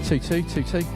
2-2, 2-2.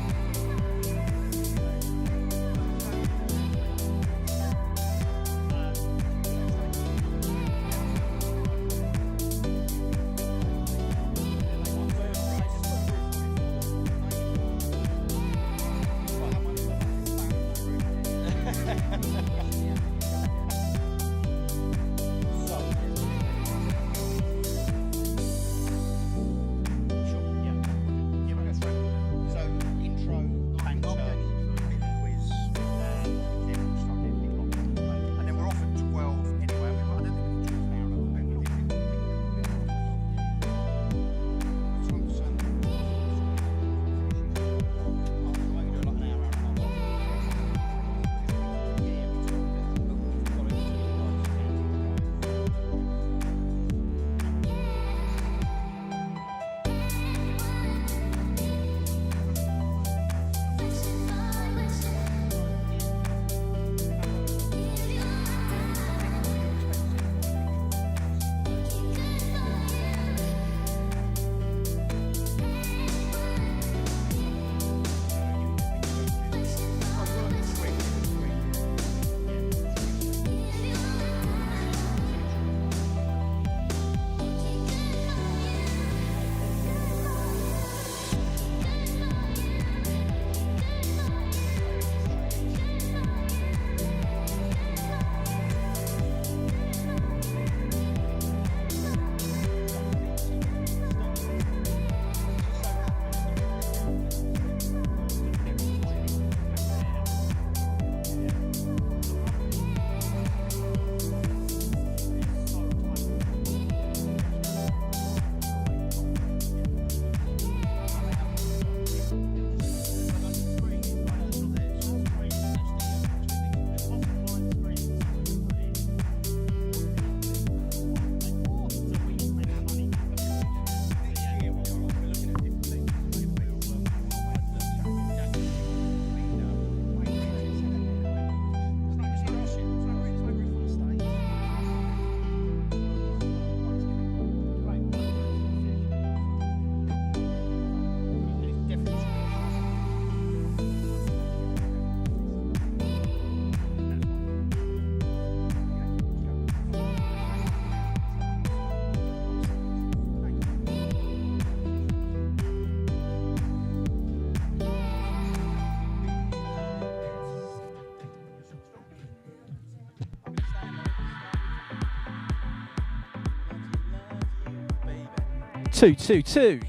Two,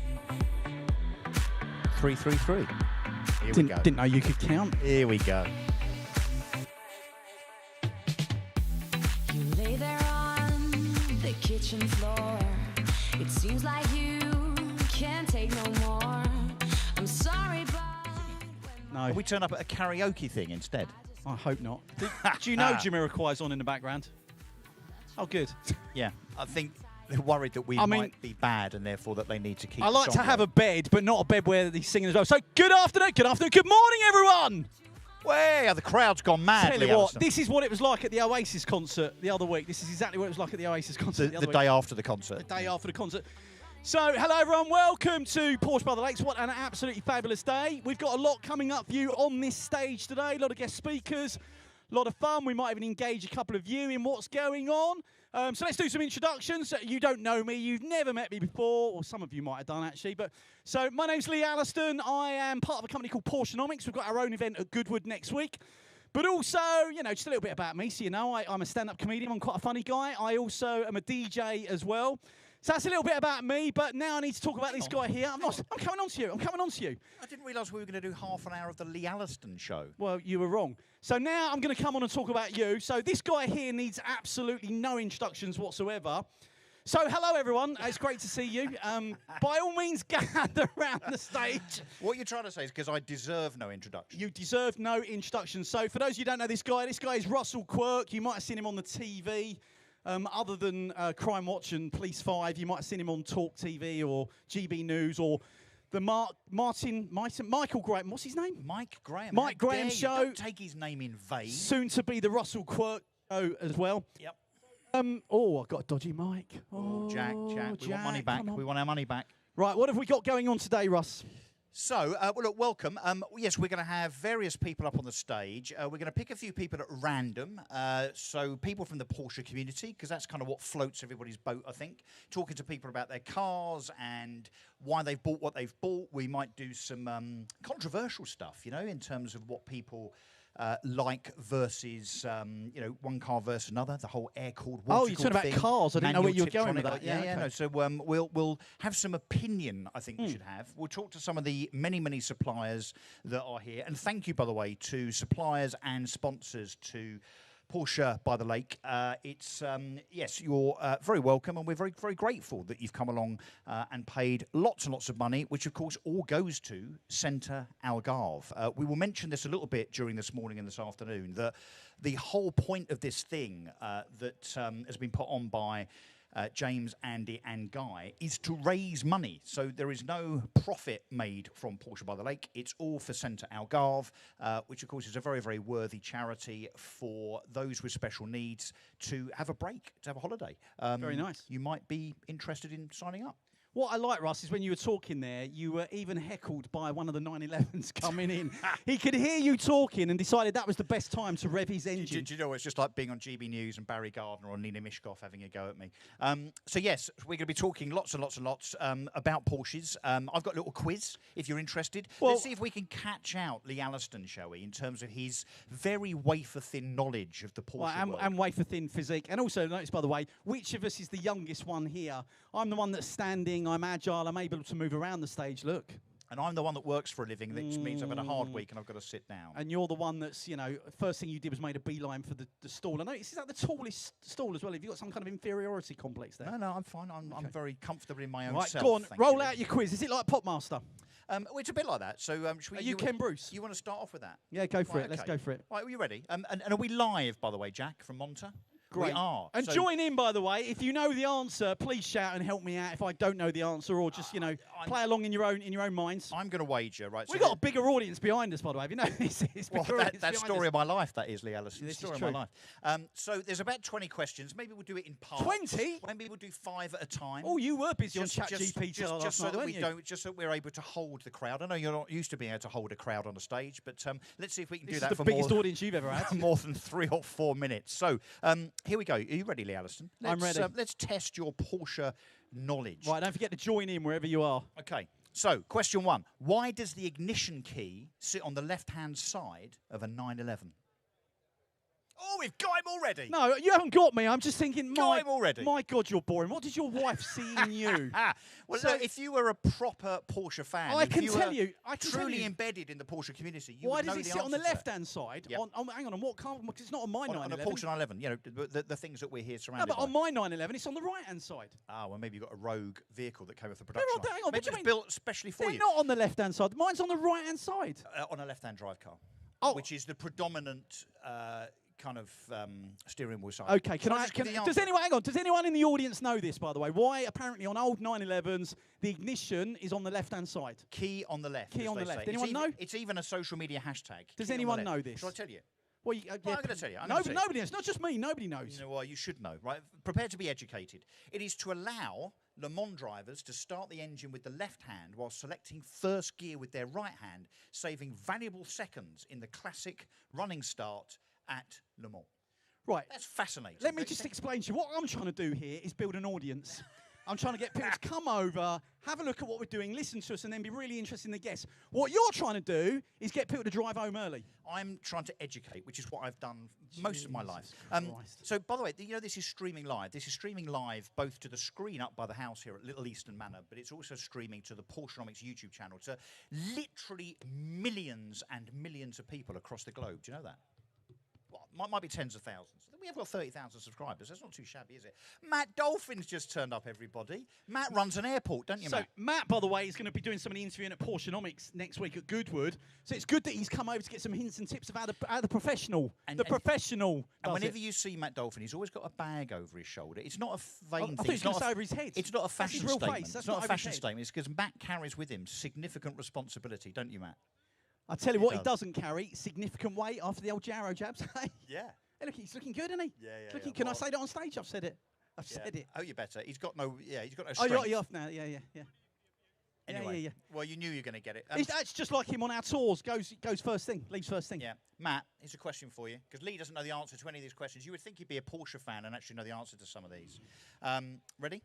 3-3-3. Here we go. Didn't know you could count. Here we go. You lay there on the kitchen floor. It seems like you can't take no more. I'm sorry, but No, We turn up at a karaoke thing instead. I hope not. Do you know Jamiroquai's on in the background? Oh, good. Yeah, I think they're worried that we might be bad and therefore that they need to keep I like the to song have a going. bed, but not a bed where he's singing as well. So, good afternoon, good morning, everyone. Way, the crowd's gone mad. Tell you what, this is what it was like at the Oasis concert the other week. This is exactly what it was like at the Oasis concert the day after the concert. The day after the concert. So, hello everyone, welcome to Porsche By the Lake. What an absolutely fabulous day. We've got a lot coming up for you on this stage today, a lot of guest speakers, a lot of fun. We might even engage a couple of you in what's going on. So let's do some introductions. You don't know me, you've never met me before, or some of you might have done actually. So my name's Lee Alliston. I am part of a company called Porschenomics. We've got our own event at Goodwood next week. But also, just a little bit about me. So I'm a stand-up comedian. I'm quite a funny guy. I also am a DJ as well. So that's a little bit about me, but now I need to talk about this guy here. I'm coming on to you. I didn't realise we were going to do half an hour of the Lee Alliston show. Well, you were wrong. So now I'm going to come on and talk about you. So this guy here needs absolutely no introductions whatsoever. So hello, everyone. It's great to see you. By all means, gather around the stage. What you're trying to say is because I deserve no introduction. You deserve no introduction. So for those of you who don't know this guy is Russell Quirk. You might have seen him on the TV. Other than Crime Watch and Police 5, you might have seen him on Talk TV or GB News or the Michael Graham. What's his name? Mike Graham. Mike Graham show. Don't take his name in vain. Soon to be the Russell Quirk show as well. Yep. I've got a dodgy mic. Jack. We want money back. We want our money back. Right, what have we got going on today, Russ? So, well, look, welcome. Yes, we're going to have various people up on the stage. We're going to pick a few people at random. So, people from the Porsche community, because that's kind of what floats everybody's boat, I think. Talking to people about their cars and why they've bought what they've bought. We might do some controversial stuff, you know, in terms of what people like versus, you know, one car versus another, the whole air-cooled water. Oh, you're talking about cars. I didn't know where you were going with that. Yeah, okay. no. So we'll have some opinion, I think we should have. We'll talk to some of the many suppliers that are here. And thank you, by the way, to suppliers and sponsors to Porsche by the Lake. It's yes, you're very welcome, and we're very grateful that you've come along and paid lots and lots of money, which of course all goes to Centre Algarve. We will mention this a little bit during this morning and this afternoon. That the whole point of this thing that has been put on by James, Andy and Guy is to raise money. So there is no profit made from Porsche by the Lake. It's all for Centre Algarve, which of course is a very worthy charity for those with special needs to have a break, to have a holiday. Very nice. You might be interested in signing up. What I like, Russ, is when you were talking there, you were even heckled by one of the 911s coming in. He could hear you talking and decided that was the best time to rev his engine. Do you know what? It's just like being on GB News and Barry Gardner or Nina Mishkov having a go at me. So yes, we're going to be talking lots and lots about Porsches. I've got a little quiz if you're interested. Well, let's see if we can catch out Lee Alliston, shall we, in terms of his very wafer-thin knowledge of the Porsche world. And wafer-thin physique. And also, notice, by the way, which of us is the youngest one here? I'm the one that's standing, I'm agile, I'm able to move around the stage, look. And I'm the one that works for a living, which means I've had a hard week and I've got to sit down. And you're the one that's, you know, first thing you did was made a beeline for the stall. I notice, is that the tallest stall as well? Have you got some kind of inferiority complex there? No, I'm fine. I'm very comfortable in my own right, self. Go on, roll out your quiz. Is it like Popmaster? Well, it's a bit like that. So, are you Ken Bruce? You want to start off with that? Yeah, go for right, it. Let's go for it. Right, are you ready? And are we live, by the way, Jack, from Monta? Great. We are. And so join in, by the way. If you know the answer, please shout and help me out if I don't know the answer, or just, you know, play along in your own minds. I'm going to wager, right? We've got a bigger audience behind us, by the way. Have you know this is that story of my life, that is, Lee Allison. This story is of my life. So there's about 20 questions. Maybe we'll do it in parts. 20? Maybe we'll do 5 at a time. Oh, you were busy on ChatGPT just so night, that weren't you? just so we're able to hold the crowd. I know you're not used to being able to hold a crowd on a stage, but let's see if we can do that for the biggest audience you've ever had. more than 3 or 4 minutes. So here we go. Are you ready, Lee Alliston? I'm ready. Let's test your Porsche knowledge. Right, don't forget to join in wherever you are. Okay. So, question 1. Why does the ignition key sit on the left-hand side of a 911? Oh, we've got him already. No, you haven't got me. I'm just thinking, got him already. My God, you're boring. What did your wife see in you? Well, so, look, if you were a proper Porsche fan, I can tell you, truly embedded in the Porsche community, you why would know does it the sit on the answer to left-hand side? Yep. Hang on what car? Because it's not on my 911. On a Porsche 911, you know, the things that we're here surrounded No, but by. on my 911, it's on the right-hand side. Ah, well, maybe you've got a rogue vehicle that came off the production line. Hang on, maybe it's built especially for They're you. not on the left-hand side. Mine's on the right-hand side. On a left-hand drive car, which is the predominant kind of steering wheel side. Okay, does anyone in the audience know this, by the way? Why apparently on old 911s the ignition is on the left-hand side? Key on the left. Key on the left. Say. Anyone know? It's even a social media hashtag. Does anyone know this? Shall I tell you? Well, I'm going to tell you. Nobody knows. Not just me. Nobody knows. You know, well, you should know, right? Prepare to be educated. It is to allow Le Mans drivers to start the engine with the left hand while selecting first gear with their right hand, saving valuable seconds in the classic running start at Le Mans. Right. That's fascinating. Let me just explain to you. What I'm trying to do here is build an audience. I'm trying to get people to come over, have a look at what we're doing, listen to us, and then be really interested in the guests. What you're trying to do is get people to drive home early. I'm trying to educate, which is what I've done most of my life. Christ. So, by the way, you know, this is streaming live. This is streaming live both to the screen up by the house here at Little Eastern Manor, but it's also streaming to the Porschenomics YouTube channel to literally millions and millions of people across the globe. Do you know that? Well, might be tens of thousands. We have got 30,000 subscribers. That's not too shabby, is it? Matt Dolphin's just turned up, everybody. Matt runs an airport, don't you, Matt? So, Matt, by the way, is going to be doing some of the interviewing at Porschenomics next week at Goodwood. So it's good that he's come over to get some hints and tips of how the professional, And whenever you see Matt Dolphin, he's always got a bag over his shoulder. It's not a vain thing. I thought he was going to say over his head. It's not a fashion statement. It's not a fashion statement. It's because Matt carries with him significant responsibility, don't you, Matt? I tell you what, he doesn't carry significant weight after the old Jarrow jabs. Yeah. Hey, look, he's looking good, isn't he? Yeah. Can I say that on stage? I've said it. I've said it. Oh, you better. He's got no. Yeah, he's got no. Oh, strength. you're off now. Yeah. Anyway, yeah. well, you knew you were going to get it. It's just like him on our tours. Goes first thing, leaves first thing. Yeah. Matt, here's a question for you, because Lee doesn't know the answer to any of these questions. You would think he'd be a Porsche fan and actually know the answer to some of these. Ready?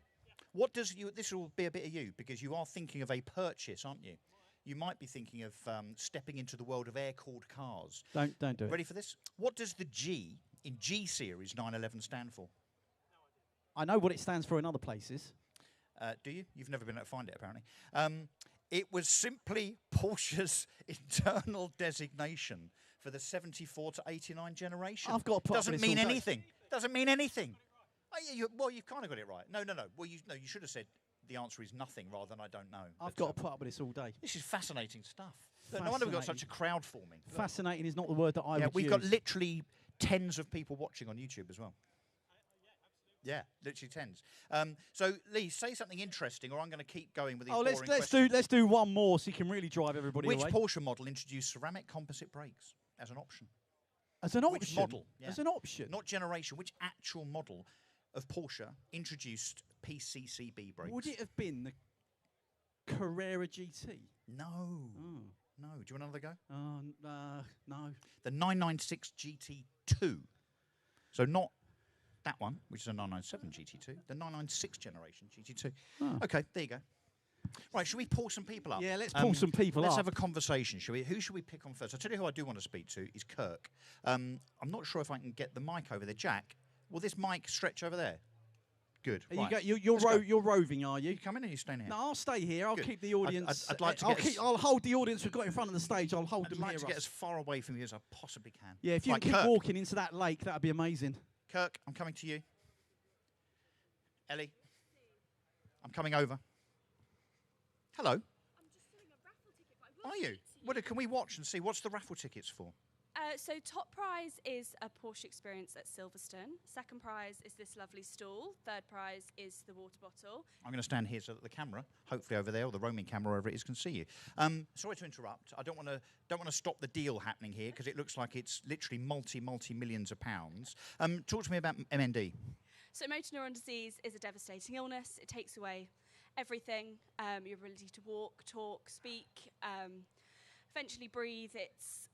What does you? This will be a bit of you, because you are thinking of a purchase, aren't you? You might be thinking of stepping into the world of air-cooled cars. Don't do it. Ready for this? What does the G in G Series 911 stand for? I know what it stands for in other places. Do you? You've never been able to find it, apparently. It was simply Porsche's internal designation for the 74 to 89 generation. I've got to put up with Doesn't this mean all day. anything. Doesn't mean anything. Oh, yeah, well, you've kind of got it right. No. Well, you should have said the answer is nothing rather than I don't know. I've got to put up with this all day. This is fascinating stuff. No wonder we've got such a crowd forming. Fascinating is not the word that I would we've use. got literally tens of people watching on YouTube as well. Yeah, literally tens. So, Lee, say something interesting, or I'm going to keep going with these boring questions. let's do one more so you can really drive everybody Which away. Porsche model introduced ceramic composite brakes as an option? As an option? Which model? Yeah. As an option? Not generation. Which actual model of Porsche introduced PCCB brakes? Would it have been the Carrera GT? No. Oh. No. Do you want another go? No. The 996 GT2. So not that one, which is a 997 GT2. The 996 generation GT2. Oh. Okay, there you go. Right, should we pull some people up? Yeah, let's pull some people Let's up. have a conversation, shall we? Who should we pick on first? I'll tell you who I do want to speak to is Kirk. I'm not sure if I can get the mic over there. Jack, will this mic stretch over there? Good. Right. You're roving, are you? You come in and you stay here? No, I'll stay here. I'll Good. keep the audience. I'd like to I'll hold the audience we've got in front of the stage. I'll hold I'd them like here. to get Russ. as far away from you as I possibly can. Yeah, if you Right, can keep Kirk. walking into that lake, that'd be amazing. Kirk, I'm coming to you. Ellie, I'm coming over. Hello. I'm just selling a raffle ticket, but I will Are you? speak to Well, can we watch and see what's the raffle tickets for? So top prize is a Porsche experience at Silverstone. Second prize is this lovely stool. Third prize is the water bottle. I'm going to stand here so that the camera, hopefully over there, or the roaming camera, wherever it is, can see you. Sorry to interrupt. I don't want to stop the deal happening here, because it looks like it's literally multi millions of pounds. Talk to me about MND. So motor neuron disease is a devastating illness. It takes away everything, your ability to walk, talk, speak, eventually breathe. It's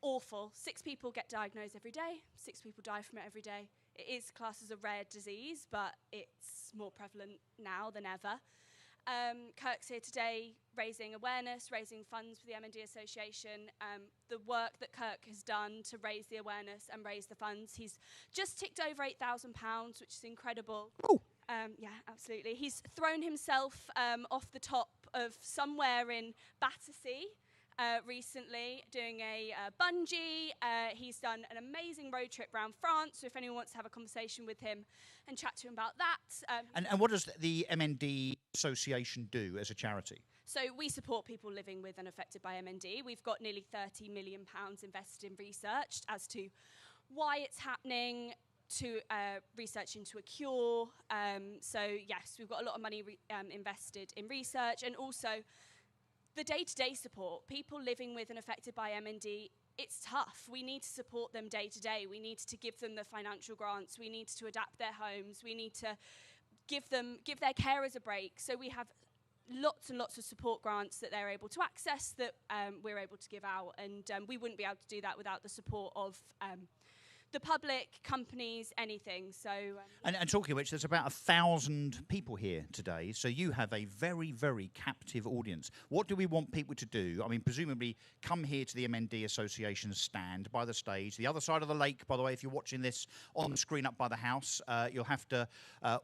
awful. 6 people get diagnosed every day. 6 people die from it every day. It is classed as a rare disease, but it's more prevalent now than ever. Kirk's here today raising awareness, raising funds for the MND Association. The work that Kirk has done to raise the awareness and raise the funds, he's just ticked over £8,000, which is incredible. Oh. Yeah, absolutely. He's thrown himself off the top of somewhere in Battersea recently, doing a bungee. He's done an amazing road trip around France, so if anyone wants to have a conversation with him and chat to him about that. And what does the MND Association do as a charity? So we support people living with and affected by MND. We've got nearly £30 million invested in research as to why it's happening, to research into a cure. So yes, we've got a lot of money invested in research, and also the day-to-day support. People living with and affected by MND, it's tough. We need to support them day to day. We need to give them the financial grants. We need to adapt their homes. We need to give their carers a break. So we have lots and lots of support grants that they're able to access, that we're able to give out, and we wouldn't be able to do that without the support of the public, companies, anything. So, And talking of which, there's about 1,000 people here today, so you have a very, very captive audience. What do we want people to do? I mean, presumably come here to the MND Association stand by the stage. The other side of the lake, by the way, if you're watching this on the screen up by the house, you'll have to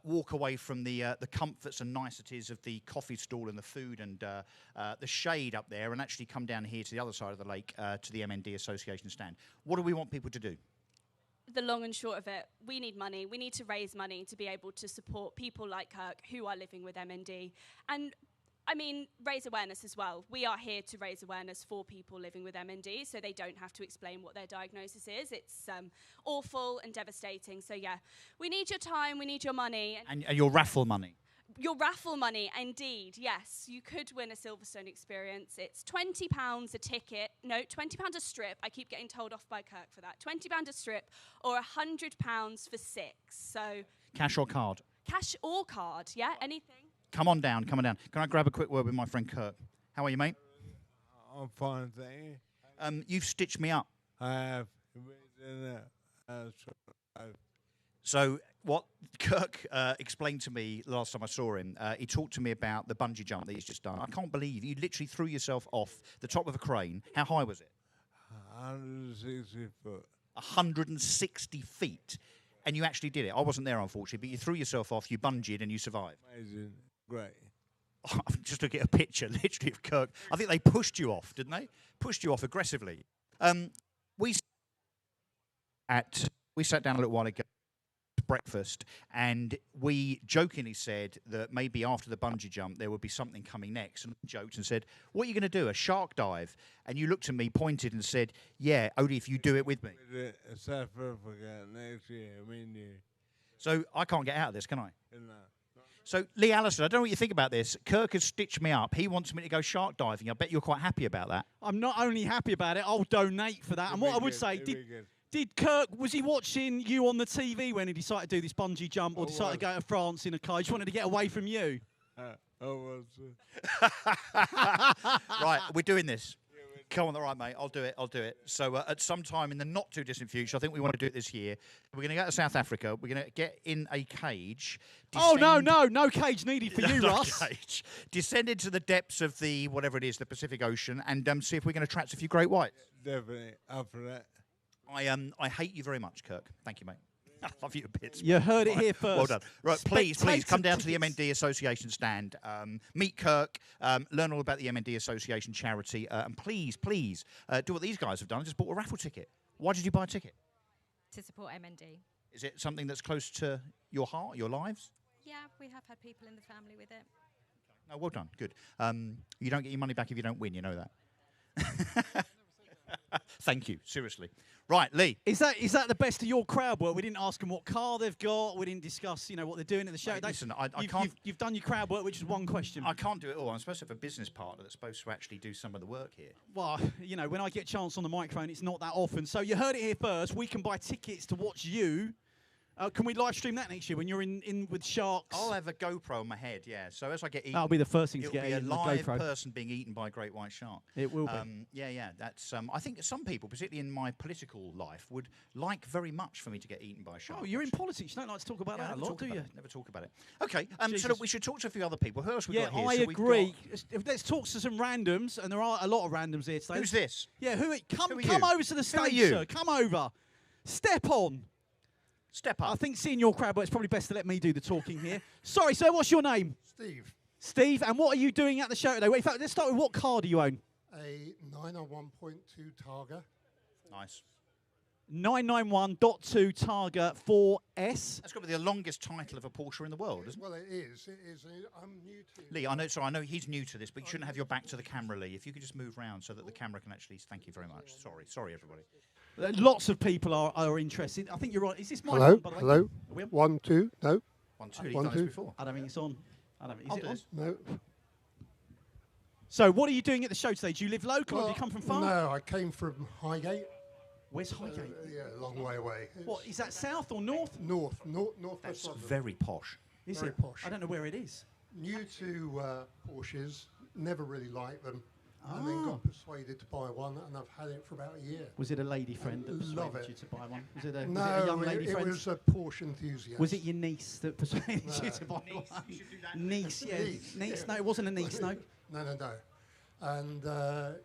walk away from the comforts and niceties of the coffee stall and the food and the shade up there, and actually come down here to the other side of the lake to the MND Association stand. What do we want people to do? the long and short of it, we need money. We need to raise money to be able to support people like Kirk who are living with MND. And I mean, raise awareness as well. We are here to raise awareness for people living with MND so they don't have to explain what their diagnosis is. It's awful and devastating. So yeah, we need your time, we need your money. And your raffle money. Your raffle money, indeed, yes. You could win a Silverstone experience. It's £20 a ticket. No, £20 a strip. I keep getting told off by Kirk for that. £20 a strip or £100 for 6. So Cash or card? cash or card, yeah, anything. Come on down. Can I grab a quick word with my friend Kirk? How are you, mate? I'm fine, thank you. You've stitched me up. I have. So what Kirk explained to me last time I saw him, he talked to me about the bungee jump that he's just done. I can't believe you literally threw yourself off the top of a crane. How high was it? 160 foot. 160 feet. And you actually did it. I wasn't there, unfortunately, but you threw yourself off, you bungeed, and you survived. Amazing. Great. I'm just looking at a picture, literally, of Kirk. I think they pushed you off, didn't they? Pushed you off aggressively. We sat down a little while ago to breakfast, and we jokingly said that maybe after the bungee jump there would be something coming next. And I joked and said, "What are you going to do? A shark dive?" And you looked at me, pointed, and said, "Yeah, only if you do it with me." South Africa next year, So I can't get out of this, can I? No. So, Lee Allison, I don't know what you think about this. Kirk has stitched me up. He wants me to go shark diving. I bet you're quite happy about that. I'm not only happy about it, I'll donate for that. And what I would say, did Kirk, was he watching you on the TV when he decided to do this bungee jump or decided to go to France in a car? He just wanted to get away from you? Right, we're doing this. Come on, all right, mate. I'll do it. So at some time in the not too distant future, I think we want to do it this year. We're going to go to South Africa. We're going to get in a cage. Oh, no cage needed for you, Russ. Cage. Descend into the depths of the, whatever it is, the Pacific Ocean, and see if we can attract a few great whites. Definitely up for that. I hate you very much, Kirk. Thank you, mate. I love you a bit. You heard it here first. Well done. Right, please come down to the MND Association stand. Meet Kirk. Learn all about the MND Association charity. And please do what these guys have done. I just bought a raffle ticket. Why did you buy a ticket? To support MND. Is it something that's close to your heart, your lives? Yeah, we have had people in the family with it. Oh, well done. Good. You don't get your money back if you don't win. You know that. Thank you. Seriously. Right, Lee. Is that the best of your crowd work? We didn't ask them what car they've got. We didn't discuss, what they're doing at the show. Mate, listen, I can't. You've done your crowd work, which is one question. I can't do it all. I'm supposed to have a business partner that's supposed to actually do some of the work here. Well, when I get a chance on the microphone, it's not that often. So you heard it here first. We can buy tickets to watch you. Can we live stream that next year when you're in with sharks? I'll have a GoPro on my head, yeah. So as I get eaten, that'll be the first thing to it'll get be a eaten, live the GoPro. person being eaten by a great white shark. It will be. Yeah. That's. I think some people, particularly in my political life, would like very much for me to get eaten by a shark. Oh, you're in politics. You don't like to talk about that a lot, do you? Never talk about it. Okay. So look, we should talk to a few other people. Who else we got here? I agree. Let's talk to some randoms, and there are a lot of randoms here today. Who's this? Yeah, come you? over to the stage, sir. Come over. Step on. Step up. I think seeing your crowd, but it's probably best to let me do the talking here. Sorry, sir, what's your name? Steve. Steve, and what are you doing at the show today? Well, in fact, let's start with what car do you own? A 991.2 Targa. Nice. 991.2 Targa 4S. That's got to be the longest title of a Porsche in the world, isn't it? Well, it is. I'm new to Lee, I know he's new to this, but you shouldn't have your back to the camera, Lee. If you could just move round so that the camera can actually... Thank you very much. Sorry, everybody. Lots of people are interested. I think you're right. Is this my Hello? one, by the way? Hello? Are we on? 1, 2, no. 1, 2, One, you've done two. this before. I don't think it's on. Is it on? No. So what are you doing at the show today? Do you live local or do you come from far? No, I came from Highgate. Where's Highgate? Yeah, a long way away. What, is that south or north? North That's London. very posh. Is Very it? posh. I don't know where it is. New to Porsches, never really liked them. And then got persuaded to buy one, and I've had it for about a year. Was it a lady friend that Love persuaded it. you to buy one? Was it a No, young lady it friend? was a Porsche enthusiast. Was it your niece that persuaded you to buy one? You should do that. Niece, yeah. Niece, Niece, yeah. no, it wasn't a niece, no. No. And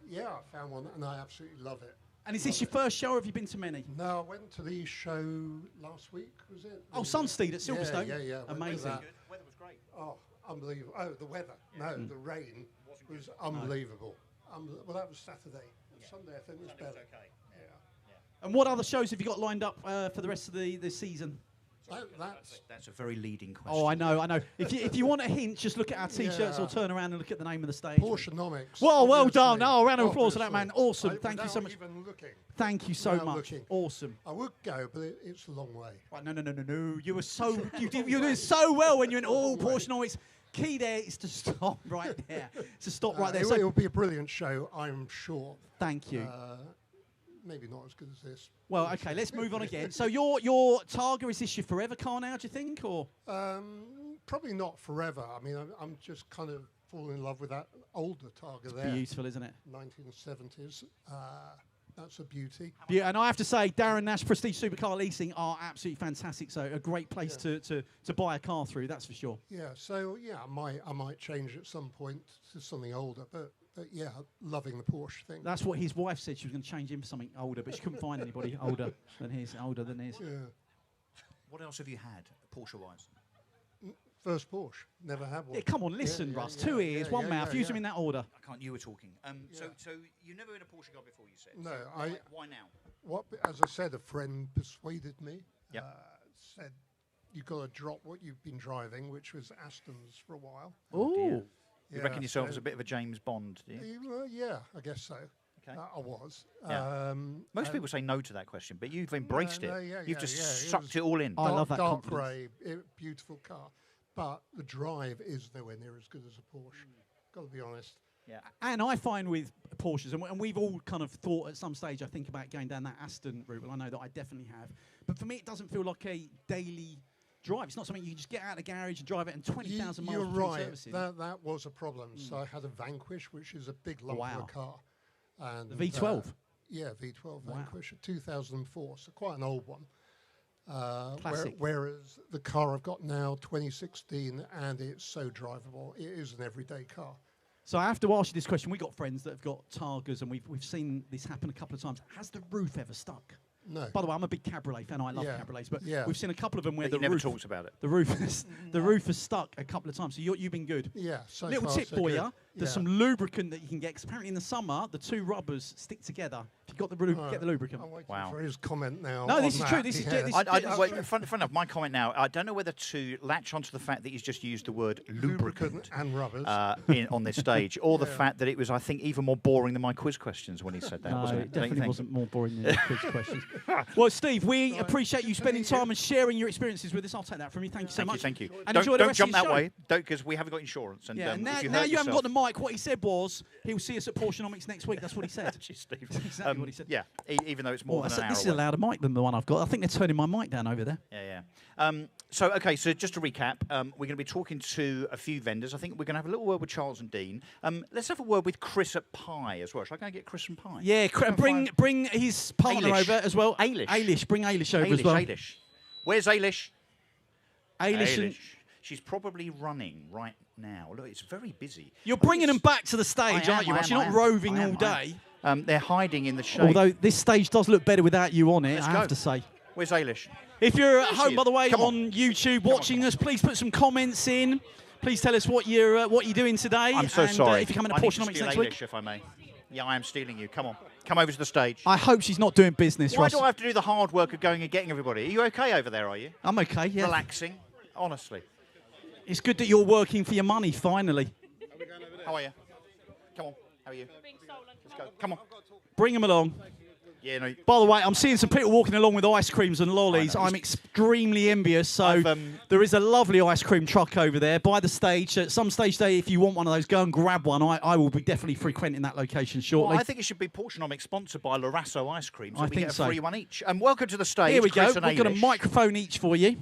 yeah, I found one, and I absolutely love it. And is this your first show, or have you been to many? No, I went to the show last week, was it? Oh, Sunsteed at Silverstone? Yeah. I went to Amazing. that. Weather was great. Oh, unbelievable. Oh, the weather. No, the rain was unbelievable. Well, that was Saturday. Sunday, I think, was better. Okay. Yeah. And what other shows have you got lined up for the rest of the season? That's a very leading question. Oh, I know. If you want a hint, just look at our T-shirts Yeah. or turn around and look at the name of the stage. Porschenomics. Well done. obviously. Oh, a round of applause for that, man. Obviously. Awesome. Thank you so much. Without even looking. Thank you so Without much. looking. Awesome. I would go, but it's a long way. Right, no. You were so you doing so well when you're in all Porschenomics. Key there is to stop right there. Right there. It will be a brilliant show, I'm sure. Thank you. Maybe not as good as this. Well, okay, let's move on again. So your Targa, is this your forever car now, do you think, or? Probably not forever. I mean, I'm just kind of falling in love with that older Targa there. Beautiful, isn't it? 1970s. That's a beauty. Yeah, and I have to say, Darren Nash Prestige Supercar Leasing are absolutely fantastic. So a great place to buy a car through, that's for sure. Yeah, so yeah, I might change at some point to something older, but yeah, loving the Porsche thing. That's what his wife said. She was going to change him for something older, but she couldn't find anybody older than his. Yeah. What else have you had, Porsche-wise? First Porsche, never had one. Yeah, come on, listen, Russ. 2 ears, one mouth. Use them in that order. I can't. You were talking. So you've never been a Porsche guy before, you said. No, so why now? What? As I said, a friend persuaded me. Yep. Said you've got to drop what you've been driving, which was Astons for a while. Oh, You reckon yourself as a bit of a James Bond, do you? Yeah, I guess so. Okay. I was. Yeah. Most people say no to that question, but you've embraced it. You've just sucked it all in. I love that dark confidence. grey, beautiful car, but the drive is nowhere near as good as a Porsche. Got to be honest. Yeah. And I find with Porsches, and we've all kind of thought at some stage, I think, about going down that Aston route. Well, I know that I definitely have. But for me, it doesn't feel like a daily drive. It's not something you can just get out of the garage and drive it and 20,000 miles You're between right. servicing. That was a problem. So I had a Vanquish, which is a big lump of a car. And The V12? Yeah, V12 Wow. Vanquish, 2004, so quite an old one. Classic. Whereas the car I've got now, 2016, and it's so drivable. It is an everyday car. So I have to ask you this question. We've got friends that have got Targas, and we've seen this happen a couple of times. Has the roof ever stuck? No. By the way, I'm a big cabriolet fan. I love Yeah. cabriolets, but Yeah. we've seen a couple of them where But the you never roof, talked about it. the roof, the roof has stuck a couple of times. So you've been good. Yeah, so Little far, tip so for good. you: there's Yeah. some lubricant that you can get. 'Cause apparently in the summer, the two rubbers stick together. If you've got the get the lubricant. I'm waiting Wow. for his comment now. No, on this is that. true. This is Yeah. this- Wait, front enough. My comment now. I don't know whether to latch onto the fact that he's just used the word lubricant and rubbers. on this stage, or the fact that it was, I think, even more boring than my quiz questions when he said that. No, wasn't it it? Don't you definitely think? wasn't more boring than the quiz questions. Well, Steve, we appreciate you spending time and sharing your experiences with us. I'll take that from you. Thank you so much. Thank you. And Don't, enjoy the don't rest jump of that your show. way, because we haven't got insurance. And Yeah, if now you you hurt haven't got the yourself- mic. What he said was he'll see us at Porschenomics next week. That's what he said. Actually, Steve. That's exactly what he said. Yeah, even though it's more Oh, than an hour this is a away. louder mic than the one I've got. I think they're turning my mic down over there. Yeah. So just to recap, we're going to be talking to a few vendors. I think we're going to have a little word with Charles and Dean. Let's have a word with Chris at Pie as well. Shall I go and get Chris and Pie? Yeah, bring his partner Ailish. over as well. Ailish. Bring Ailish over as well. Ailish. Where's Ailish? Ailish. She's probably running right now. Look, it's very busy. You're bringing them back to the stage, aren't you, Ross? You're not roving all day. They're hiding in the shade. Although this stage does look better without you on it, Let's I go. have to say. Where's Ailish? If you're at There she home, is. by the way, Come on on. YouTube watching us, please put some comments in. Please tell us what you're doing today. I'm so and, sorry. if you're coming to I need to Porschenomics steal next Ailish, week. if I may. Yeah, I am stealing you. Come on. Come over to the stage. I hope she's not doing business, Why Ross. do I have to do the hard work of going and getting everybody? Are you okay over there, are you? I'm okay, yeah. Relaxing? Honestly. It's good that you're working for your money, finally. How are you? Come on. How are you? Let's go. Come on. Bring them along. Yeah, no. By the way, I'm seeing some people walking along with ice creams and lollies. I know. I'm extremely envious. So I've, there is a lovely ice cream truck over there by the stage. At some stage today, if you want one of those, go and grab one. I will be definitely frequenting that location shortly. Well, I think it should be Porschenomics sponsored by Larasso Ice Cream, so I we think get a so. free one each. And welcome to the stage, Here we Chris go. and We've got a Ailish. microphone each for you.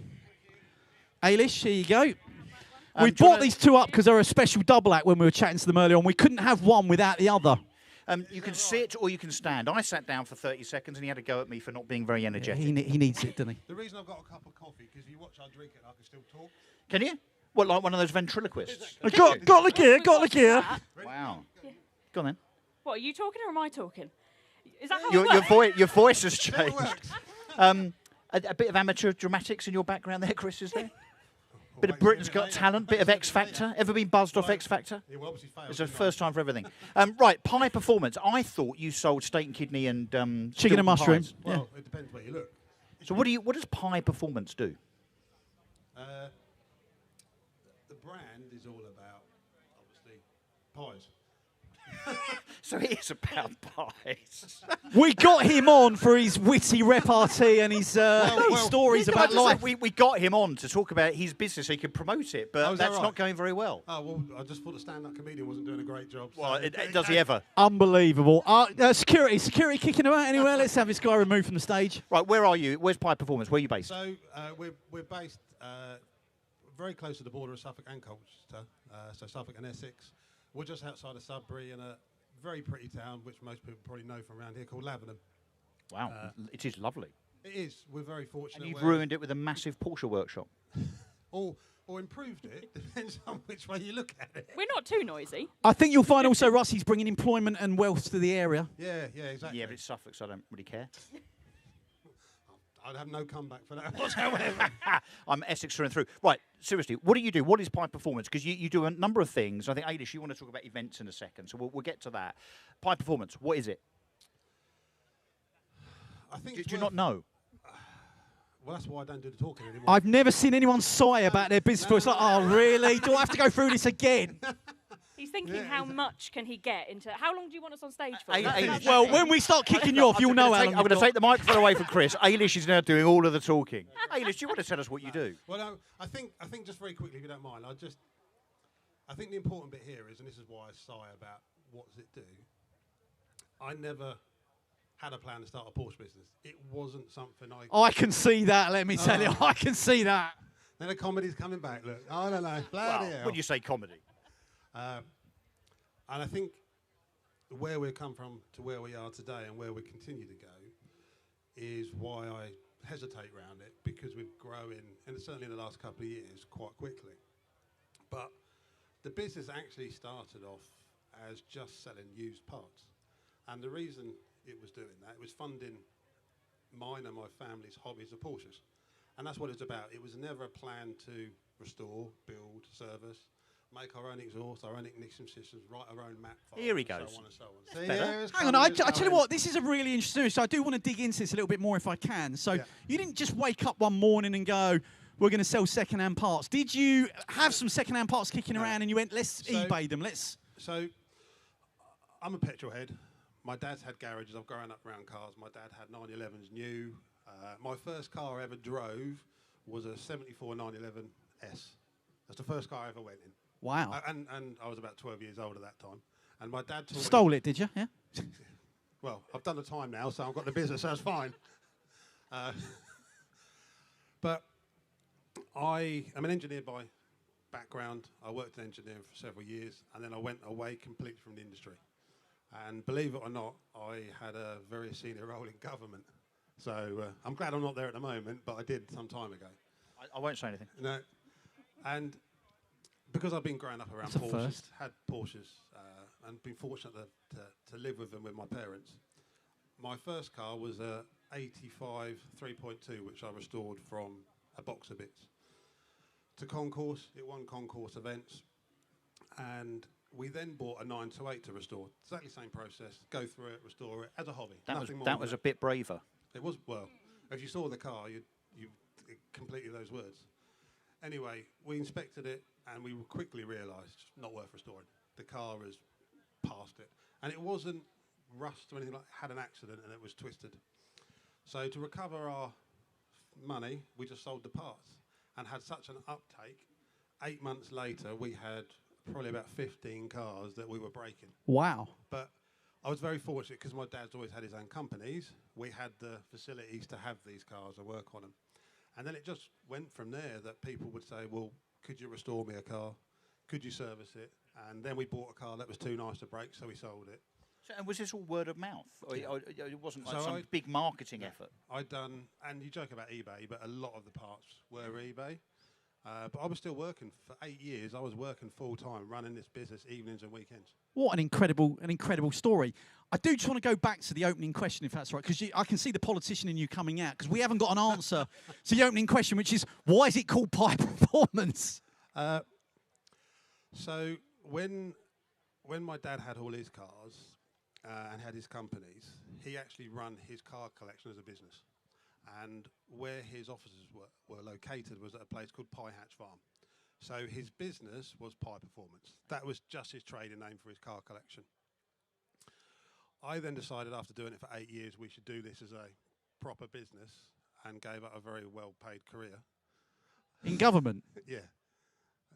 Ailish, here you go. We do you brought wanna- these two up because they're a special double act when we were chatting to them earlier on. We couldn't have one without the other. You can sit or you can stand. I sat down for 30 seconds and he had a go at me for not being very energetic. He needs it, doesn't he? The reason I've got a cup of coffee, because you watch I drink it and I can still talk. Can you? What, like one of those ventriloquists? Got the gear, got the gear. Wow. Go on then. What, are you talking or am I talking? Is that how Your, it your, works? your voice has changed. A bit of amateur dramatics in your background there, Chris, is there? Bit of Britain's Got Talent, bit of X Factor. Ever been buzzed off X Factor? Yeah, well, obviously failed. It's the first time for everything. Right, Pie Performance. I thought you sold steak and kidney and Chicken Stilton and mushroom. pies. Well, it depends where you look. So what does Pie Performance do? The brand is all about, obviously, pies. So it is about pies. We got him on for his witty repartee and his stories about life. We got him on to talk about his business so he could promote it, but Oh, is that that's right? not going very well. Oh, well, I just thought the stand-up comedian wasn't doing a great job. So Well, does he ever? Unbelievable. Security kicking about anywhere. Let's have this guy removed from the stage. Right, where are you? Where's Pie Performance? Where are you based? So we're based very close to the border of Suffolk and Colchester, so Suffolk and Essex. We're just outside of Sudbury in a very pretty town, which most people probably know from around here, called Lavenham. Wow, it is lovely. It is. We're very fortunate. And you've ruined it with a massive Porsche workshop. Or improved it, depends on which way you look at it. We're not too noisy. I think you'll find also Rusty's bringing employment and wealth to the area. Yeah, exactly. Yeah, but it's Suffolk, so I don't really care. I'd have no comeback for that whatsoever. I'm Essex through and through. Right, seriously, what do you do? What is Pi Performance? Because you do a number of things. I think, Ailish, you want to talk about events in a second, so we'll get to that. Pi Performance, what is it? I think Do you not know? Well, that's why I don't do the talking anymore. I've never seen anyone sigh about their business. It's like, oh, really? Do I have to go through this again? He's thinking, how much can he get into? How long do you want us on stage for? Well, when we start kicking you off, you'll know how long. I'm going to take the microphone away from Chris. Ailish is now doing all of the talking. Ailish, do you want to tell us what you do? Well, no, I think just very quickly, if you don't mind, I think the important bit here is, and this is why I sigh about what does it do. I never had a plan to start a Porsche business. It wasn't something I can see that, let me tell you. I can see that. Then the comedy's coming back, look. I don't know. Bloody hell. When you say comedy. And I think where we've come from to where we are today and where we continue to go is why I hesitate around it, because we're growing, and certainly in the last couple of years, quite quickly. But the business actually started off as just selling used parts. And the reason it was doing that, it was funding mine and my family's hobbies of Porsches. And that's what it's about. It was never a plan to restore, build, service, make our own exhaust, our own ignition systems, write our own map file. Here he goes. So on and so on. That's better. Hang on, I tell you what, this is a really interesting, so I do want to dig into this a little bit more if I can. So you didn't just wake up one morning and go, we're going to sell second-hand parts. Did you have some second-hand parts kicking around and you went, let's eBay them, So I'm a petrol head. My dad's had garages. I've grown up around cars. My dad had 911s new. My first car I ever drove was a 74 911 S. That's the first car I ever went in. Wow. And I was about 12 years old at that time. And my dad taught Stole it, did you? Yeah. Well, I've done the time now, so I've got the business, so it's fine. But I am an engineer by background. I worked in engineering for several years, and then I went away completely from the industry. And believe it or not, I had a very senior role in government. So I'm glad I'm not there at the moment, but I did some time ago. I won't say anything. No. And because I've been growing up around Porsches, had Porsches, and been fortunate to live with them with my parents, my first car was a 85 3.2, which I restored from a box of bits. To concourse, it won concourse events, and we then bought a 928 to restore. Exactly the same process. Go through it, restore it as a hobby. That was a bit braver. It was, well, if you saw the car, you completed those words. Anyway, we inspected it and we quickly realised not worth restoring. The car has passed it. And it wasn't rust or anything like that. Had an accident and it was twisted. So to recover our money, we just sold the parts and had such an uptake. 8 months later, we had probably about 15 cars that we were breaking. Wow. But I was very fortunate because my dad's always had his own companies. We had the facilities to have these cars and work on them. And then it just went from there that people would say, well, could you restore me a car? Could you service it? And then we bought a car that was too nice to break, so we sold it. So, and was this all word of mouth? Or it wasn't like So some big marketing effort? I'd done, and you joke about eBay, but a lot of the parts were eBay. But I was still working for 8 years. I was working full time, running this business evenings and weekends. What an incredible story. I do just want to go back to the opening question, if that's right, because I can see the politician in you coming out, because we haven't got an answer to the opening question, which is, why is it called Pi Performance? So when my dad had all his cars and had his companies, he actually run his car collection as a business. And where his offices were located was at a place called Pie Hatch Farm. So his business was Pi Performance. That was just his trading name for his car collection. I then decided after doing it for 8 years we should do this as a proper business and gave up a very well-paid career. In government? Yeah.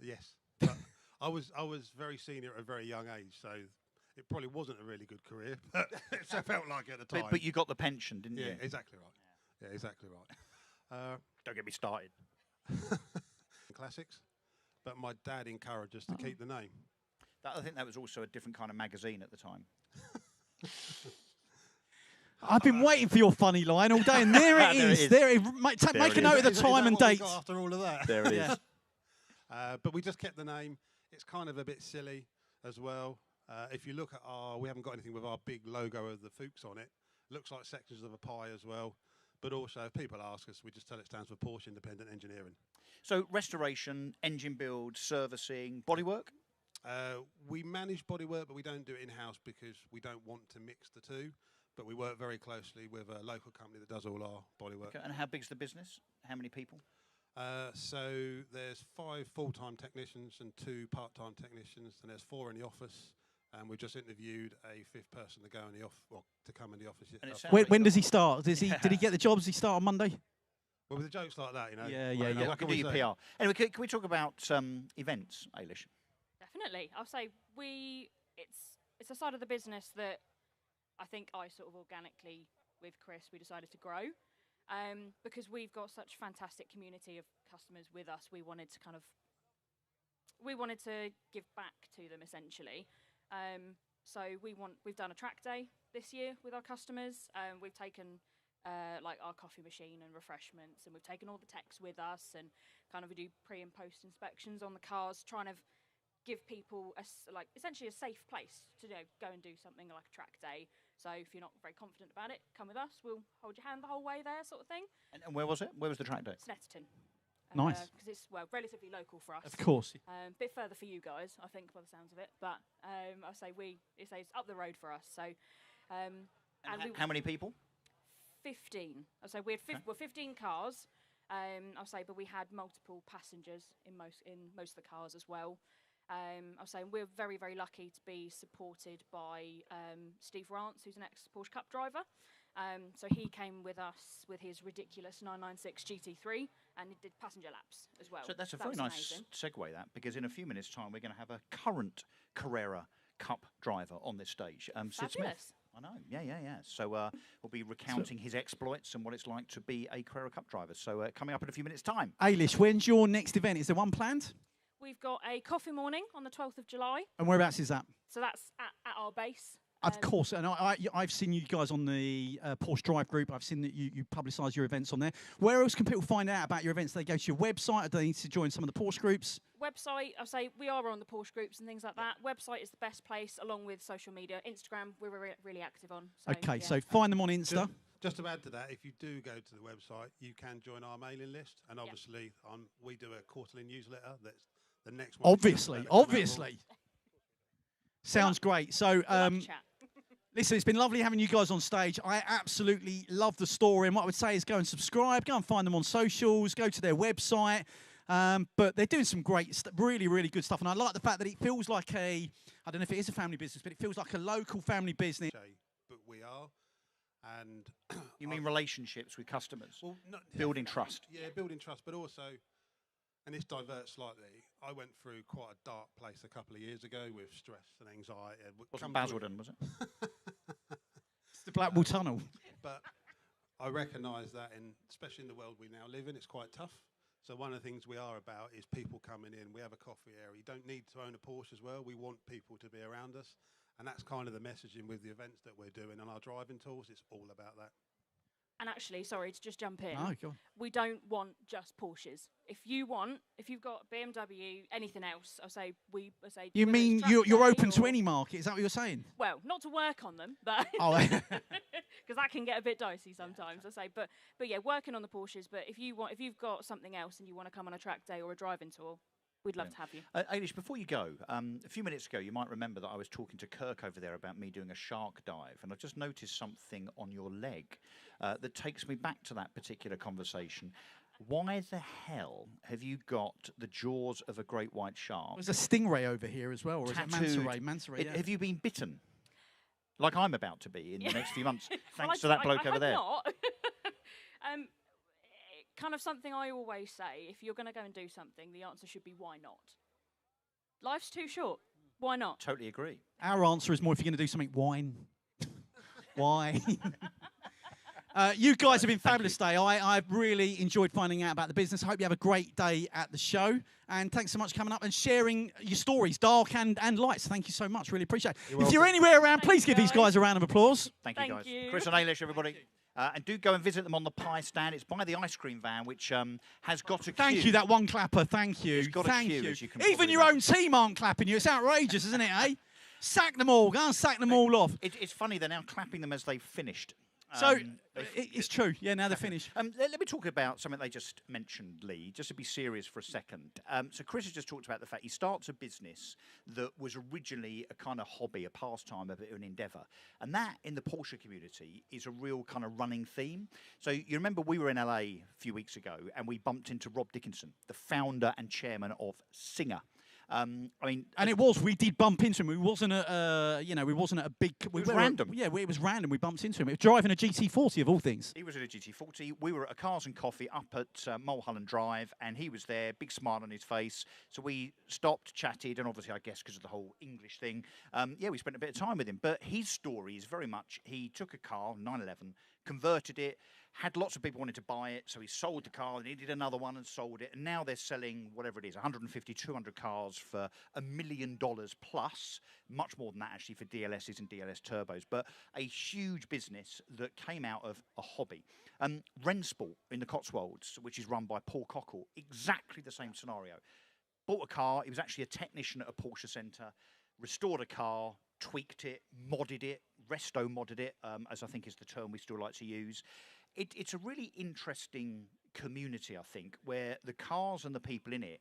Yes. But I was very senior at a very young age, so it probably wasn't a really good career, but it felt like it at the time. But you got the pension, didn't you? Yeah, exactly right. Yeah, exactly right. Don't get me started. Classics. but my dad encouraged us to keep the name. I think that was also a different kind of magazine at the time. I've been waiting for your funny line all day, and there it is. There it is. Make a note of the time and date. After all of that. There it is. But we just kept the name. It's kind of a bit silly as well. If you look at we haven't got anything with our big logo of the Fuchs on it. Looks like sections of a pie as well. But also, if people ask us, we just tell it stands for Porsche Independent Engineering. So restoration, engine build, servicing, bodywork? We manage bodywork, but we don't do it in-house because we don't want to mix the two. But we work very closely with a local company that does all our bodywork. Okay, and how big's the business? How many people? So there's 5 full-time technicians and 2 part-time technicians, and there's 4 in the office. And we've just interviewed a 5th person to go in the to come in the office. When does he start? Did he get the job? Does he start on Monday? Well, with the jokes like that, you know. Yeah. What Can can do we your say? PR. Anyway, can we talk about events, Ailish? Definitely. I'll say it's a side of the business that I think I sort of organically, with Chris, we decided to grow. Because we've got such fantastic community of customers with us, we wanted to give back to them essentially. So we've done a track day this year with our customers. We've taken like our coffee machine and refreshments, and we've taken all the techs with us, and kind of we do pre and post inspections on the cars, trying to give people essentially a safe place to go and do something like a track day. So if you're not very confident about it, come with us. We'll hold your hand the whole way there, sort of thing. And where was it? Where was the track day? Snetterton. Nice. Because it's relatively local for us. Of course. A bit further for you guys, I think, by the sounds of it. But I'll say it's up the road for us. So, and how many people? 15. I'll say we had 15 cars. I'll say, but we had multiple passengers in most of the cars as well. I'll say we're very, very lucky to be supported by Steve Rance, who's an ex-Porsche Cup driver. So he came with us with his ridiculous 996 GT3 and he did passenger laps as well. So that's a very nice segue, that, because in a few minutes' time we're going to have a current Carrera Cup driver on this stage, Sid Smith. I know, yeah. So we'll be recounting his exploits and what it's like to be a Carrera Cup driver. So coming up in a few minutes' time. Ailish, when's your next event? Is there one planned? We've got a coffee morning on the 12th of July. And whereabouts is that? So that's at our base. Of course, and I've seen you guys on the Porsche Drive group. I've seen that you publicise your events on there. Where else can people find out about your events? They go to your website, or do they need to join some of the Porsche groups? Website, I'll say we are on the Porsche groups and things like that. Website is the best place, along with social media. Instagram, we're really active on. So, okay, so find them on Insta. Just to add to that, if you do go to the website, you can join our mailing list. And obviously, we do a quarterly newsletter. That's the next one. Obviously. Sounds great. So, listen, it's been lovely having you guys on stage. I absolutely love the story. And what I would say is go and subscribe, go and find them on socials, go to their website. But they're doing some great, really, really good stuff. And I like the fact that it feels like I don't know if it is a family business, but it feels like a local family business. But we are. And you mean relationships with customers? Well, building trust. Yeah, building trust, but also, and this diverts slightly, I went through quite a dark place a couple of years ago with stress and anxiety. Wasn't Basildon, was it? It's the Blackwall Tunnel. But I recognise that, especially in the world we now live in, it's quite tough. So one of the things we are about is people coming in. We have a coffee area. You don't need to own a Porsche as well. We want people to be around us. And that's kind of the messaging with the events that we're doing on our driving tours. It's all about that. And actually, sorry to just jump in. Oh, God. We don't want just Porsches. If you've got BMW, anything else, You mean you're open to any market? Is that what you're saying? Well, not to work on them, but because that can get a bit dicey sometimes. But yeah, working on the Porsches. But if you've got something else and you want to come on a track day or a driving tour, we'd love to have you. Ailish, before you go, a few minutes ago, you might remember that I was talking to Kirk over there about me doing a shark dive, and I've just noticed something on your leg that takes me back to that particular conversation. Why the hell have you got the jaws of a great white shark? There's a stingray over here as well, or is it manta ray? Yeah. Have you been bitten? Like I'm about to be in the next few months, thanks to that bloke over there. Not. Kind of something I always say, if you're going to go and do something, the answer should be why not? Life's too short. Why not? Totally agree. Our answer is more if you're going to do something, wine. Why? You guys have been fabulous today. I've really enjoyed finding out about the business. I hope you have a great day at the show. And thanks so much for coming up and sharing your stories, dark and light. So thank you so much. Really appreciate it. If you're anywhere around, please give these guys a round of applause. Thank you, guys. Chris and Ailish, everybody. And do go and visit them on the pie stand. It's by the ice cream van, which has got a queue. Thank you, that one clapper. Thank you. It's got a queue, as you can Even probably your own imagine. team aren't clapping you. It's outrageous, isn't it, eh? Sack them all. Go and sack them all off. It's funny, they're now clapping them as they've finished. So, it's true. Yeah, now they're finished. Let me talk about something they just mentioned, Lee, just to be serious for a second. So Chris has just talked about the fact he starts a business that was originally a kind of hobby, a pastime, an endeavour. And that, in the Porsche community, is a real kind of running theme. So you remember we were in LA a few weeks ago and we bumped into Rob Dickinson, the founder and chairman of Singer. We did bump into him. We wasn't at a big. It was random. It was random. We bumped into him. He was driving a GT40 of all things. He was at a GT40. We were at a Cars and Coffee up at Mulholland Drive, and he was there, big smile on his face. So we stopped, chatted, and obviously, I guess, because of the whole English thing, we spent a bit of time with him. But his story is very much, he took a car, 911, converted it, had lots of people wanting to buy it, so he sold the car, and he did another one and sold it, and now they're selling, whatever it is, 150, 200 cars for $1 million plus, much more than that, actually, for DLSs and DLS turbos, but a huge business that came out of a hobby. Rensport in the Cotswolds, which is run by Paul Cockle, exactly the same scenario. Bought a car, he was actually a technician at a Porsche centre, restored a car, tweaked it, modded it, resto-modded it, as I think is the term we still like to use. It's a really interesting community, I think, where the cars and the people in it,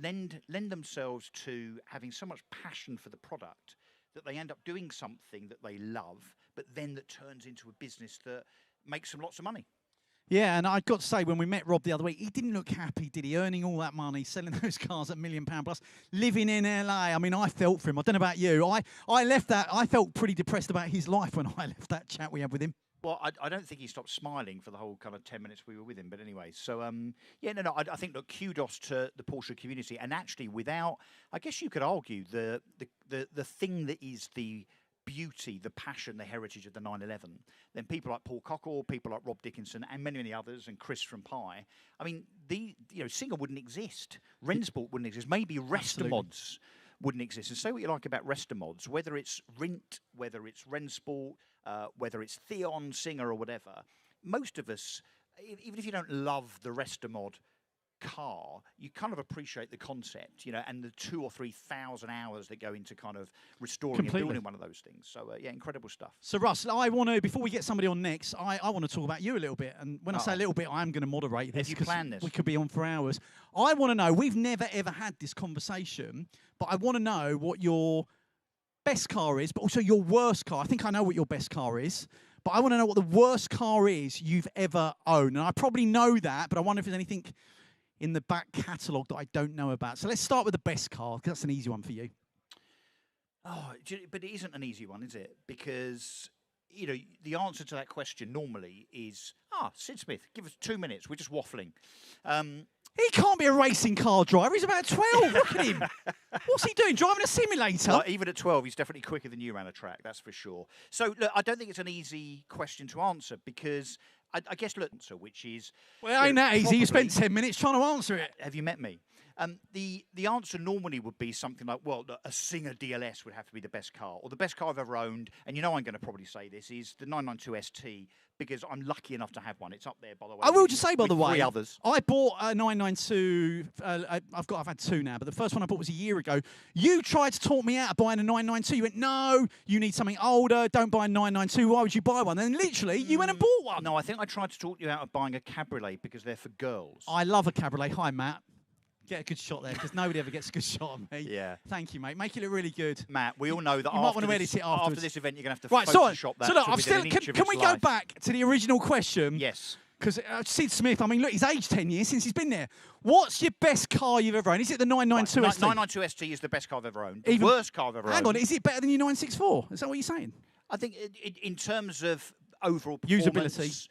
lend themselves to having so much passion for the product that they end up doing something that they love, but then that turns into a business that makes them lots of money. Yeah, and I've got to say, when we met Rob the other week, he didn't look happy, did he? Earning all that money, selling those cars at £1 million plus, living in LA. I felt for him. I don't know about you. I left that. I felt pretty depressed about his life when I left that chat we had with him. Well, I don't think he stopped smiling for the whole kind of 10 minutes we were with him. But anyway, so, I think, look, kudos to the Porsche community. And actually, without, I guess you could argue, the thing that is the beauty, the passion, the heritage of the 911, then people like Paul Cockle, people like Rob Dickinson, and many, many others, and Chris from Pi. Singer wouldn't exist. Rensport wouldn't exist. Maybe Restomods wouldn't exist. And say what you like about Restomods, whether it's Rint, whether it's Rensport, whether it's Theon, Singer, or whatever, most of us, even if you don't love the Restomod car, you kind of appreciate the concept, and the 2,000 or 3,000 hours that go into kind of restoring and building one of those things. So, incredible stuff. So, Russ, I want to, before we get somebody on next, I want to talk about you a little bit. And when I say a little bit, I'm going to moderate this. Have you planned this? We could be on for hours. I want to know, we've never, ever had this conversation, but I want to know what your best car is, but also your worst car. I think I know what your best car is, but I want to know what the worst car is you've ever owned. And I probably know that, but I wonder if there's anything in the back catalogue that I don't know about. So let's start with the best car, because that's an easy one for you. Oh, but it isn't an easy one, is it? Because, the answer to that question normally is, Sid Smith, give us 2 minutes. We're just waffling. He can't be a racing car driver. He's about 12. Look at him. What's he doing? Driving a simulator? Well, even at 12, he's definitely quicker than you around a track, that's for sure. So, look, I don't think it's an easy question to answer because I guess, look, which is... Well, ain't that easy. You spent 10 minutes trying to answer it. Have you met me? The answer normally would be something like, well, a Singer DLS would have to be the best car, or the best car I've ever owned, and I'm going to probably say this, is the 992 ST, because I'm lucky enough to have one. It's up there, by the way. I will just say, by the way, 3 others. I bought a 992. I've had 2 now, but the first one I bought was a year ago. You tried to talk me out of buying a 992. You went, no, you need something older. Don't buy a 992. Why would you buy one? And literally, you went and bought one. No, I think I tried to talk you out of buying a Cabriolet because they're for girls. I love a Cabriolet. Hi, Matt. Get a good shot there, because nobody ever gets a good shot of me. Yeah. Thank you, mate. Make it look really good. Matt, we all know that you might want to edit it after this event, you're going to have to right, Photoshop that. So look, I'm still. Can we go back to the original question? Yes. Because Sid Smith, look, he's aged 10 years since he's been there. What's your best car you've ever owned? Is it the 992 right, ST? 992 ST is the best car I've ever owned. The worst car I've ever owned. Hang on, is it better than your 964? Is that what you're saying? I think in terms of overall performance, usability.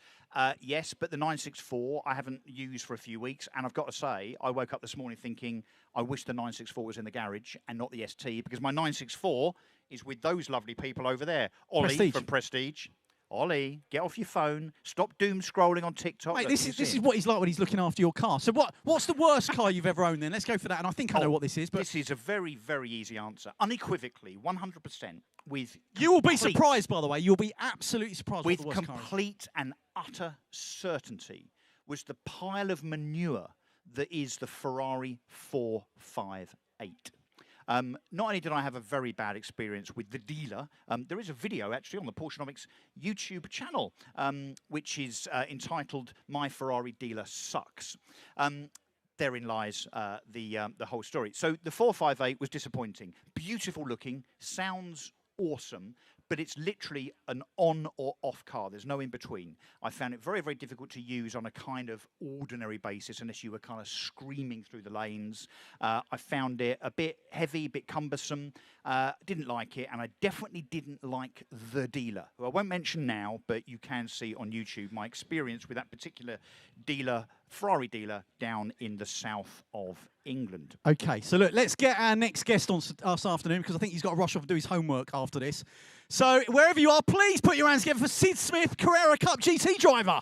Yes, but the 964 I haven't used for a few weeks, and I've got to say, I woke up this morning thinking I wish the 964 was in the garage and not the ST, because my 964 is with those lovely people over there. Ollie Prestige. from Prestige, Ollie, get off your phone. Stop doom scrolling on TikTok. Mate, Look, this he's is in. what he's like when he's looking after your car. So what's the worst car you've ever owned then? Let's go for that. And I think I know what this is. But This is a very, very easy answer. Unequivocally, 100% with you will be complete- surprised, by the way. You'll be absolutely surprised with what the worst car is. complete and utter certainty was the pile of manure that is the Ferrari 458. Not only did I have a very bad experience with the dealer, there is a video actually on the Porschenomics YouTube channel, which is entitled "My Ferrari Dealer Sucks." Therein lies the whole story. So the 458 was disappointing. Beautiful looking, sounds awesome, but it's literally an on or off car. There's no in between. I found it very, very difficult to use on a kind of ordinary basis unless you were kind of screaming through the lanes. I found it a bit heavy, a bit cumbersome. Didn't like it, and I definitely didn't like the dealer, who I won't mention now, but you can see on YouTube my experience with that particular dealer, Ferrari dealer, down in the south of England. Okay, so look, let's get our next guest on this afternoon because I think he's got to rush off and do his homework after this. So wherever you are, please put your hands together for Sid Smith, Carrera Cup GT driver.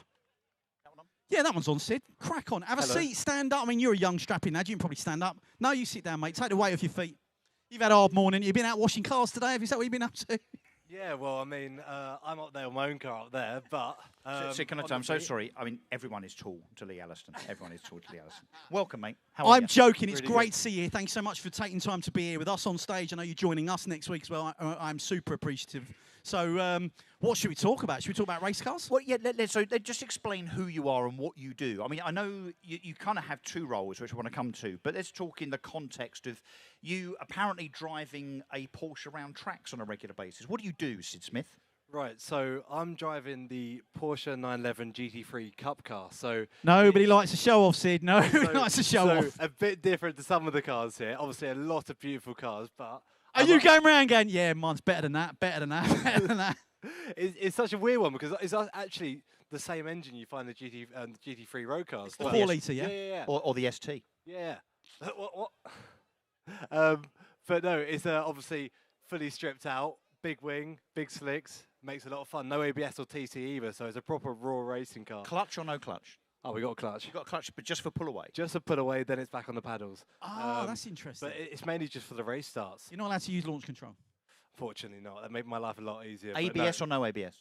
Yeah, that one's on, Sid. Crack on. Have a seat, stand up. I mean, you're a young strapping lad. You can probably stand up. No, you sit down, mate. Take the weight off your feet. You've had a hard morning. You've been out washing cars today. Is that what you've been up to? Yeah, well, I mean, I'm up there on my own car up there, but... So can I tell, I'm so sorry. I mean, everyone is tall to Lee Alliston. Everyone is tall to Lee Alliston. Welcome, mate. How are I'm you? joking. It's Really great good. to see you. Thanks so much for taking time to be here with us on stage. I know you're joining us next week as well. I'm super appreciative. So what should we talk about? Should we talk about race cars? Well, yeah, just explain who you are and what you do. I mean, I know you kind of have two roles, which I want to come to, but let's talk in the context of you apparently driving a Porsche around tracks on a regular basis. What do you do, Sid Smith? Right, so I'm driving the Porsche 911 GT3 Cup car, so... Nobody likes to show off, Sid. Nobody likes to show so off. a bit different to some of the cars here. Obviously, a lot of beautiful cars, but... Are you going around going, yeah, mine's better than that, better than that, better than that? It's such a weird one because it's actually the same engine you find in the GT3 road cars. The 4 litre, yeah? Yeah. Or the ST? Yeah. What? But no, it's obviously fully stripped out, big wing, big slicks, makes a lot of fun. No ABS or TC either, so it's a proper raw racing car. Clutch or no clutch? Oh, we got a clutch. You've got a clutch, but just for pull away? Just to put away, then it's back on the paddles. Oh, that's interesting. But it's mainly just for the race starts. You're not allowed to use launch control. Fortunately not. That made my life a lot easier. but ABS or no ABS?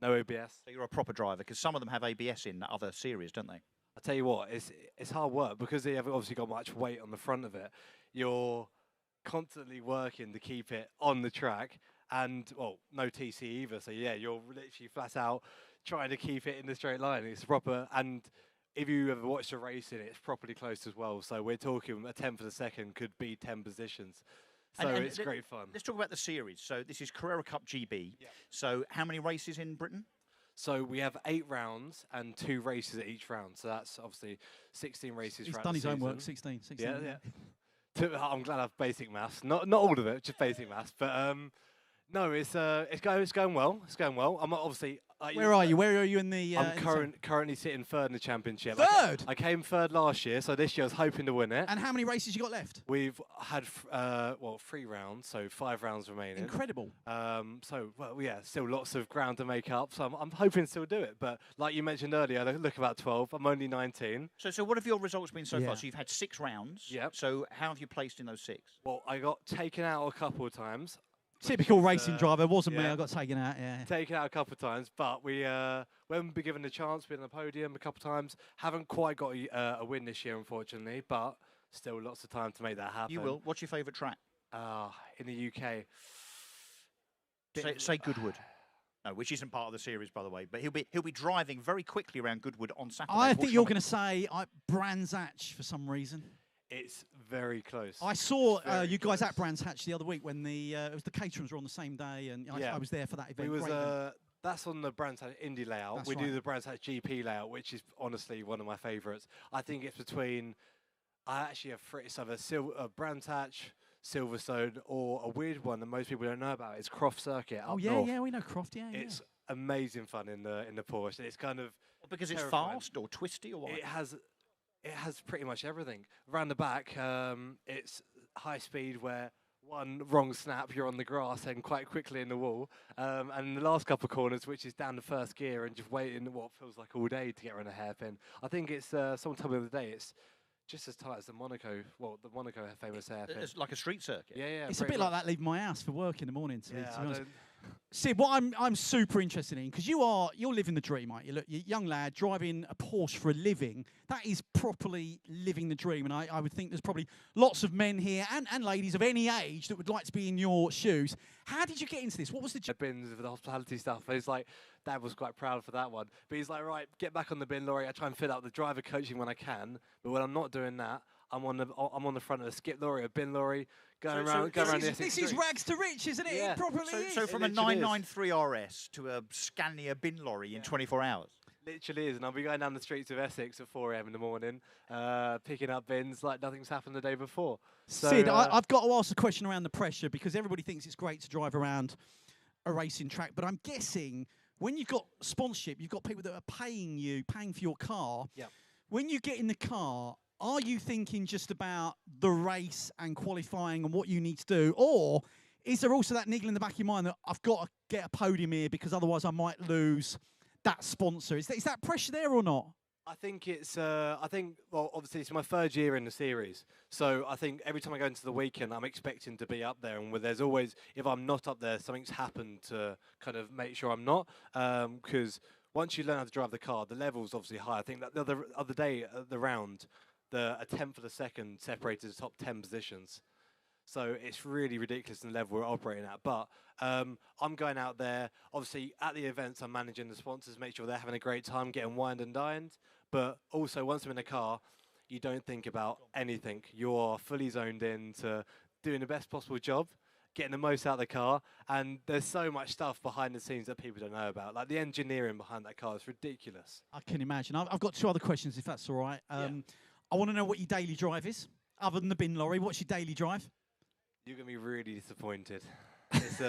no ABS. So you're a proper driver, because some of them have ABS in other series, don't they? I tell you what, it's hard work because they haven't obviously got much weight on the front of it. You're constantly working to keep it on the track, and well, no TC either. So yeah, you're literally flat out trying to keep it in the straight line. It's proper, and if you ever watched a race in it, it's properly close as well. So we're talking a tenth of a second could be 10 positions. So And it's great fun. Let's talk about the series. So this is Carrera Cup GB. Yeah. So how many races in Britain? So we have 8 rounds and 2 races at each round. So that's obviously 16 races. He's throughout done the his homework, season. 16. Yeah. I'm glad I have basic maths. Not all of it, just basic maths. But no, it's going well. It's going well. I'm obviously. Where are you? Where are you in the... I'm currently sitting third in the championship. Third? I came third last year, so this year I was hoping to win it. And how many races you got left? We've had 3 rounds, so 5 rounds remaining. Incredible. Still lots of ground to make up. So I'm hoping to still do it. But like you mentioned earlier, I look about 12. I'm only 19. So what have your results been so Yeah. far? So you've had 6 rounds. Yep. So how have you placed in those 6? Well, I got taken out a couple of times. Typical racing driver. Wasn't me. yeah. I got taken out, yeah. Taken out a couple of times, but we when we given the chance, been on the podium a couple of times. Haven't quite got a win this year, unfortunately, but still lots of time to make that happen. You will. What's your favourite track? In the UK. Say Goodwood. No, which isn't part of the series, by the way. But he'll be driving very quickly around Goodwood on Saturday. I think you're going to say Brands Hatch for some reason. It's very close. I saw Very you guys close. at Brands Hatch the other week when it was the caterers were on the same day, and I was there for that event. We was Great event. that's on the Brands Hatch Indy layout. That's We right. do the Brands Hatch GP layout, which is honestly one of my favourites. I think it's between. I actually have 3. It's either Brands Hatch, Silverstone, or a weird one that most people don't know about. It's Croft Circuit. Oh up yeah, north. yeah, we know Croft. Yeah, It's amazing fun in the Porsche. It's kind of because it's terrifying. fast or twisty or what? It has pretty much everything. Around the back, it's high speed where one wrong snap, you're on the grass and quite quickly in the wall. And the last couple of corners, which is down the first gear and just waiting what feels like all day to get around a hairpin. I think it's, someone told me the other day, it's just as tight as the Monaco famous hairpin. It's like a street circuit. Yeah. It's a bit like that leaving my house for work in the morning, to be honest. don't- Sid, what I'm super interested in, because you're living the dream, aren't you? Look, you're a young lad driving a Porsche for a living. That is properly living the dream, and I would think there's probably lots of men here and ladies of any age that would like to be in your shoes. How did you get into this? What was the bins for the hospitality stuff. It's like Dad was quite proud for that one, but he's like, right, get back on the bin lorry. I try and fill out the driver coaching when I can, but when I'm not doing that, I'm on the front of a skip lorry, a bin lorry, going around the Essex This is streets. rags to rich, isn't it? Yeah. It properly is. So from a literally is. 993 RS to a Scania bin lorry in 24 hours. Literally is, and I'll be going down the streets of Essex at 4 a.m. in the morning, picking up bins like nothing's happened the day before. So, Sid, I've got to ask a question around the pressure, because everybody thinks it's great to drive around a racing track, but I'm guessing when you've got sponsorship, you've got people that are paying for your car. Yeah. When you get in the car, are you thinking just about the race and qualifying and what you need to do, or is there also that niggle in the back of your mind that I've got to get a podium here because otherwise I might lose that sponsor? Is that pressure there or not? I think it's, well, obviously it's my third year in the series. So I think every time I go into the weekend, I'm expecting to be up there. And there's always, if I'm not up there, something's happened to kind of make sure I'm not. Because once you learn how to drive the car, the level's obviously high. I think that the other day at the round, a tenth of a second separated the top 10 positions. So it's really ridiculous in the level we're operating at. But I'm going out there. Obviously, at the events, I'm managing the sponsors, make sure they're having a great time, getting wined and dined. But also, once I'm in the car, you don't think about anything. You're fully zoned in to doing the best possible job, getting the most out of the car. And there's so much stuff behind the scenes that people don't know about. Like the engineering behind that car is ridiculous. I can imagine. I've got two other questions, if that's all right. I want to know what your daily drive is, other than the bin lorry. What's your daily drive? You're going to be really disappointed. It's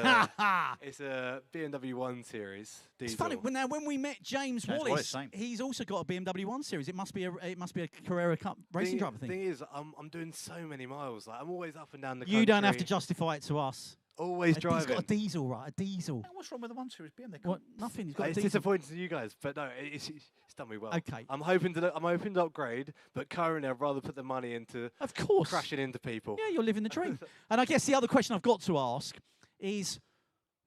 a BMW 1 Series diesel. It's funny. When we met James That's what Wallace, it's saying. he's also got a BMW 1 Series. It must be a Carrera Cup racing driver thing. Thing is, I'm doing so many miles. Like I'm always up and down the You country. don't have to justify it to us. Always He's driving. got a diesel, right? A diesel. What's wrong with the 1 Series BMW? What? Nothing. He's got a It's diesel. disappointing to you guys, but no, it's done me well. Okay. I'm hoping to upgrade, but currently I'd rather put the money into Of course. crashing into people. Yeah, you're living the dream. And I guess the other question I've got to ask is,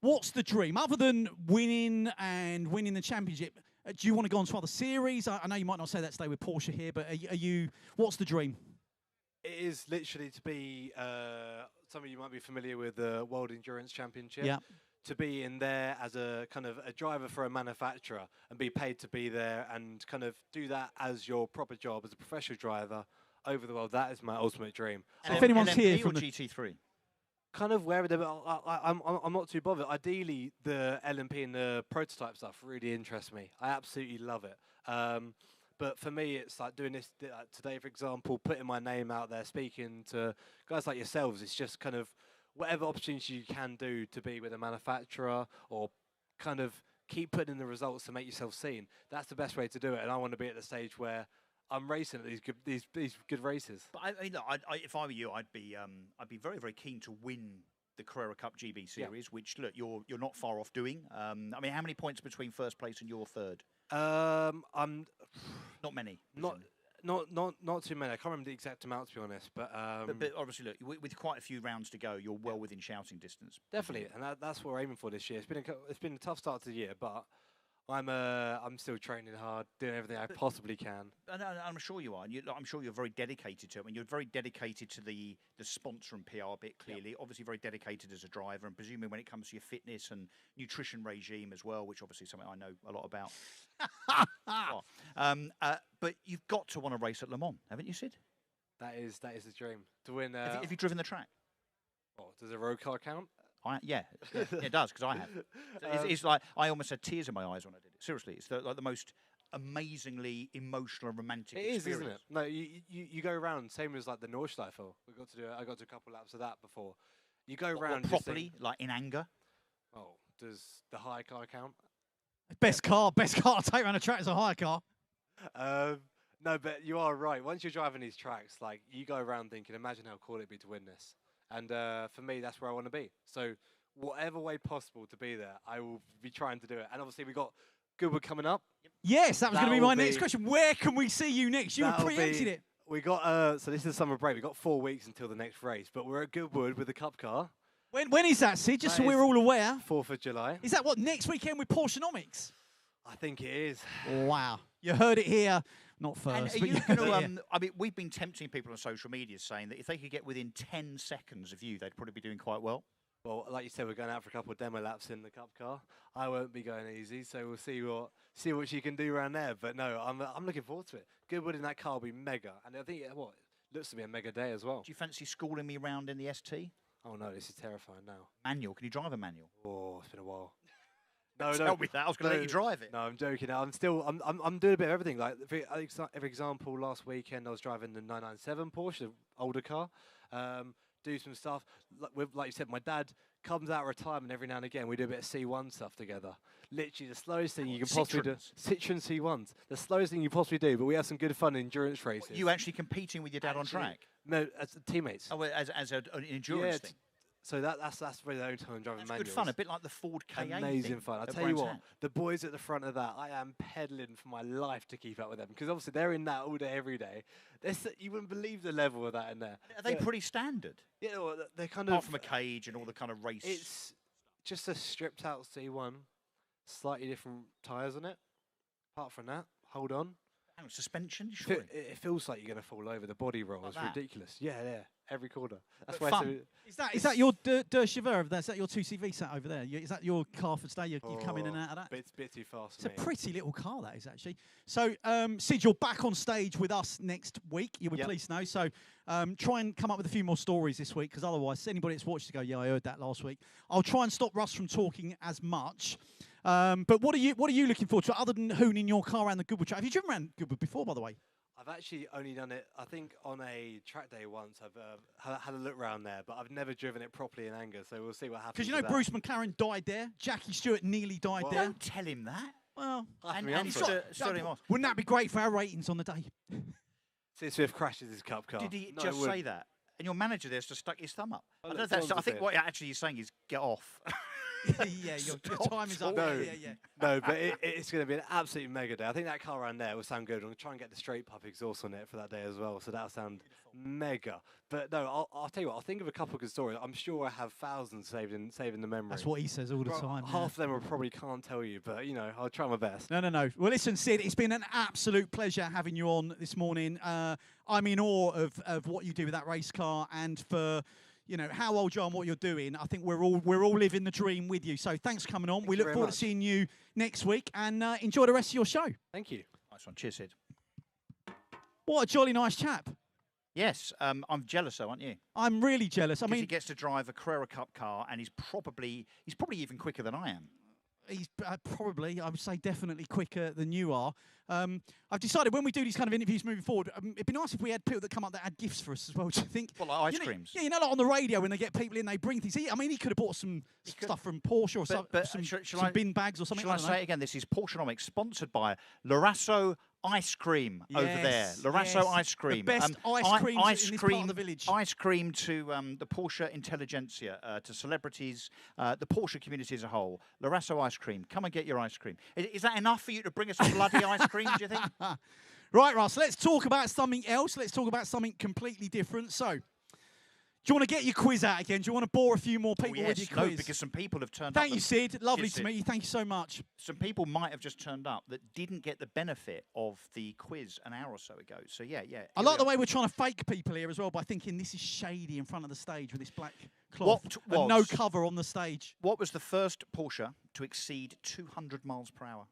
what's the dream? Other than winning the championship, do you want to go on to other series? I know you might not say that today with Porsche here, but are you what's the dream? It is literally to be, some of you might be familiar with the World Endurance Championship. Yeah. To be in there as a kind of a driver for a manufacturer and be paid to be there and kind of do that as your proper job as a professional driver over the world. That is my ultimate dream. So if anyone's here LMP or from the GT3? Kind of wherever I'm not too bothered. Ideally, the LMP and the prototype stuff really interests me. I absolutely love it. But for me, it's like doing this today, for example, putting my name out there, speaking to guys like yourselves. It's just kind of whatever opportunity you can do to be with a manufacturer or kind of keep putting in the results to make yourself seen. That's the best way to do it. And I want to be at the stage where I'm racing at these good races. But if I were you, I'd be very, very keen to win the Carrera Cup GB Series, which look you're not far off doing. I mean, how many points between first place and your third? I'm not many. Not too many. I can't remember the exact amount, to be honest. But obviously, look, with quite a few rounds to go, you're well within shouting distance. Definitely, and that's what we're aiming for this year. It's been a tough start to the year, but I'm still training hard, doing everything I possibly can. And I'm sure you are. I'm sure you're very dedicated to it. I mean, you're very dedicated to the sponsor and PR bit, clearly. Yep. Obviously, very dedicated as a driver, and presumably when it comes to your fitness and nutrition regime as well, which obviously is something I know a lot about. But you've got to want to race at Le Mans, haven't you, Sid? That is the dream to win. Have you driven the track? Oh, does a road car count? Yeah, it does, because I have. It's like I almost had tears in my eyes when I did it. Seriously, it's like the most amazingly emotional and romantic experience. It is, isn't it? No, you go around, same as like the Nordschleife. I got to a couple laps of that before. You go around properly, like in anger. Oh, does the hire car count? Best car to take around a track is a hire car. No, but you are right. Once you're driving these tracks, like you go around thinking, imagine how cool it'd be to win this. And for me, that's where I want to be. So whatever way possible to be there, I will be trying to do it. And obviously, we got Goodwood coming up. Yes, that was going to be my next be- question. Where can we see you next? You That'll preempted be- it. We got so this is summer break. We got 4 weeks until the next race, but we're at Goodwood with the Cup car. When is that, Sid? Just That so we're is all aware. 4th of July. Is that what, next weekend with Porschenomics? I think it is. Wow. You heard it here. Not And first. are but you yeah. going to? I mean, we've been tempting people on social media saying that if they could get within 10 seconds of you, they'd probably be doing quite well. Well, like you said, we're going out for a couple of demo laps in the Cup car. I won't be going easy, so we'll see what she can do around there. But no, I'm looking forward to it. Goodwood in that car will be mega, and I think looks to be a mega day as well. Do you fancy schooling me around in the ST? Oh no, this is terrifying now. Manual? Can you drive a manual? Oh, it's been a while. No, Tell me that. I was going to let you drive it. No, I'm joking. I'm doing a bit of everything. Like for example, last weekend I was driving the 997 Porsche, the older car. Do some stuff. Like you said, my dad comes out of retirement every now and again. We do a bit of C1 stuff together. Literally the slowest thing you can possibly do. Citroen C1s. The slowest thing you possibly do, but we have some good fun endurance races. You actually competing with your dad on track? No, as teammates. Oh, well, as an endurance thing? So that's really the only time I'm driving That's manuals. good fun, a bit like the Ford K8 Amazing thing fun. I at tell you Brands what, Hatch. the boys at the front of that, I am peddling for my life to keep up with them because obviously they're in that all day, every day. You wouldn't believe the level of that in there. Are they pretty standard? Yeah, well, they're kind Apart of from a cage and all the kind of race. It's just a stripped out C1, slightly different tyres on it. Apart from that, hold on. Hang on, suspension? Sure. It feels like you're going to fall over. The body roll is that? ridiculous. Yeah, every corner. That's But why. fun. Is that your De Chauffeur? Is that your 2CV sat over there? Is that your car for today? You come in and out of that? Bit too fast. It's a pretty little car, that is, actually. So, Sid, you're back on stage with us next week. You would please know. So, try and come up with a few more stories this week, because otherwise, anybody that's watched to go, yeah, I heard that last week. I'll try and stop Russ from talking as much. But what are you looking forward to, other than hooning your car around the Goodwood track? Have you driven around Goodwood before, by the way? I've actually only done it, I think, on a track day once. I've had a look around there, but I've never driven it properly in anger, so we'll see what happens. Because you know Bruce McLaren died there. Jackie Stewart nearly died there. Don't tell him that. Well, And he stood him off. Wouldn't that be great for our ratings on the day? See Swift crashes his Cup car. Did he No, just it wouldn't. say that? And your manager there's just stuck his thumb up. Oh, I, look, don't know if that's, John's I think a what bit. actually he's saying is get off. Yeah, your Stop time is up. talking. Yeah. No, but it's going to be an absolute mega day. I think that car around there will sound good. I'm going to try and get the straight puff exhaust on it for that day as well, so that'll sound mega. But no, I'll tell you what, I'll think of a couple of good stories. I'm sure I have thousands saved in the memory. That's what he says all the time. Half of them I probably can't tell you, but, I'll try my best. No. Well, listen, Sid, it's been an absolute pleasure having you on this morning. I'm in awe of what you do with that race car, and for how old you are and what you're doing. I think we're all living the dream with you. So thanks for coming on. We look forward to seeing you next week, and enjoy the rest of your show. Thank you. Nice one. Cheers, Sid. What a jolly nice chap. Yes, I'm jealous though, aren't you? I'm really jealous. I Because mean, he gets to drive a Carrera Cup car, and he's probably even quicker than I am. he's probably, I would say, definitely quicker than you are. I've decided when we do these kind of interviews moving forward, it'd be nice if we had people that come up that had gifts for us as well. Do you think? Well, like ice creams. Yeah, like on the radio when they get people in, they bring things. He could have bought some stuff from Porsche or some bin bags or something. Shall I say it again? This is Porschenomics, sponsored by Larasso Ice Cream over there. Larasso Ice Cream. The best ice cream in this part of the village. Ice cream to the Porsche intelligentsia, to celebrities, the Porsche community as a whole. Larasso Ice Cream. Come and get your ice cream. Is that enough for you to bring us a bloody ice cream, do you think? Right, Russ, let's talk about something else. Let's talk about something completely different. So, do you want to get your quiz out again? Do you want to bore a few more people with your quiz? No, because some people have turned up. Thank you, Sid. Lovely Cheers, to Sid. meet you. Thank you so much. Some people might have just turned up that didn't get the benefit of the quiz an hour or so ago. So, yeah. I like the way we're trying to fake people here as well by thinking this is shady in front of the stage with this black cloth and no cover on the stage. What was the first Porsche to exceed 200 miles per hour?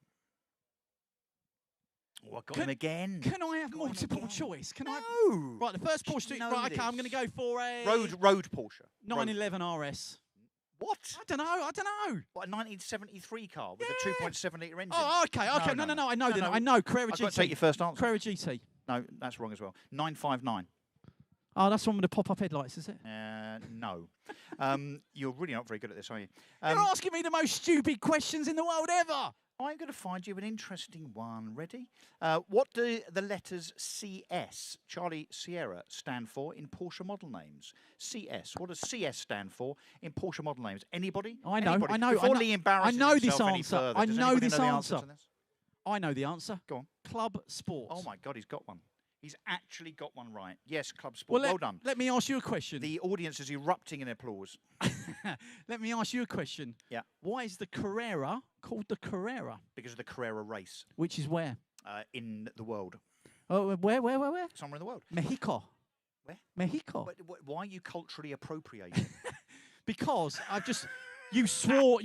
Oh, I got him again. Can I have multiple choice? Can I? No. Right, the first Porsche. Right, okay, I'm going to go for a road Porsche. 911 RS. What? I don't know. What, a 1973 car with a 2.7 litre engine? Oh, okay. No. I know. I know. Carrera GT. I've got to take your first answer. Carrera GT. No, that's wrong as well. 959. Oh, that's one with the pop-up headlights, is it? No. You're really not very good at this, are you? You're asking me the most stupid questions in the world ever. I'm going to find you an interesting one. Ready? What do the letters CS, Charlie Sierra, stand for in Porsche model names? CS. What does CS stand for in Porsche model names? Anybody? I know. Anybody? I know. Before I know, Lee embarrasses I know this himself any answer. further, I does know anybody this the answer. to this? I know the answer. Go on. Club Sports. Oh, my God, he's got one. He's actually got one right. Yes, Club Sport. Well, Well done. let me ask you a question. The audience is erupting in applause. Let me ask you a question. Yeah. Why is the Carrera called the Carrera? Because of the Carrera race Which is where? in the world. Oh, where? Somewhere in the world. Mexico. Where? Mexico. But why are you culturally appropriating? Because I've just... You swore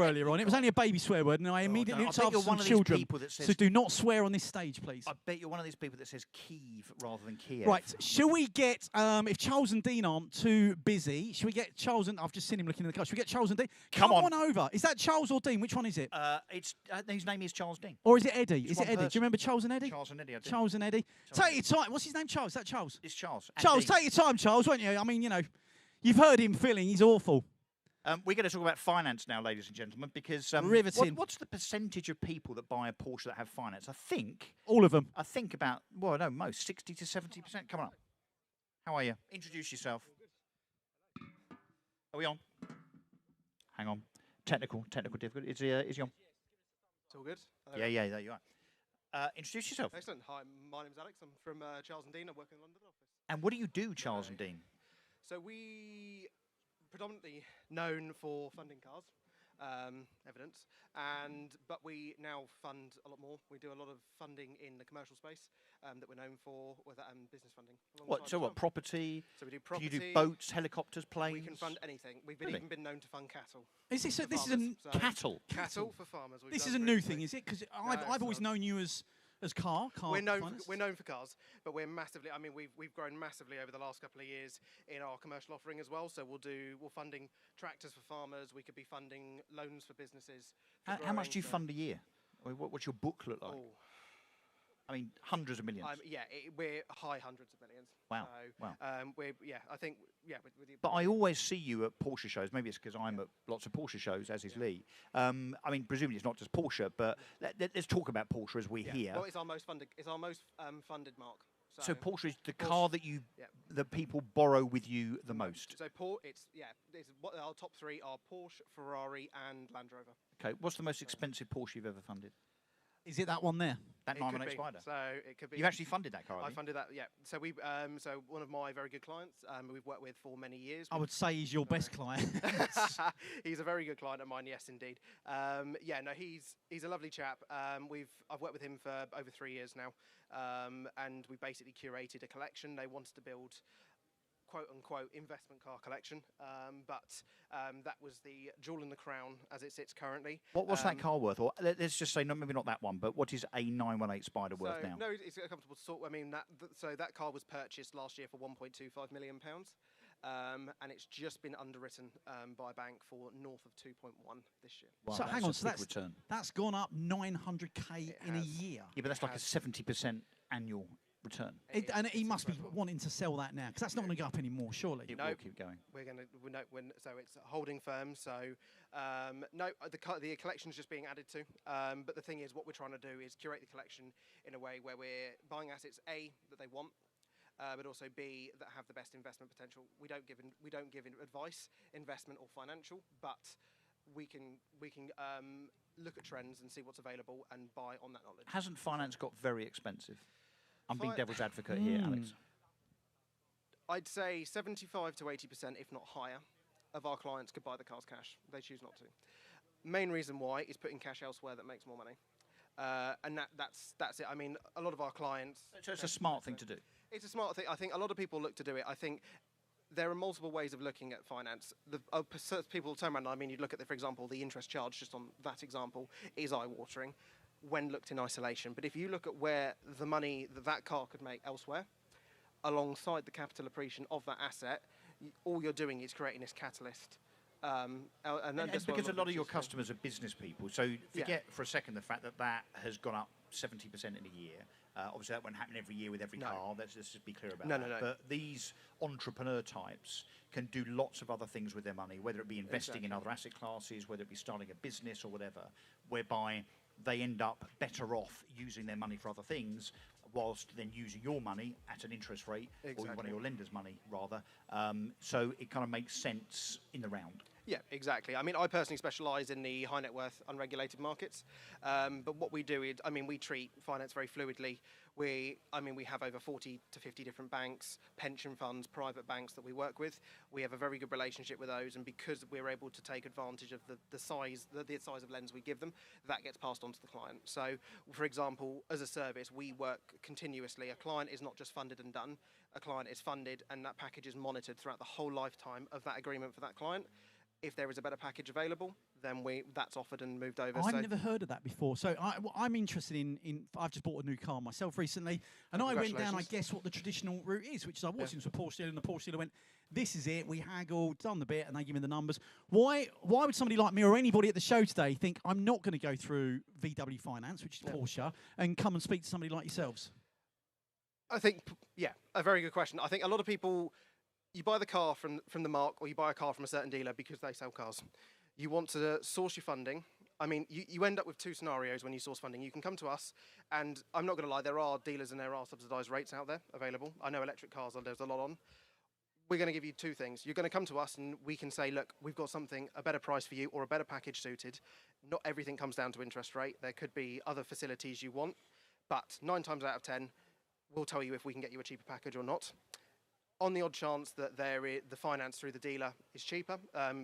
earlier on. It was only a baby swear word, and I immediately no, I looked bet after you're some one of these children. people that says- So do not swear on this stage, please. I bet you're one of these people that says Kiev rather than Kiev. Right, shall we get, if Charles and Dean aren't too busy, shall we get Charles and... I've just seen him looking in the car. Shall we get Charles and Dean? Come on. over. Is that Charles or Dean? Which one is it? His name is Charles Dean. Or is it Eddie? It's Is one it Eddie? Do person. you remember Charles and Eddie? Charles and Eddie, I do. Charles and Eddie. Charles Take your time. What's his name, Charles? Is that Charles? It's Charles. and Charles, Dean. take your time, Charles, won't you? I mean, you know, you've heard him filling. He's awful. We're going to talk about finance now, ladies and gentlemen, because Riveting. what's the percentage of people that buy a Porsche that have finance? I think All of them. about, well, no, most, 60 to 70%. Come on up. How are you? Introduce yourself. Are we on? Hang on. Technical difficulty. Is he on? It's all good. Yeah, there you are. Introduce yourself. Excellent. Hi, my name's Alex. I'm from Charles and Dean. I work in the London office. And what do you do, Charles and Dean? So we predominantly known for funding cars, evidence, but we now fund a lot more. We do a lot of funding in the commercial space that we're known for, with business funding. What property? So we do Can you property. do boats, helicopters, planes? We can fund anything. We've Really? even been known to fund cattle. Is this? for This is farmers. a So cattle. for farmers. We've this done is a new previously. thing, is it? Because No, I've it's always not. known you as car. We're known finance. for cars, but we're massively. I mean, we've grown massively over the last couple of years in our commercial offering as well. So we're funding tractors for farmers. We could be funding loans for businesses. for How much growing, do you so- fund a year? I mean, what's your book look like? Oh, I mean, hundreds of millions. we're high hundreds of millions. Wow, So, wow. I think with the But I always see you at Porsche shows. Maybe it's because I'm at lots of Porsche shows, as is Lee. I mean, presumably it's not just Porsche, but let's talk about Porsche as we're here. Well, it's our most funded. It's our most funded mark. So Porsche is the Porsche- car that that people borrow with you the most. So it's what our top three are: Porsche, Ferrari, and Land Rover. Okay, what's the most expensive Porsche you've ever funded? Is it that one there? That It could 918 be. Spider. So it could be. You've actually funded that car, I have you? funded that, yeah. So we, so one of my very good clients, we've worked with for many years. I would say he's your best client. He's a very good client of mine, yes, indeed. He's a lovely chap. I've worked with him for over 3 years now, and we basically curated a collection. They wanted to build quote unquote investment car collection, but that was the jewel in the crown as it sits currently. What's that car worth? Or let's just say, maybe not that one, but what is a 918 Spider worth now? No, it's a comfortable sort. I mean, that car was purchased last year for £1.25 million, and it's just been underwritten by a bank for north of 2.1 this year. Wow, So hang on, that's a so big return. that's gone up 900k in a has. year. Yeah, but that's like a 70% annual return. And he It's must be incredible. wanting to sell that now, because that's not going to go up anymore, surely. It No. will keep going. So it's a holding firm. So the collection's just being added to. But the thing is, what we're trying to do is curate the collection in a way where we're buying assets that they want, but also B, that have the best investment potential. We don't give advice, investment or financial, but we can look at trends and see what's available and buy on that knowledge. Hasn't finance got very expensive? I'm being Fi- devil's advocate here, Alex. I'd say 75 to 80%, if not higher, of our clients could buy the cars cash. They choose not to. Main reason why is putting cash elsewhere that makes more money. And that's it. I mean, a lot of our clients... So it's a smart thing to do. It's a smart thing. I think a lot of people look to do it. I think there are multiple ways of looking at finance. People turn around, I mean, you look at, for example, the interest charge, just on that example, is eye-watering when looked in isolation. But if you look at where the money that car could make elsewhere, alongside the capital appreciation of that asset, all you're doing is creating this catalyst. And that's what because a lot of your people choose to. customers are business people, so forget for a second the fact that has gone up 70% in a year. Obviously, that won't happen every year with every car. Let's just be clear about that. No. But these entrepreneur types can do lots of other things with their money, whether it be investing in other asset classes, whether it be starting a business or whatever, whereby they end up better off using their money for other things, whilst then using your money at an interest rate, or one of your lender's money, rather. So it kind of makes sense in the round. Yeah, exactly. I mean, I personally specialise in the high net worth unregulated markets. But what we do is, I mean, we treat finance very fluidly. We have over 40 to 50 different banks, pension funds, private banks that we work with. We have a very good relationship with those, and because we're able to take advantage of the size of lens we give them, that gets passed on to the client. So, for example, as a service, we work continuously. A client is not just funded and done. A client is funded, and that package is monitored throughout the whole lifetime of that agreement for that client. If there is a better package available, then that's offered and moved over. I've never heard of that before. So I'm interested in. I've just bought a new car myself recently, and I went down, I guess, what the traditional route is, which is I walked into a Porsche dealer, and the Porsche dealer went, "This is it." We haggled, done the bit, and they give me the numbers. Why would somebody like me or anybody at the show today think I'm not going to go through VW Finance, which is Porsche, and come and speak to somebody like yourselves? I think, yeah, a very good question. I think a lot of people. You buy the car from the mark, or you buy a car from a certain dealer because they sell cars. You want to source your funding. I mean, you end up with two scenarios when you source funding. You can come to us, and I'm not going to lie, there are dealers and there are subsidised rates out there available. I know electric cars, there's a lot on. We're going to give you two things. You're going to come to us, and we can say, look, we've got something, a better price for you, or a better package suited. Not everything comes down to interest rate. There could be other facilities you want, but 9 times out of 10, we'll tell you if we can get you a cheaper package or not. On the odd chance that the finance through the dealer is cheaper,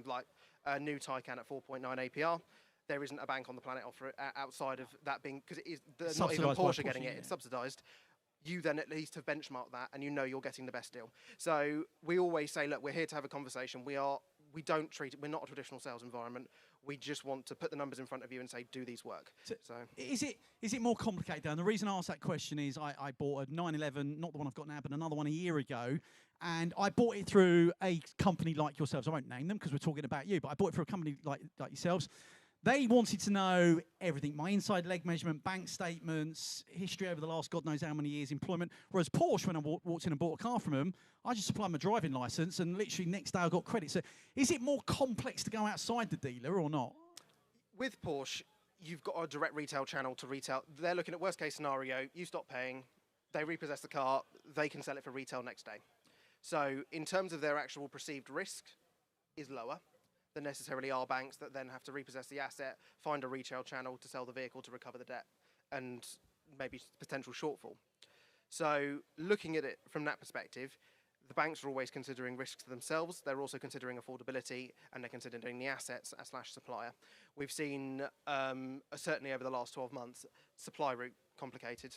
like a new Taycan at 4.9 APR, there isn't a bank on the planet offer it outside of that being, because it is not even Porsche getting it, it's subsidised. You then at least have benchmarked that, and you know you're getting the best deal. So we always say, look, we're here to have a conversation. We don't treat it. We're not a traditional sales environment. We just want to put the numbers in front of you and say, do these work? So is it more complicated? And the reason I asked that question is I bought a 911, not the one I've got now, but another one a year ago, and I bought it through a company like yourselves. I won't name them because we're talking about you, but I bought it through a company like yourselves. They wanted to know everything, my inside leg measurement, bank statements, history over the last God knows how many years, employment. Whereas Porsche, when I walked in and bought a car from them, I just supplied my driving licence, and literally next day I got credit. So is it more complex to go outside the dealer or not? With Porsche, you've got a direct retail channel to retail. They're looking at worst case scenario, you stop paying, they repossess the car, they can sell it for retail next day. So in terms of their actual perceived risk is lower than necessarily our banks that then have to repossess the asset, find a retail channel to sell the vehicle to recover the debt and maybe potential shortfall. So looking at it from that perspective, the banks are always considering risks to themselves. They're also considering affordability, and they're considering the assets / supplier. We've seen, certainly over the last 12 months, supply route complicated.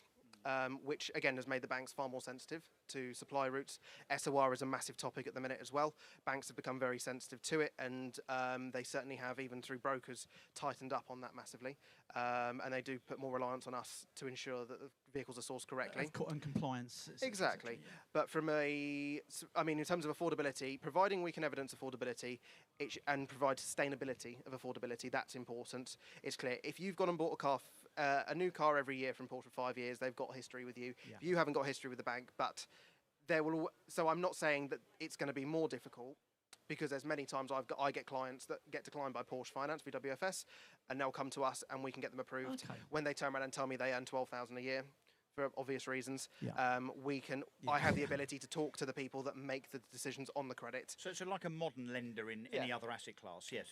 Which again has made the banks far more sensitive to supply routes. SOR is a massive topic at the minute as well. Banks have become very sensitive to it, and they certainly have, even through brokers, tightened up on that massively. And they do put more reliance on us to ensure that the vehicles are sourced correctly. And compliance. Exactly. But from in terms of affordability, providing we can evidence affordability and provide sustainability of affordability, that's important. It's clear. If you've gone and bought a new car every year from Porsche for 5 years, they've got history with you. Yeah. You haven't got history with the bank, but so I'm not saying that it's going to be more difficult, because there's many times I get clients that get declined by Porsche Finance, VWFS, and they'll come to us and we can get them approved. Okay. When they turn around and tell me they earn $12,000 a year, for obvious reasons, I have the ability to talk to the people that make the decisions on the credit. So like a modern lender in any other asset class, yes.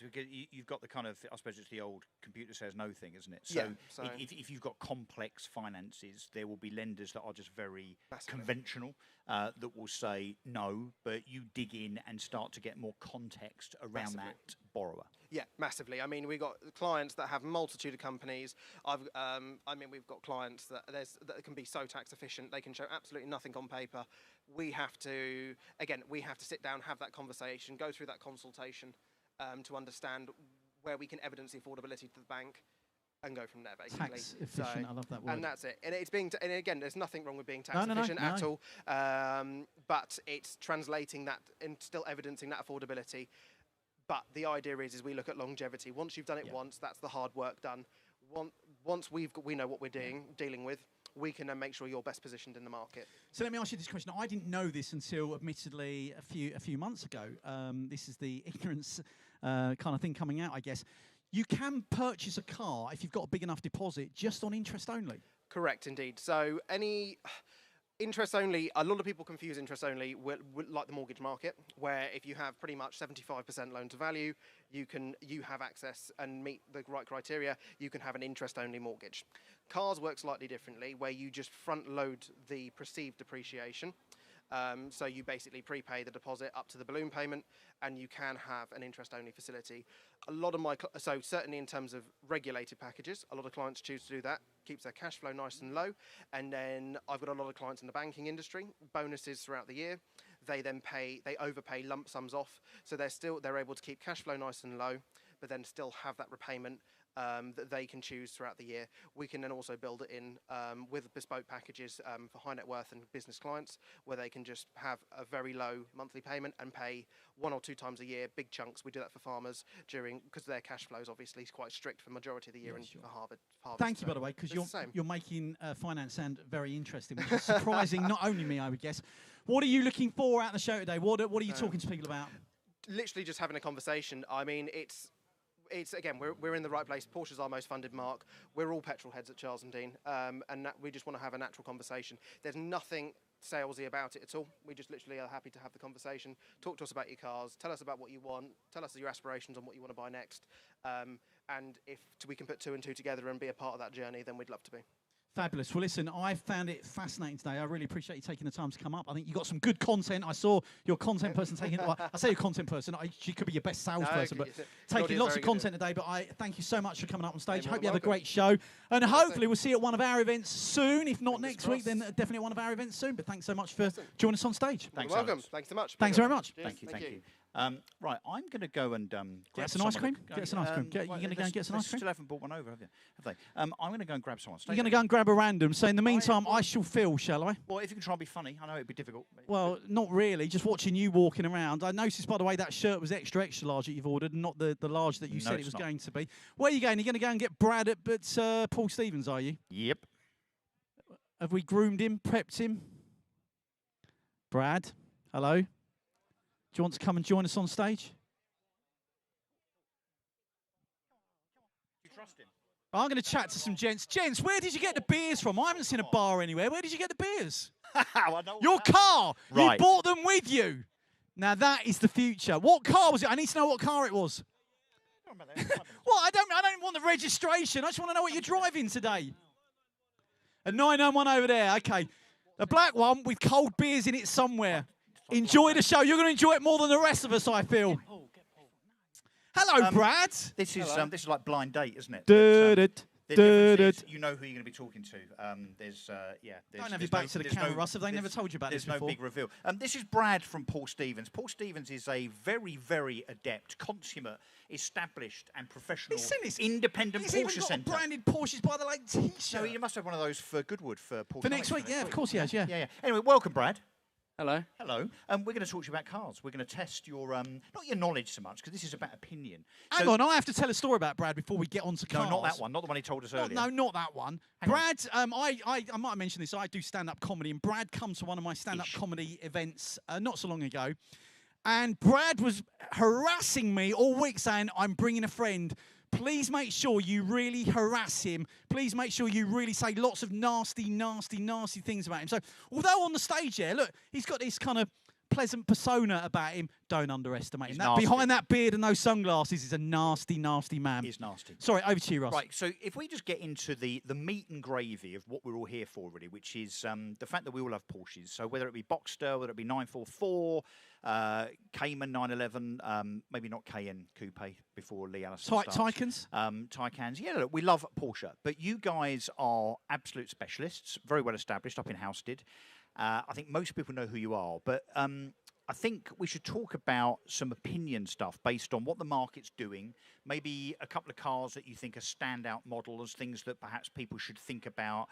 You've got the kind of, I suppose it's the old computer says no thing, isn't it? So, if you've got complex finances, there will be lenders that are just very conventional, that will say no, but you dig in and start to get more context around that borrower. Yeah, massively. I mean, we've got clients that have a multitude of companies. We've got clients that can be so tax efficient, they can show absolutely nothing on paper. We have to sit down, have that conversation, go through that consultation to understand where we can evidence the affordability to the bank and go from there, basically. Tax efficient, I love that word. And that's it. And again, there's nothing wrong with being tax efficient at all. But it's translating that and still evidencing that affordability. But the idea is we look at longevity. Once you've done it once, that's the hard work done. Once we know what we're dealing with, we can then make sure you're best positioned in the market. So let me ask you this question. I didn't know this until, admittedly, a few months ago. This is the ignorance kind of thing coming out, I guess. you can purchase a car if you've got a big enough deposit just on interest only. Correct, indeed. So any interest only, a lot of people confuse interest only with like the mortgage market, where if you have pretty much 75% loan to value, you have access and meet the right criteria, you can have an interest only mortgage. Cars work slightly differently, where you just front load the perceived depreciation. So you basically prepay the deposit up to the balloon payment, and you can have an interest-only facility. A lot of so certainly in terms of regulated packages, a lot of clients choose to do that, keeps their cash flow nice and low. And then I've got a lot of clients in the banking industry, bonuses throughout the year. They then they overpay lump sums off, so they're able to keep cash flow nice and low, but then still have that repayment that they can choose throughout the year. We can then also build it in with bespoke packages for high net worth and business clients, where they can just have a very low monthly payment and pay 1 or 2 times a year, big chunks. We do that for farmers because their cash flows obviously is quite strict for the majority of the year, and sure. for harvest. Thank you, by the way, because you're making finance sound very interesting, which is surprising not only me, I would guess. What are you looking for out the show today? What are you talking to people about? Literally just having a conversation. I mean, it's again, we're in the right place. Porsche's our most funded mark. We're all petrol heads at Charles and Dean, and we just want to have a natural conversation. There's nothing salesy about it at all. We just literally are happy to have the conversation. Talk to us about your cars. Tell us about what you want. Tell us your aspirations on what you want to buy next. And if we can put 2 and 2 together and be a part of that journey, then we'd love to be. Fabulous. Well, listen, I found it fascinating today. I really appreciate you taking the time to come up. I think you got some good content. I saw your content person taking it. Well, I say your content person. She could be your best salesperson, but taking lots of content today. But I thank you so much for coming up on stage. Hope you have a great show. And hopefully we'll see you at one of our events soon. If not next week, then definitely at one of our events soon. But thanks so much for joining us on stage. Thanks, welcome. Alex. Thanks so much. Thanks very much. Thank you. Right, I'm going to go and get some ice cream. Get some ice cream. You're going to go and get some ice cream. Still haven't bought one over, have you? Have they? I'm going to go and grab someone. You're going to go and grab a random. So in the meantime, I shall fill, shall I? Well, if you can try and be funny, I know it'd be difficult. Well, not really. Just watching you walking around. I noticed, by the way, that shirt was extra large that you've ordered, and not the large that you said it was going to be. Where are you going? You're going to go and get Brad at Paul Stevens, are you? Yep. Have we groomed him, prepped him? Brad, hello. Do you want to come and join us on stage? I'm going to chat to some gents. Gents, where did you get the beers from? I haven't seen a bar anywhere. Where did you get the beers? Your car. Right. You brought them with you. Now, that is the future. What car was it? I need to know what car it was. Well, I don't want the registration. I just want to know what you're driving today. A 991 over there. Okay. A black one with cold beers in it somewhere. Enjoy the show. You're going to enjoy it more than the rest of us, I feel. Hello, Brad. This is like blind date, isn't it? You know who you're going to be talking to. Don't have your back to the camera, Russ. Have they never told you about this before? There's no big reveal. This is Brad from Paul Stevens. Paul Stevens is a very, very adept, consummate, established and professional, independent Porsche centre. He's even got a branded Porsches by the Lake T-shirt. So you must have one of those for Goodwood for Paul. For next week, yeah, of course he has, yeah. Anyway, welcome, Brad. Hello. Hello. We're going to talk to you about cars. We're going to test your, not your knowledge so much, because this is about opinion. Hang on, I have to tell a story about Brad before we get on to cars. No, not that one. Not the one he told us earlier. No, not that one. Brad, I might have mentioned this. I do stand-up comedy, and Brad comes to one of my stand-up comedy events not so long ago. And Brad was harassing me all week saying, I'm bringing a friend. Please make sure you really harass him. Please make sure you really say lots of nasty, nasty, nasty things about him. So, although on the stage there, look, he's got this kind of pleasant persona about him. Don't underestimate him. Behind that beard and those sunglasses is a nasty, nasty man. He's nasty. Sorry, over to you, Ross. Right, so if we just get into the meat and gravy of what we're all here for, really, which is the fact that we all have Porsches. So whether it be Boxster, whether it be 944, Cayman 911, maybe not Cayenne Coupe before Lee Allison starts. Taycans? Taycans. Yeah, look, we love Porsche. But you guys are absolute specialists, very well established up in Housestead. I think most people know who you are. But I think we should talk about some opinion stuff based on what the market's doing. Maybe a couple of cars that you think are standout models, things that perhaps people should think about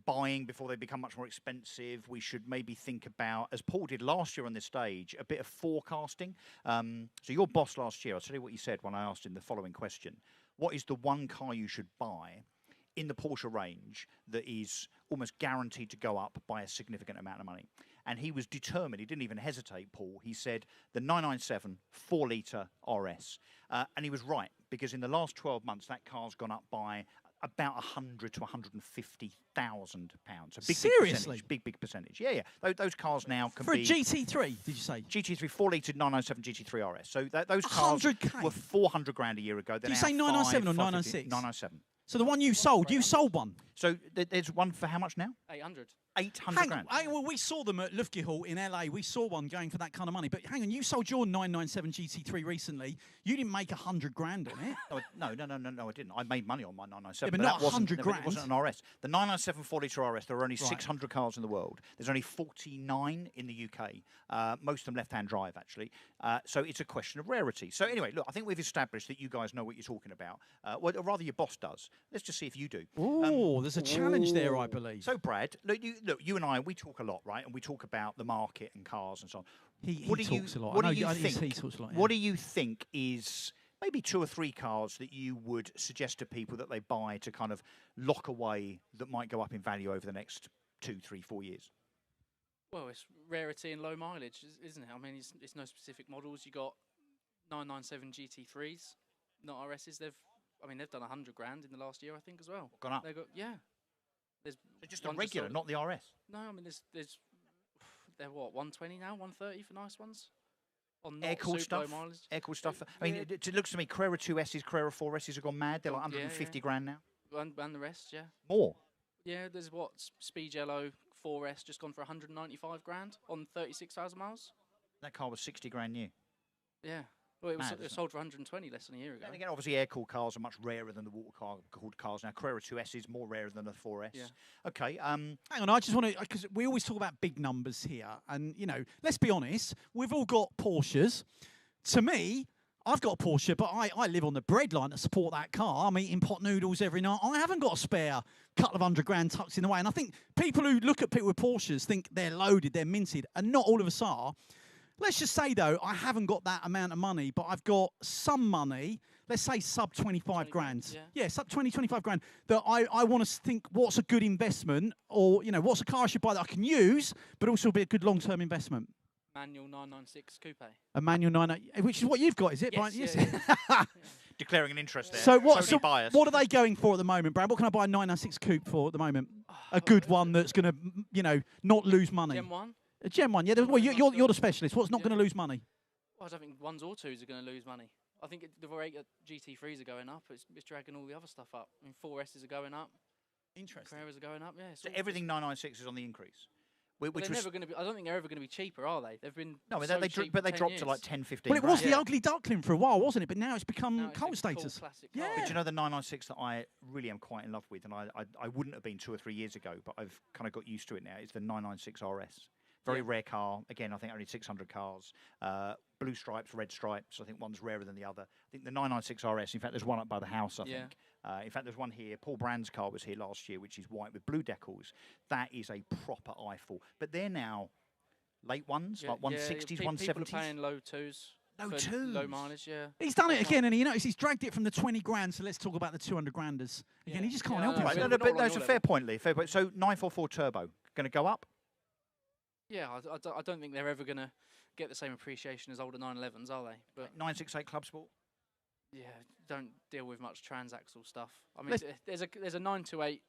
buying before they become much more expensive. We should maybe think about, as Paul did last year on this stage, a bit of forecasting. So your boss last year, I'll tell you what he said when I asked him the following question. What is the one car you should buy in the Porsche range that is almost guaranteed to go up by a significant amount of money? And he was determined. He didn't even hesitate, Paul. He said the 997 4-litre RS. And he was right, because in the last 12 months, that car's gone up by about 100 to 150,000 pounds. A Seriously? big percentage. Yeah. Those cars now can For be a GT3, did you say? GT3 4-litre 997 GT3 RS. So those cars 100K? were 400 grand a year ago. Did you say 997 or 996? 997. So the one you sold one. So there's one for how much now? 800. 800 grand. Well, we saw them at Luftgehalt in LA. We saw one going for that kind of money. But hang on, you sold your 997 GT3 recently. You didn't make 100 grand on it. No, I didn't. I made money on my 997. Yeah, but not that wasn't, 100 no, grand. It wasn't an RS. The 997 4-litre RS, there are only Right. 600 cars in the world. There's only 49 in the UK. Most of them left-hand drive, actually. So it's a question of rarity. So anyway, look, I think we've established that you guys know what you're talking about. Well, or rather, your boss does. Let's just see if you do. Oh, there's a challenge there, I believe. So, Brad, look, you and I, we talk a lot, right? And we talk about the market and cars and so on. He What do talks you, a lot. What I do know, you I- think? he talks a lot, What yeah. do you think is maybe 2 or 3 cars that you would suggest to people that they buy to kind of lock away that might go up in value over the next 2, 3, 4 years? Well, it's rarity and low mileage, isn't it? I mean, it's no specific models. You got 997 GT3s, not RSs. They've done 100 grand in the last year, I think, as well. Gone up? They got There's Just a one regular, sold- not the RS. No, I mean they're what 120 now, 130 for nice ones. On Air not cooled super low stuff. mileage. Air cooled stuff. I mean, it looks to me Carrera 2Ss, Carrera 4Ss have gone mad. They're like 150 grand now. And the rest, yeah. More. Yeah, there's what Speed Yellow 4S just gone for 195 grand on 36,000 miles. That car was 60 grand new. Yeah. Well, it Mad, was isn't sold for 120 less than a year ago. And again, obviously, air-cooled cars are much rarer than the water-cooled cars now. Carrera 2S is more rare than the 4S. Yeah. Okay. Hang on, I just want to, because we always talk about big numbers here. And, let's be honest, we've all got Porsches. To me, I've got a Porsche, but I live on the breadline to support that car. I'm eating pot noodles every night. I haven't got a spare couple of 100 grand tucked in the way. And I think people who look at people with Porsches think they're loaded, they're minted, and not all of us are. Let's just say, though, I haven't got that amount of money, but I've got some money, let's say sub 25 grand. Yeah, sub 20, 25 grand, that I want to think what's a good investment, or, what's a car I should buy that I can use, but also be a good long-term investment. Manual 996 coupe. A manual 9, which is what you've got, is it? Yes, Brian? yeah. Declaring an interest there. So what are they going for at the moment, Brad? What can I buy a 996 coupe for at the moment? A good one that's going to, not lose money. Gen 1? A Gen 1, yeah. Well, you're the specialist. What's not going to lose money? Well, I don't think 1s or 2s are going to lose money. I think the rate at GT3s are going up. It's dragging all the other stuff up. I mean, 4Ss are going up. Interesting. Carreras are going up, yeah. So everything 996 is on the increase. They're never going to be. I don't think they're ever going to be cheaper, are they? They've been. No, so they cheap but they for 10 dropped years. to like 10, 15 Well, it was grand. the ugly duckling for a while, wasn't it? But now it's become Now it's cult a cool status. classic Yeah. car. But you know the 996 that I really am quite in love with, and I wouldn't have been 2 or 3 years ago, but I've kind of got used to it now, is the 996 RS. Very rare car. Again, I think only 600 cars. Blue stripes, red stripes. I think one's rarer than the other. I think the 996 RS, in fact, there's one up by the house, I think. In fact, there's one here. Paul Brand's car was here last year, which is white with blue decals. That is a proper eyeful. But they're now late ones, like 160s, People 170s. are paying low 2s. Low for 2s? Low mileage, yeah. He's done it again, and you notice he's dragged it from the 20 grand, so let's talk about the 200 granders. Again, he just can't help Right, it. no, but that's a fair point, Lee. Fair point. So 944 turbo, going to go up? Yeah, I don't think they're ever going to get the same appreciation as older 911s, are they? But 968 Club Sport? yeah, don't deal with much transaxle stuff. I mean, there's a 928,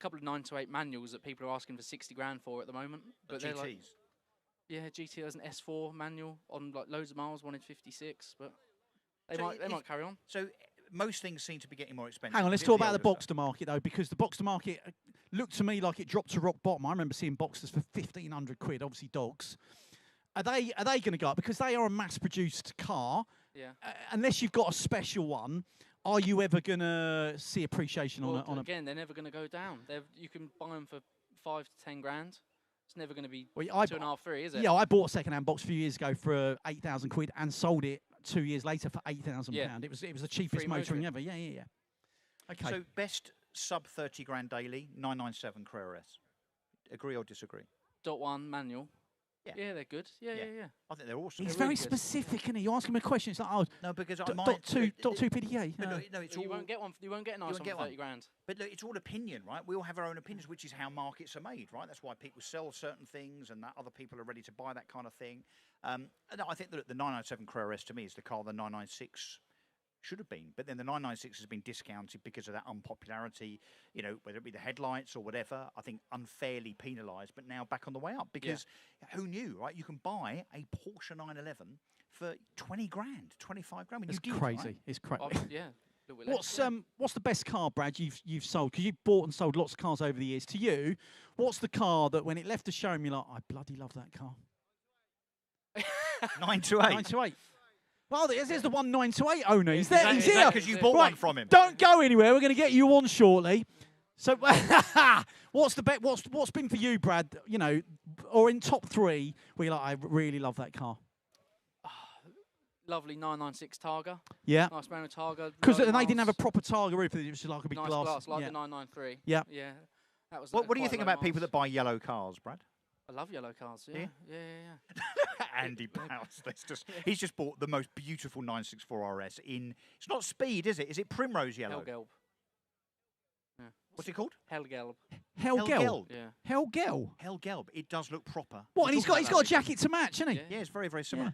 couple of 928 manuals that people are asking for 60 grand for at the moment. But GTs? they're like, yeah, GT has an S4 manual on like loads of miles, wanted 56, but they might carry on. So most things seem to be getting more expensive. Hang on, let's talk about the Boxster market, though, because the Boxster market looked to me like it dropped to rock bottom. I remember seeing Boxsters for 1,500 quid, obviously dogs. Are they going to go up? Because they are a mass-produced car. Yeah. Unless you've got a special one, are you ever going to see appreciation on a... Again, they're never going to go down. You can buy them for 5 to 10 grand. It's never going to be Well, 2.5, 3, is it? Yeah, I bought a second-hand box a few years ago for 8,000 quid and sold it 2 years later for £8,000. Yeah. It was the cheapest Free motoring motoring. ever. Yeah. Okay. So best sub 30 grand daily, 997 Carrera S. Agree or disagree? .1 manual. Yeah, they're good. Yeah. I think they're awesome. He's They're very really good. specific, isn't he? You ask him a question, it's like, oh, No, because I dot might... two PDA. But No. no, it's You all... won't get one. You won't get a nice won't one get for one. 30 grand. But look, it's all opinion, right? We all have our own opinions, which is how markets are made, right? That's why people sell certain things and that other people are ready to buy that kind of thing. And I think that the 997 Carrera S to me is the car the 996 should have been. But then the 996 has been discounted because of that unpopularity, you know, whether it be the headlights or whatever, I think unfairly penalised, but now back on the way up. Because who knew, right? You can buy a Porsche 911 for 20 grand, 25 grand. I mean, It's you did, crazy. right? It's crazy. Yeah. What's the best car, Brad, you've sold? Because you've bought and sold lots of cars over the years. To you, what's the car that when it left the showroom, you're like, I bloody love that car? 928. 928. Well, there's the 1928 owner. He's Is there. that- He's is that here. 'cause you bought one from him? Don't go anywhere. We're going to get you on shortly. So, what's the what's been for you, Brad? You know, or in top three, where you're like, I really love that car. Lovely 996 Targa. Yeah. Nice manual Targa. Because low they didn't have a miles. proper Targa roof. It was just like a big Nice glass. like yeah. the 993. Yeah. Yeah. That was. What do you quite think low about people miles. that buy yellow cars, Brad? I love yellow cars. Yeah. Yeah? Yeah. Andy Bounce. He's just bought the most beautiful 964 RS in. It's not Speed, is it? Is it Primrose Yellow? Hellgelb. Yeah. What's it called? Hellgelb. Hellgelb. Yeah. Hellgelb. Hellgelb. It does look proper. What? We'll And he's talk got about a that jacket to match, hasn't he? later. Yeah, it's very, very similar.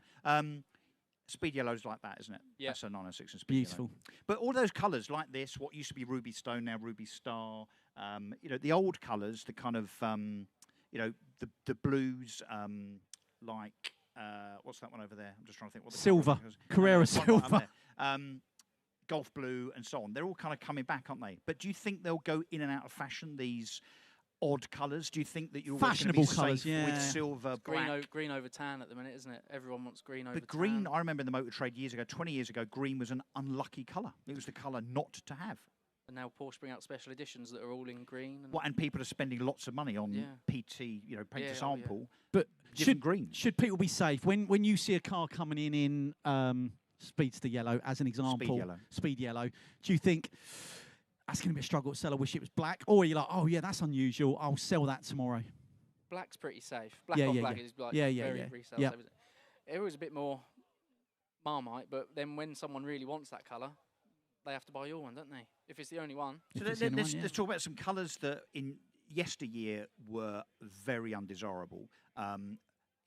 Speed Yellow's like that, isn't it? Yeah. That's a 906 and Speed Beautiful. Yellow. But all those colours like this, what used to be Ruby Stone, now Ruby Star, you know, the old colours, the kind of, you know, the blues, like, what's that one over there? I'm just trying to think what the Silver. colour is. Carrera There's one right up Silver. there. Golf blue and so on. They're all kind of coming back, aren't they? But do you think they'll go in and out of fashion, these odd colours? Do you think that you're always gonna be Fashionable colours, safe yeah. with silver, black? Green over tan at the minute, isn't it? Everyone wants green over But tan. green, I remember in the motor trade years ago, 20 years ago, green was an unlucky colour. It was the colour not to have. And now Porsche bring out special editions that are all in green. And And people are spending lots of money on Yeah. PT, you know, paint Yeah, to oh, yeah. sample. But different greens. should people be safe when you see a car coming in Speedster yellow, as an example? yellow. Speed yellow. Do you think that's going to be a struggle to sell? I wish it was black. Or are you like, oh yeah, that's unusual. I'll sell that tomorrow. Black's pretty safe. Black Yeah, on yeah, black yeah. is like Yeah, yeah, very yeah. resale. Yeah. safe, isn't it? It was a bit more Marmite, but then when someone really wants that colour, they have to buy your one, don't they? If it's the only one. So let's talk about some colours that in yesteryear were very undesirable.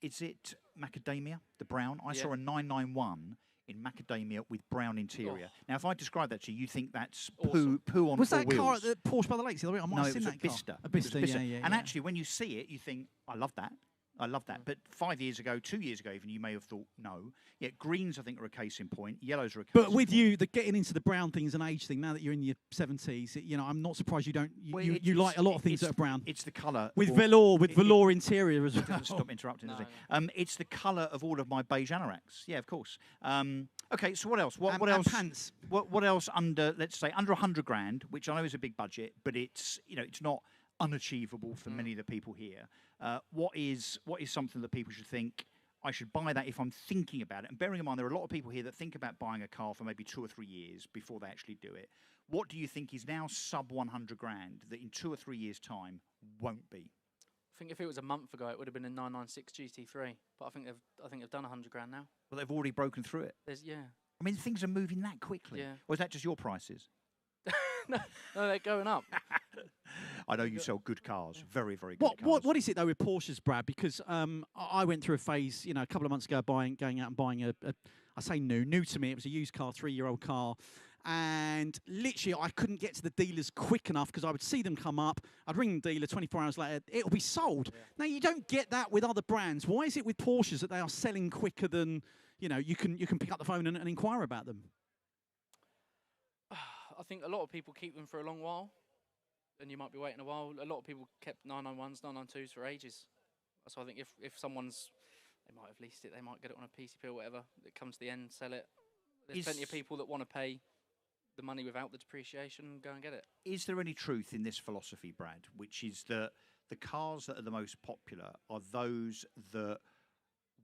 Is it macadamia, the brown? I saw a 991 in macadamia with brown interior. Now, if I describe that to you, you think that's poo on Was four that wheels. car at the Porsche by the Lakes the other week? I might No, have it seen was a that car. Bista. A It was Bista, yeah. And actually, when you see it, you think, I love that. I love that. But 5 years ago, 2 years ago even, you may have thought, no. Yeah, greens, I think, are a case in point. Yellows are a case But in with point. you, the getting into the brown thing's an age thing. Now that you're in your 70s, you know, I'm not surprised you don't. Well, You like a lot of things that are brown. It's the colour. With or- velour interior as It well. doesn't stop interrupting, does it? It's the colour of all of my beige anoraks. Yeah, of course. Okay, so what else? What And else? pants. What else under? Let's say under 100 grand, which I know is a big budget, but it's it's not unachievable for many of the people here. What is something that people should think? I should buy that if I'm thinking about it. And bearing in mind, there are a lot of people here that think about buying a car for maybe 2 or 3 years before they actually do it. What do you think is now sub 100 grand that in 2 or 3 years' time won't be? I think if it was a month ago, it would have been a 996 GT3. But I think they've done 100 grand now. Well, they've already broken through it. Yeah. I mean, things are moving that quickly. Yeah. Or is that just your prices? No, they're going up. I know you sell good cars, very, very good What is it though with Porsches, Brad? Because I went through a phase, a couple of months ago, going out and buying I say new to me. It was a used car, 3-year-old car, and literally I couldn't get to the dealers quick enough because I would see them come up. I'd ring the dealer 24 hours later, it'll be sold. Yeah. Now you don't get that with other brands. Why is it with Porsches that they are selling quicker than you can pick up the phone and inquire about them? I think a lot of people keep them for a long while, and you might be waiting a while. A lot of people kept 991s, 992s for ages. So I think if someone's, they might have leased it, they might get it on a PCP or whatever. It comes to the end, sell it. There's plenty of people that want to pay the money without the depreciation and go and get it. Is there any truth in this philosophy, Brad, which is that the cars that are the most popular are those that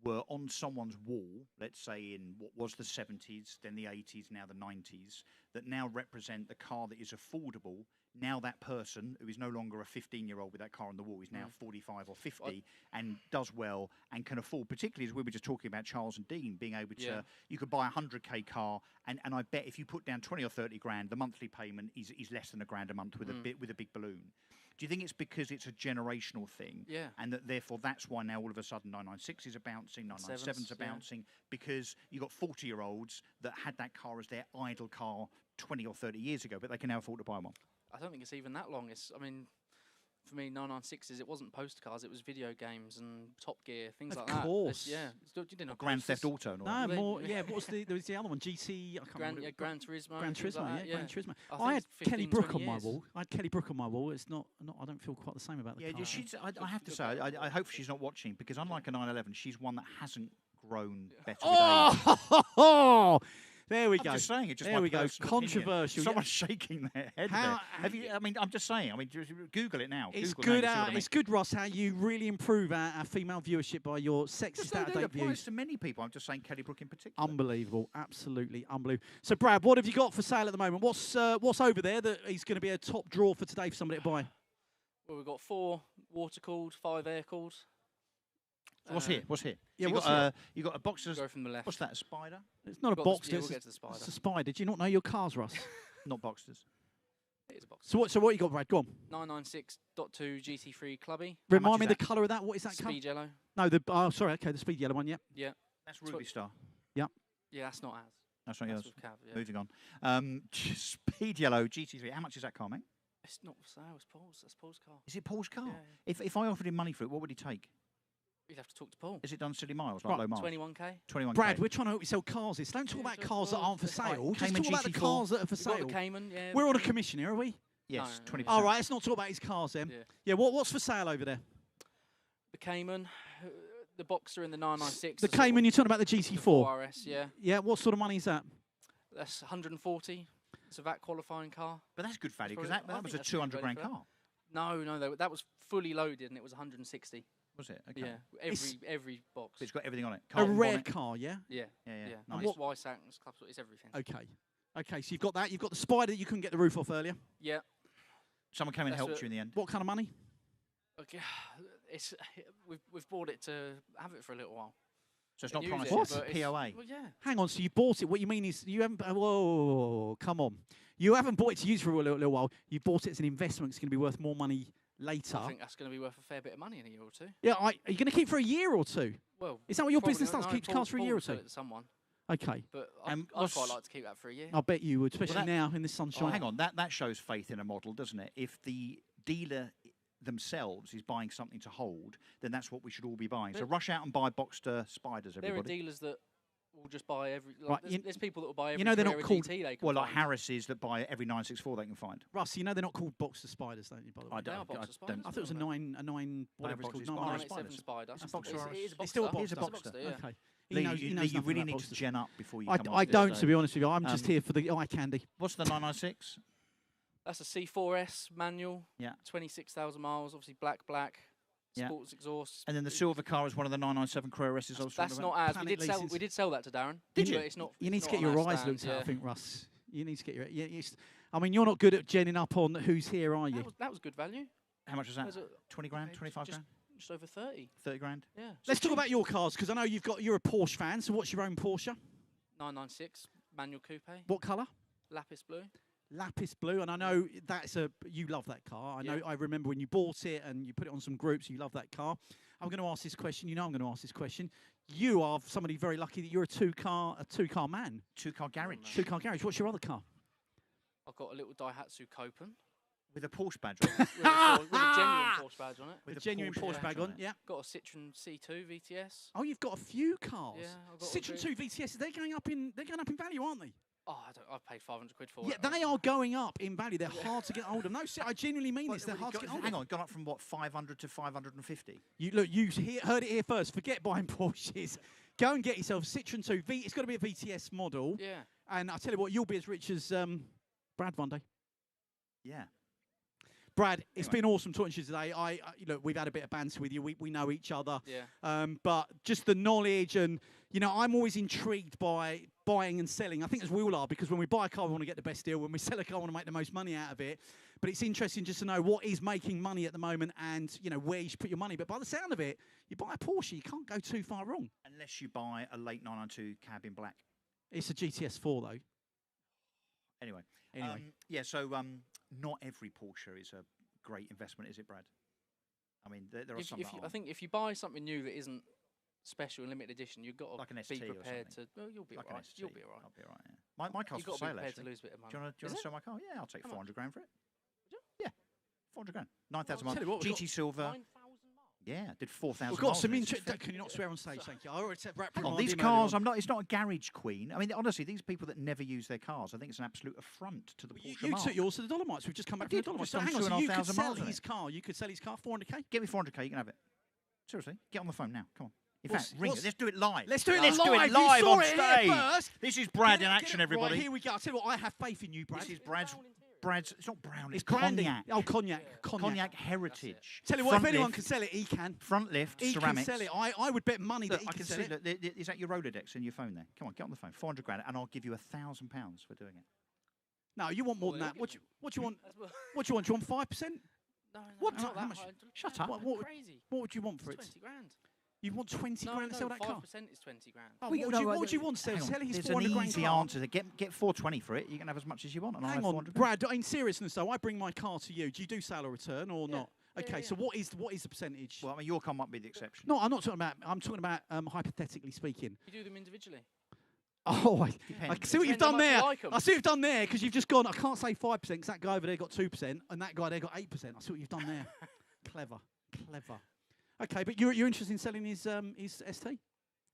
were on someone's wall, let's say in what was the 70s, then the 80s, now the 90s, that now represent the car that is affordable. Now that person who is no longer a 15-year-old with that car on the wall is now 45 or 50 and does well and can afford, particularly as we were just talking about Charles and Dean, being able to, you could buy a 100k car and I bet if you put down 20 or 30 grand, the monthly payment is less than £1 a month with a big balloon. Do you think it's because it's a generational thing? Yeah. And that therefore that's why now all of a sudden 996s are bouncing, 997s are bouncing, because you've got 40-year-olds that had that car as their idle car 20 or 30 years ago, but they can now afford to buy one. I don't think it's even that long. I mean, for me, 996s, it wasn't poster cars, it was video games and Top Gear, things like that. Of course. You didn't have Grand Theft posters. Auto. No, more. Yeah, what was there was the other one? GT. I can't remember. Gran Turismo. Gran things Turismo. like that, Gran Turismo. I I had think Kelly 15, Brook 20 on my years. wall. I had Kelly Brook on my wall. It's not. I don't feel quite the same about the car. She's, I have to say, I hope she's not watching, because unlike a 911, she's one that hasn't grown better with age. Oh, there we go. I'm just saying, it's just there my we go. personal Controversial. opinion. Someone's shaking their head there. Have you? I mean, I'm just saying. I mean, just Google it now. It's Google good. now, you see what I mean. It's good, Ross. How you really improve our female viewership by your sexy Just no, Saturday it applies views. to many people. I'm just saying Kelly Brook in particular. Unbelievable, absolutely unbelievable. So, Brad, what have you got for sale at the moment? What's over there that is going to be a top draw for today for somebody to buy? Well, we've got 4 water-cooled, 5 air-cooled. What's here? What's here? Yeah, So what's you got a boxer's. Go from the left. What's that? A spider? It's not a Got box. the- yeah, it's we'll get to the spider. It's a spider. Do you not know your cars, Ross? Not boxers. It is a box. So what you got, Brad? Go on. 996.2 GT3 Clubby. Remind much me is the that? colour of that. What is that colour? Speed yellow. No, sorry. Okay, the speed yellow one. Yep. Yeah. That's Ruby Star. Yeah, that's not as. That's not That's yours. with Cav, yeah. Moving on. Speed yellow GT3. How much is that car, mate? It's not for sale. It's Paul's. That's Paul's car. Is it Paul's car? Yeah, If I offered him money for it, what would he take? You'd have to talk to Paul. Is it done silly miles, like Right, low miles? 21k. 21k. Brad, we're trying to help you sell cars. Here. So don't talk Yeah, about so- cars that well, aren't for that's right. sale. Just Cayman talk about the GT4. cars that are for We've got sale. the Cayman, yeah. We're on a commission here, are we? Yes, No, 20%. All right, let's not talk about his cars then. Yeah. Yeah, what's for sale over there? The Cayman, the Boxer and the 996. The Cayman, you're talking about the The GT4. 4RS, yeah. Yeah, what sort of money is that? That's 140. It's a VAT qualifying car. But that's good value, because Probably- that I was think a that's pretty 200 grand value for car. No, that was fully loaded and it was 160. Was it? Okay. Yeah, It's- every box. But it's got everything on it. A Carbon rare bonnet. car, yeah? Yeah, Yeah, yeah. And Nice. It's Weissach, it's clubs, it's everything. Okay, so you've got that. You've got the Spider that you couldn't get the roof off earlier. Yeah. Someone came and That's helped what- you in the end. What kind of money? Okay, it's we've bought it to have it for a little while. So it's not Use price, it, it's but POA. Well, yeah. Hang on, so you bought it. What you mean is you haven't. Whoa, come on. You haven't bought it to use for a little while. You bought it as an investment. It's going to be worth more money later. I think that's going to be worth a fair bit of money in a year or two. Yeah, are you going to keep for a year or two? Well, Is that what your probably business not. does? No, Keeps Paul- cars for a Paul year or would sell two? it to someone, Okay. but I'd I'd quite like to keep that for a year. I bet you would, especially that- now in this Oh, sunshine. hang on. That shows faith in a model, doesn't it? If the dealer themselves is buying something to hold, then that's what we should all be buying. So But- rush out and buy Boxster Spiders, There are everybody. dealers that will just buy every. Like, Right, there's people that will buy every. you know they're not Carrera called- GT they can Well, like find. Harris's that buy every 964 they can find. Russ, you know they're not called Boxer Spiders, don't you, by the way? I They are don't. Boxer I Spiders. don't. I thought it was a nine, whatever it's Boxer called. Spiders. 987 Spider. That's a Boxer It's- RS. it is a It's still a Boxster. It is a Boxster. It's Boxster. yeah. Okay. Lee, knows you nothing really about need Boxsters. to gen up before you I, come I onto don't, the to be honest with you. I'm just Um, here for the eye candy. What's the 996? That's a C4S manual. Yeah. 26,000 miles. Obviously black. Yeah. Sports exhaust. And then the silver car is one of the 997 Carrera S's I was That's talking not about. as Planet leases. we did sell that to Darren. Did you? But it's not. You need it's to not get on your our eyes stand, looked at, I yeah. think, Russ. You need to get your. I mean, you're not good at genning up on who's here, are you? That was good value. How much was that? Was it- 20 grand? Okay, 25 just- grand? Just over 30. 30 grand? Yeah. Let's talk about your cars because I know you're a Porsche fan. So what's your own Porsche? 996 manual coupe. What colour? Lapis blue. Lapis blue, and I know you love that car. I remember when you bought it and you put it on some groups. You love that car. I'm going to ask this question. You know I'm going to ask this question. You are somebody very lucky that you're a two-car man. Two-car garage. Two-car garage. What's your other car? I've got a little Daihatsu Copen With a Porsche badge on it. with a genuine Porsche badge on it. With a genuine Porsche bag on. Yeah. Got a Citroen C2 VTS. Oh, you've got a few cars. Yeah, I've got Citroen 2 VTS. They're going up in value, aren't they? Oh, I've paid 500 quid for Yeah, it. they are going up in value. They're hard to get hold of. No, I genuinely mean this. They're hard to get hold of. Hang on, gone up from what, 500 to 550? You heard it here first. Forget buying Porsches. Go and get yourself a Citroen 2 V. It's got to be a VTS model. Yeah. And I tell you what, you'll be as rich as Brad one day. Yeah. Brad, it's been awesome talking to you today. Look, we've had a bit of banter with you. We know each other. Yeah. But just the knowledge and, I'm always intrigued by buying and selling. I think as we all are, because when we buy a car, we want to get the best deal. When we sell a car, we want to make the most money out of it. But it's interesting just to know what is making money at the moment and, you know, where you should put your money. But by the sound of it, you buy a Porsche, you can't go too far wrong. Unless you buy a late 992 cab in black. It's a GTS4, though. Anyway. Yeah, so not every Porsche is a great investment, is it, Brad? I mean, there are some that I think if you buy something new that isn't special and limited edition, you've got to like an be ST or prepared to. something. Well, you'll be Like an alright. ST. You'll be alright. I'll be alright. Yeah. My car's You've for got to sale, be prepared actually. to lose a bit of money. Do you want to sell my car? Yeah, I'll take How much? 400 grand for it. Would you? Yeah, 400 grand. 9,000 I'll tell you what, we've GT got Silver. 9,000 miles. Yeah, did 4,000 We've got miles some on it. It's interest. Can you not swear on stage? Thank you. I already said Hang on, these cars, it's not a garage queen. I mean, honestly, these people that never use their cars, I think it's an absolute affront to the Porsche You mark. took yours to the Dolomites. We've just come back from the Dolomites. So I've hang done on, so you could 2,500 sell miles on his it. car. You could sell his car 400k. Get me 400k, you can have it. Seriously, get on the phone now. Come on. In What's- fact, ring what's- it. Let's do it live. Let's do it Let's do live. it live You saw on it here stage. first. This is Brad Get in it- action, get it- everybody. Right, here we go. I'll tell you what, I have faith in you, Brad. This is Brad's. It's not brown. It's It's brandy. cognac. Oh, cognac. Cognac heritage. Tell you what, Front if anyone lift, can sell it, he can. Front lift, He ceramics. can sell it. I would bet money Look, that he I can can sell see. it. Look, is that your Rolodex in your phone there? Come on, get on the phone. 400 grand, and I'll give you £1,000 for doing it. No, you want more than that. What do you want? What do you want? Do you want 5%? No, What? not How that much? high. Shut No, up. that's crazy. What would you want for it? 20 grand. You want 20 No, grand to sell that car? 5% is 20 grand. Oh, Well, what would you want to sell? hang on, Sell his there's 400 an grand easy car. answer. Get 420 for it. You can have as much as you want, and I'll Hang have on, 400 grand. Brad. In seriousness, though, I bring my car to you. Do you do sale or return or not? Okay, so what is the percentage? Well, I mean, your car might be the exception. No, I'm not talking about. I'm talking about hypothetically speaking. You do them individually. Oh, I Depends. see what you've Depends how done much you there. like 'em. I see what you've done there because you've just gone. I can't say 5% because that guy over there got 2% and that guy there got 8%. I see what you've done there. Clever. Okay, but you're interested in selling his ST?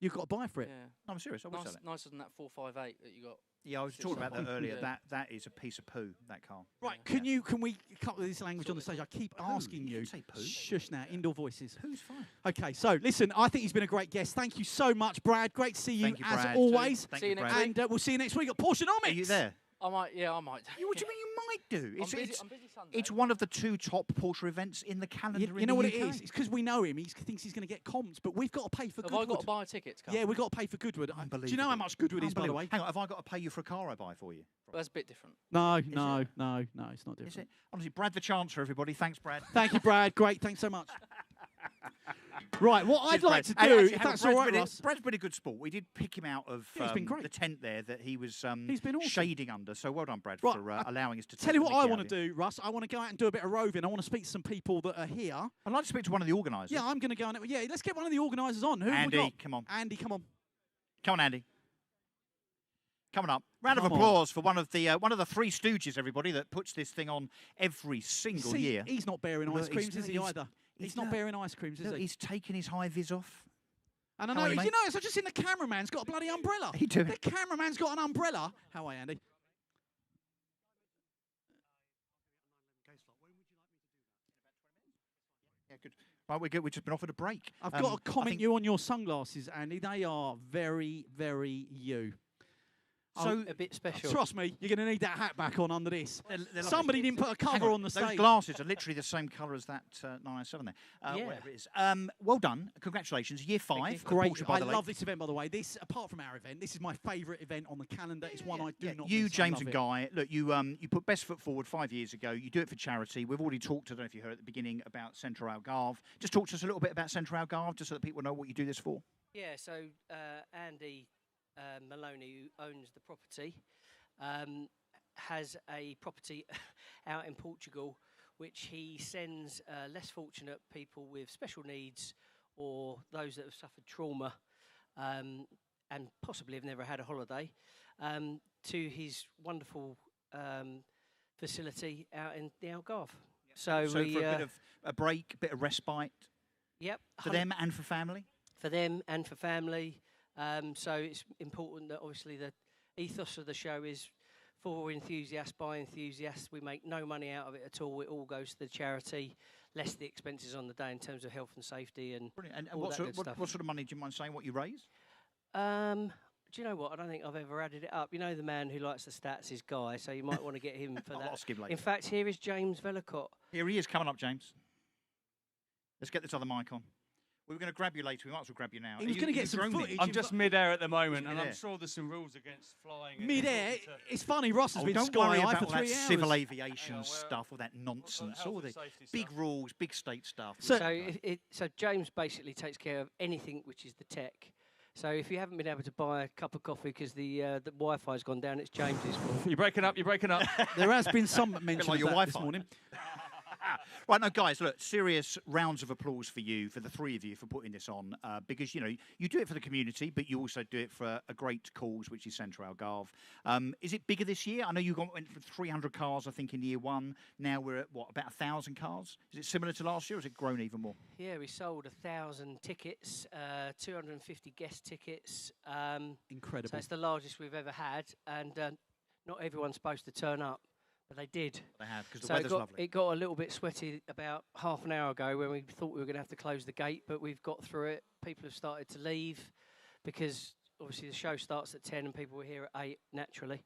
You've got to buy for it. Yeah. No, I'm serious. I will sell it. Nicer than that 458 that you got. Yeah, I was Six talking about that months. earlier. Yeah. That is a piece of poo. That car. Right, can we cut with this language on the stage? I keep asking You you. can say poo. Shush now, indoor voices. Poo's fine. Okay, so listen, I think he's been a great guest. Thank you so much, Brad. Great to see you, Thank you, as Brad. always. Thank See you, you next Brad. week. And we'll see you next week at Porschenomics. Are you there? I might. What do you mean you might do? I'm busy Sunday. It's one of the 2 top Porsche events in the calendar. You in know the what UK. it is? It's because we know him. He thinks he's going to get comps, but we've got to pay for Have Goodwood. I got to buy tickets? Carl? Yeah, we've got to pay for Goodwood. Do you know how Unbelievable. much Goodwood is, by the way? Hang on, have I got to pay you for a car I buy for you? Well, that's a bit different. No, it? no, it's not different. Is it? Honestly, Brad the Chancellor, everybody. Thanks, Brad. Thank you, Brad. Great, thanks so much. Right, what I'd Cheers, like Brad. to Hey, do, actually, if hang on, that's all right, been Russ. Brad's been a good sport. We did pick him out of Yeah, he's been great. the tent there that he was He's been awesome. shading under. So well done, Brad, Right, for allowing us to Tell you take what the I mickey want out to of you. do, Russ. I want to go out and do a bit of roving. I want to speak to some people that are here. I'd like to speak to one of the organisers. Yeah, I'm going to go and... Yeah, let's get one of the organisers on. Who have we Andy, got? come on. Andy, come on. Come on, Andy. Coming up. Round Come of on. applause for one of the Three Stooges, everybody, that puts this thing on every single See, year. he's not bearing Look, ice creams, is he, either? He's not look, bearing ice creams, is look, he? He's taking his high vis off. And I How know, are you, you mate? know, I've just seen the cameraman's got a bloody umbrella. He doing? The cameraman's got an umbrella. How are you, Andy? Yeah, good. Right, we're good. We've just been offered a break. I've I got to comment think- you on your sunglasses, Andy. They are very, very you. So a bit special. Trust me, you're going to need that hat back on under this. They're lovely. Somebody didn't put a Hang cover on the Those stage. glasses are literally the same colour as that 997 there. Yeah. Whatever it is. Well done. Congratulations. Year 5. you. of Great. Porsche by I the Lake. love this event, by the way. This, apart from our event, this is my favourite event on the calendar. It's one I do not You, miss. I James love and it. Guy, look, you put best foot forward 5 years ago. You do it for charity. We've already talked, I don't know if you heard at the beginning, about Centre Algarve. Just talk to us a little bit about Centre Algarve, just so that people know what you do this for. Yeah, so Andy Maloney, who owns the property, has a property out in Portugal, which he sends less fortunate people with special needs or those that have suffered trauma and possibly have never had a holiday to his wonderful facility out in the Algarve. So So we, for a bit of a break, a bit of respite yep, for them and for family. for them and for family. So it's important that obviously the ethos of the show is for enthusiasts, by enthusiasts. We make no money out of it at all. It all goes to the charity, less the expenses on the day in terms of health and safety and Brilliant. And all what that sort, good what, stuff. what sort of money, do you mind saying what you raise? Do you know what? I don't think I've ever added it up. You know the man who likes the stats is Guy, so you might want to get him for I'll that. ask him later. In fact, here is James Vellacott. Here he is coming up, James. Let's get this other mic on. We were going to grab you later. We might as well grab you now. He was going to get some footage. I'm just mid-air at the moment, and mid-air. I'm sure there's some rules against flying. Mid-air, it's funny, Ross has been don't Sky worry High about for all 3 that hours. civil aviation stuff, all that nonsense, all the big rules, big state stuff. So James basically takes care of anything which is the tech. So if you haven't been able to buy a cup of coffee because the Wi-Fi's gone down, it's James's fault. You're breaking up. You're breaking up. There has been some mention like of your that this Wi-Fi. morning. Right, now, guys, look, serious rounds of applause for you, for the three of you, for putting this on, because, you know, you do it for the community, but you also do it for a great cause, which is Centre Algarve. Is it bigger this year? I know you went for 300 cars, I think, in year one. Now we're at, what, about 1,000 cars? Is it similar to last year, or has it grown even more? Yeah, we sold 1,000 tickets, 250 guest tickets. Incredible. So it's the largest we've ever had, and not everyone's supposed to turn up. But they did. They have, because the So weather's lovely. it got a little bit sweaty about half an hour ago when we thought we were going to have to close the gate, but we've got through it. People have started to leave because obviously the show starts at 10 and people were here at 8 naturally.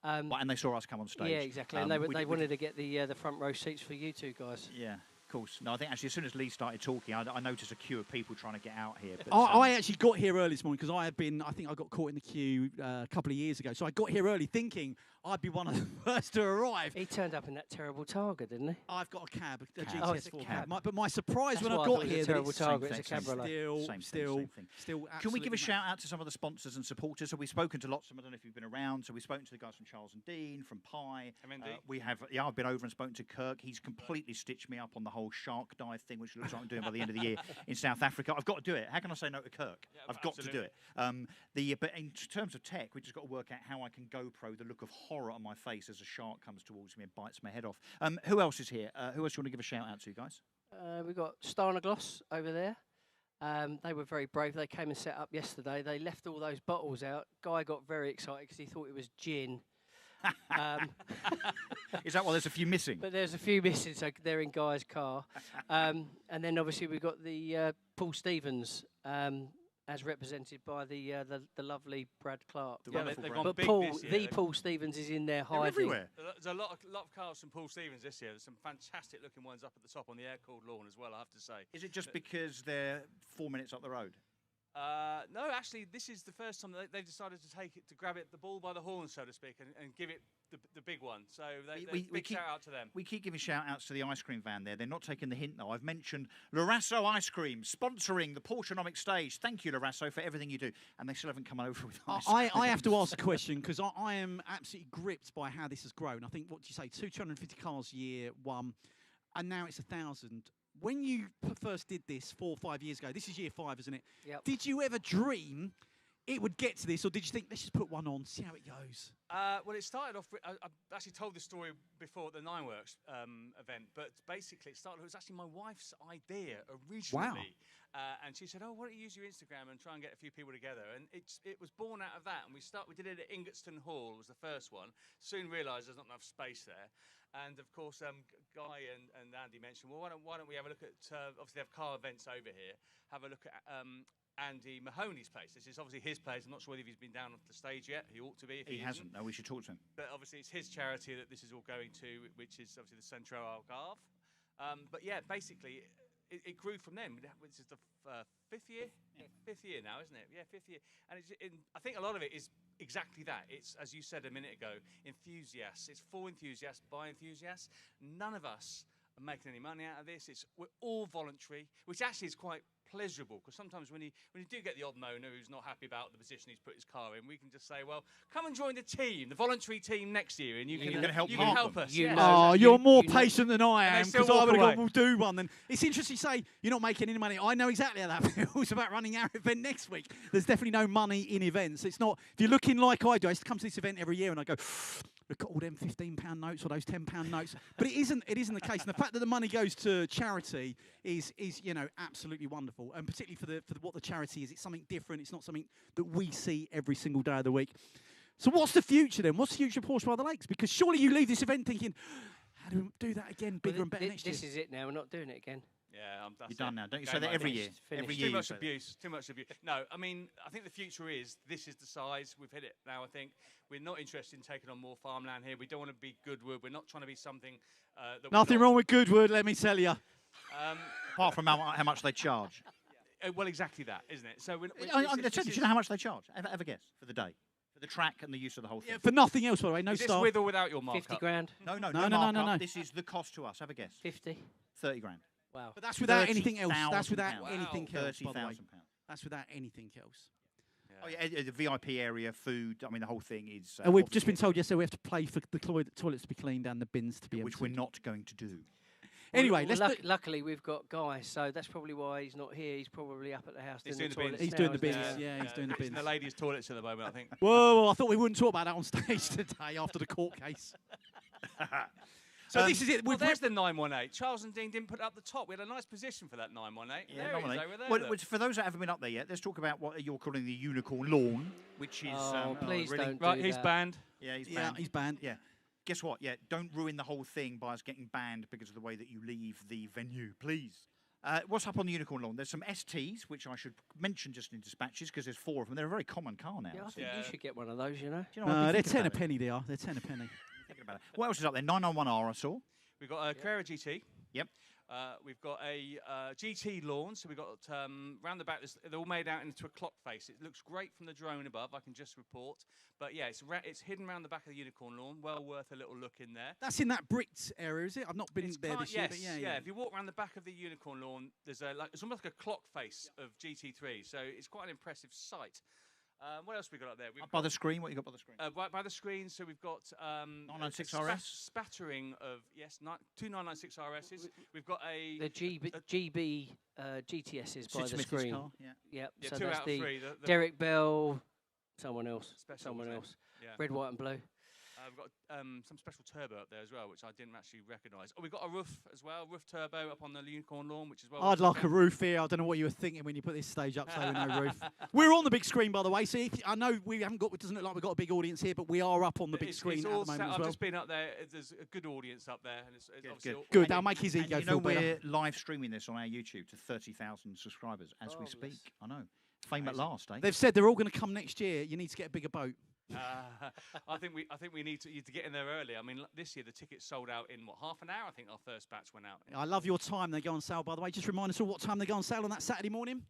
And they saw us come on stage. Yeah, exactly. And they wanted to get the front row seats for you two guys. Yeah, of course. No, I think actually as soon as Lee started talking, I noticed a queue of people trying to get out here. But, I actually got here early this morning because I think I got caught in the queue a couple of years ago. So I got here early thinking I'd be one of the first to arrive. He turned up in that terrible Targa, didn't he? I've got a cab, a Oh, it's a GTS4 cab. But my surprise That's when I why I got thought it was here, a that terrible it's Targa, it's a cabriolet. still Can we absolutely give a mad. shout out to some of the sponsors and supporters? So we've spoken to lots of them. I don't know if you've been around. So we've spoken to the guys from Charles and Dean, from Pi. MND. I've been over and spoken to Kirk. He's completely stitched me up on the whole shark dive thing, which looks like I'm doing by the end of the year in South Africa. I've got to do it. How can I say no to Kirk? Yeah, I've got to do it. But in terms of tech, we've just got to work out how I can GoPro the look of horror on my face as a shark comes towards me and bites my head off. Who else is here? Who else do you want to give a shout out to, guys? We've got Starnagloss over there. They were very brave. They came and set up yesterday. They left all those bottles out. Guy got very excited because he thought it was gin. Is that why there's a few missing? But there's a few missing, so they're in Guy's car. And then obviously we've got the Paul Stevens, as represented by the lovely Brad Clark. They've gone But big Paul, this year. Paul Stevens is in there They're hiding. everywhere. There's a lot of cars from Paul Stevens this year. There's some fantastic looking ones up at the top on the air-cooled lawn as well, I have to say. Is it just because they're 4 minutes up the road? No, actually, this is the first time they've decided to grab it, the ball by the horn, so to speak, and give it the big one. So big shout out to them. We keep giving shout outs to the ice cream van there. They're not taking the hint though. I've mentioned Larasso Ice Cream sponsoring the Porschenomic stage. Thank you, Larasso, for everything you do. And they still haven't come over with ice cream. I have to ask a question because I am absolutely gripped by how this has grown. I think, what do you say, 250 cars year one, and now it's 1,000. When you first did this 4 or 5 years ago, this is year 5, isn't it? Yep. Did you ever dream it would get to this, or did you think, let's just put one on, see how it goes? Well, it started off. I actually told this story before at the Nineworks event, but basically it started. It was actually my wife's idea originally, and she said, "Oh, why don't you use your Instagram and try and get a few people together?" And it was born out of that. And we did it at Ingatstone Hall, was the first one. Soon realised there's not enough space there. And of course, Guy and Andy mentioned, well, why don't we have a look at? Obviously, they have car events over here. Have a look at Andy Mahoney's place. This is obviously his place. I'm not sure whether he's been down off the stage yet. He ought to be. If he hasn't. No, we should talk to him. But obviously, it's his charity that this is all going to, which is obviously the Centre Algarve. But yeah, basically, it grew from them. This is the fifth year now, isn't it? Yeah, 5th year. And I think a lot of it is exactly that. It's, as you said a minute ago, enthusiasts. It's for enthusiasts, by enthusiasts. None of us are making any money out of this. We're all voluntary, which actually is quite pleasurable, because sometimes when you do get the odd moaner who's not happy about the position he's put his car in, we can just say, well, come and join the team, the voluntary team next year, and you can help us. You're more patient than I am, because I would have away. gone, we'll do one. Then it's interesting you say you're not making any money. I know exactly how that feels about running our event next week. There's definitely no money in events. It's not, if you're looking like I do, I used to come to this event every year and I go, look at all them £15 notes or those £10 notes. But it isn't the case. And the fact that the money goes to charity is absolutely wonderful. And particularly for what the charity is, it's something different. It's not something that we see every single day of the week. So what's the future then? What's the future of Porsche by the Lakes? Because surely you leave this event thinking, how do we do that again, bigger and better next year? This is it now. We're not doing it again. Yeah, You're done now. Don't you say that every year? Every year. Too much abuse. Too much abuse. No, I mean, I think the future is this is the size. We've hit it now. I think we're not interested in taking on more farmland here. We don't want to be Goodwood. We're not trying to be something. Nothing wrong with Goodwood, let me tell you. Apart from how much they charge. Well, exactly that, isn't it? So, Do you know how much they charge? Ever guess for the day? For the track and the use of the whole thing? Yeah, for nothing else, by the way. No is this staff. with or without your markup? 50 grand. No. No. This is the cost to us. Have a guess. 50. 30 grand. Wow. But that's without anything else. That's without £30,000. anything else. By the way. £30,000. That's without anything else. Oh yeah, the VIP area, food. I mean, the whole thing is. And we've just been told yesterday we have to pay for the toilets to be cleaned and the bins to be which emptied. we're not going to do. Anyway, luckily we've got Guy, so that's probably why he's not here. He's probably up at the house He's doing doing the the bins. toilets. He's doing the now, bins. isn't he? Yeah, he's doing the Fixing bins. the ladies' toilets at the moment, I think. Whoa, I thought we wouldn't talk about that on stage today after the court case. So this is it. Well, there's the 918. Charles and Dean didn't put it up the top. We had a nice position for that 918. Yeah, there nominate. it is over there. Well, look. for those that haven't been up there yet, let's talk about what you're calling the Unicorn Lawn, which is. Please really? don't. Right, do he's that. banned. Yeah, he's Yeah, banned. he's banned. Yeah. Guess what? Yeah, don't ruin the whole thing by us getting banned because of the way that you leave the venue, please. What's up on the Unicorn Lawn? There's some STs, which I should mention just in dispatches because there's 4 of them. They're a very common car now. Yeah, I think you should get one of those, you know. Do you know what I've They're been 10 a thinking penny, they are. They're 10 a penny. Thinking about it. What else is up there? 991R, I saw. We've got a Carrera GT. Yep. We've got a GT lawn, so we've got round the back. They're all made out into a clock face. It looks great from the drone above, I can just report. But yeah, it's hidden around the back of the Unicorn Lawn. Well worth a little look in there. That's in that bricked area, is it? I've not been there this year, Yes, but yeah. If you walk around the back of the Unicorn Lawn, there's it's almost like a clock face of GT3. So it's quite an impressive sight. What else we got up there? By the screen, what you got by the screen? Right by the screen, so we've got 996 a RS? spattering of two 996 RSs. We've got the GB GTSs by Sid the Smith's screen. car, yeah. Yep. Yeah, So 2 that's out of the 3. Derek Bell, someone else, Special, someone wasn't it? else. Yeah. Red, white, and blue. We've got some special turbo up there as well, which I didn't actually recognise. Oh, we've got a roof as well, roof turbo up on the Unicorn Lawn, which is well. I'd like a roof here. I don't know what you were thinking when you put this stage up, so with no roof. We're on the big screen, by the way. So I know we haven't got. It doesn't look like we've got a big audience here, but we are up on the big screen it's at all the moment set. as I've well. just been up there. There's a good audience up there, and it's obviously all- Good. That'll make his And ego you know feel better. we're live streaming this on our YouTube to 30,000 subscribers as we speak. I know. Fame at last, eh? They've said they're all going to come next year. You need to get a bigger boat. I think we need to get in there early. I mean, this year the tickets sold out in half an hour. I think our first batch went out. I love your time they go on sale, by the way. Just remind us all what time they go on sale on that Saturday morning.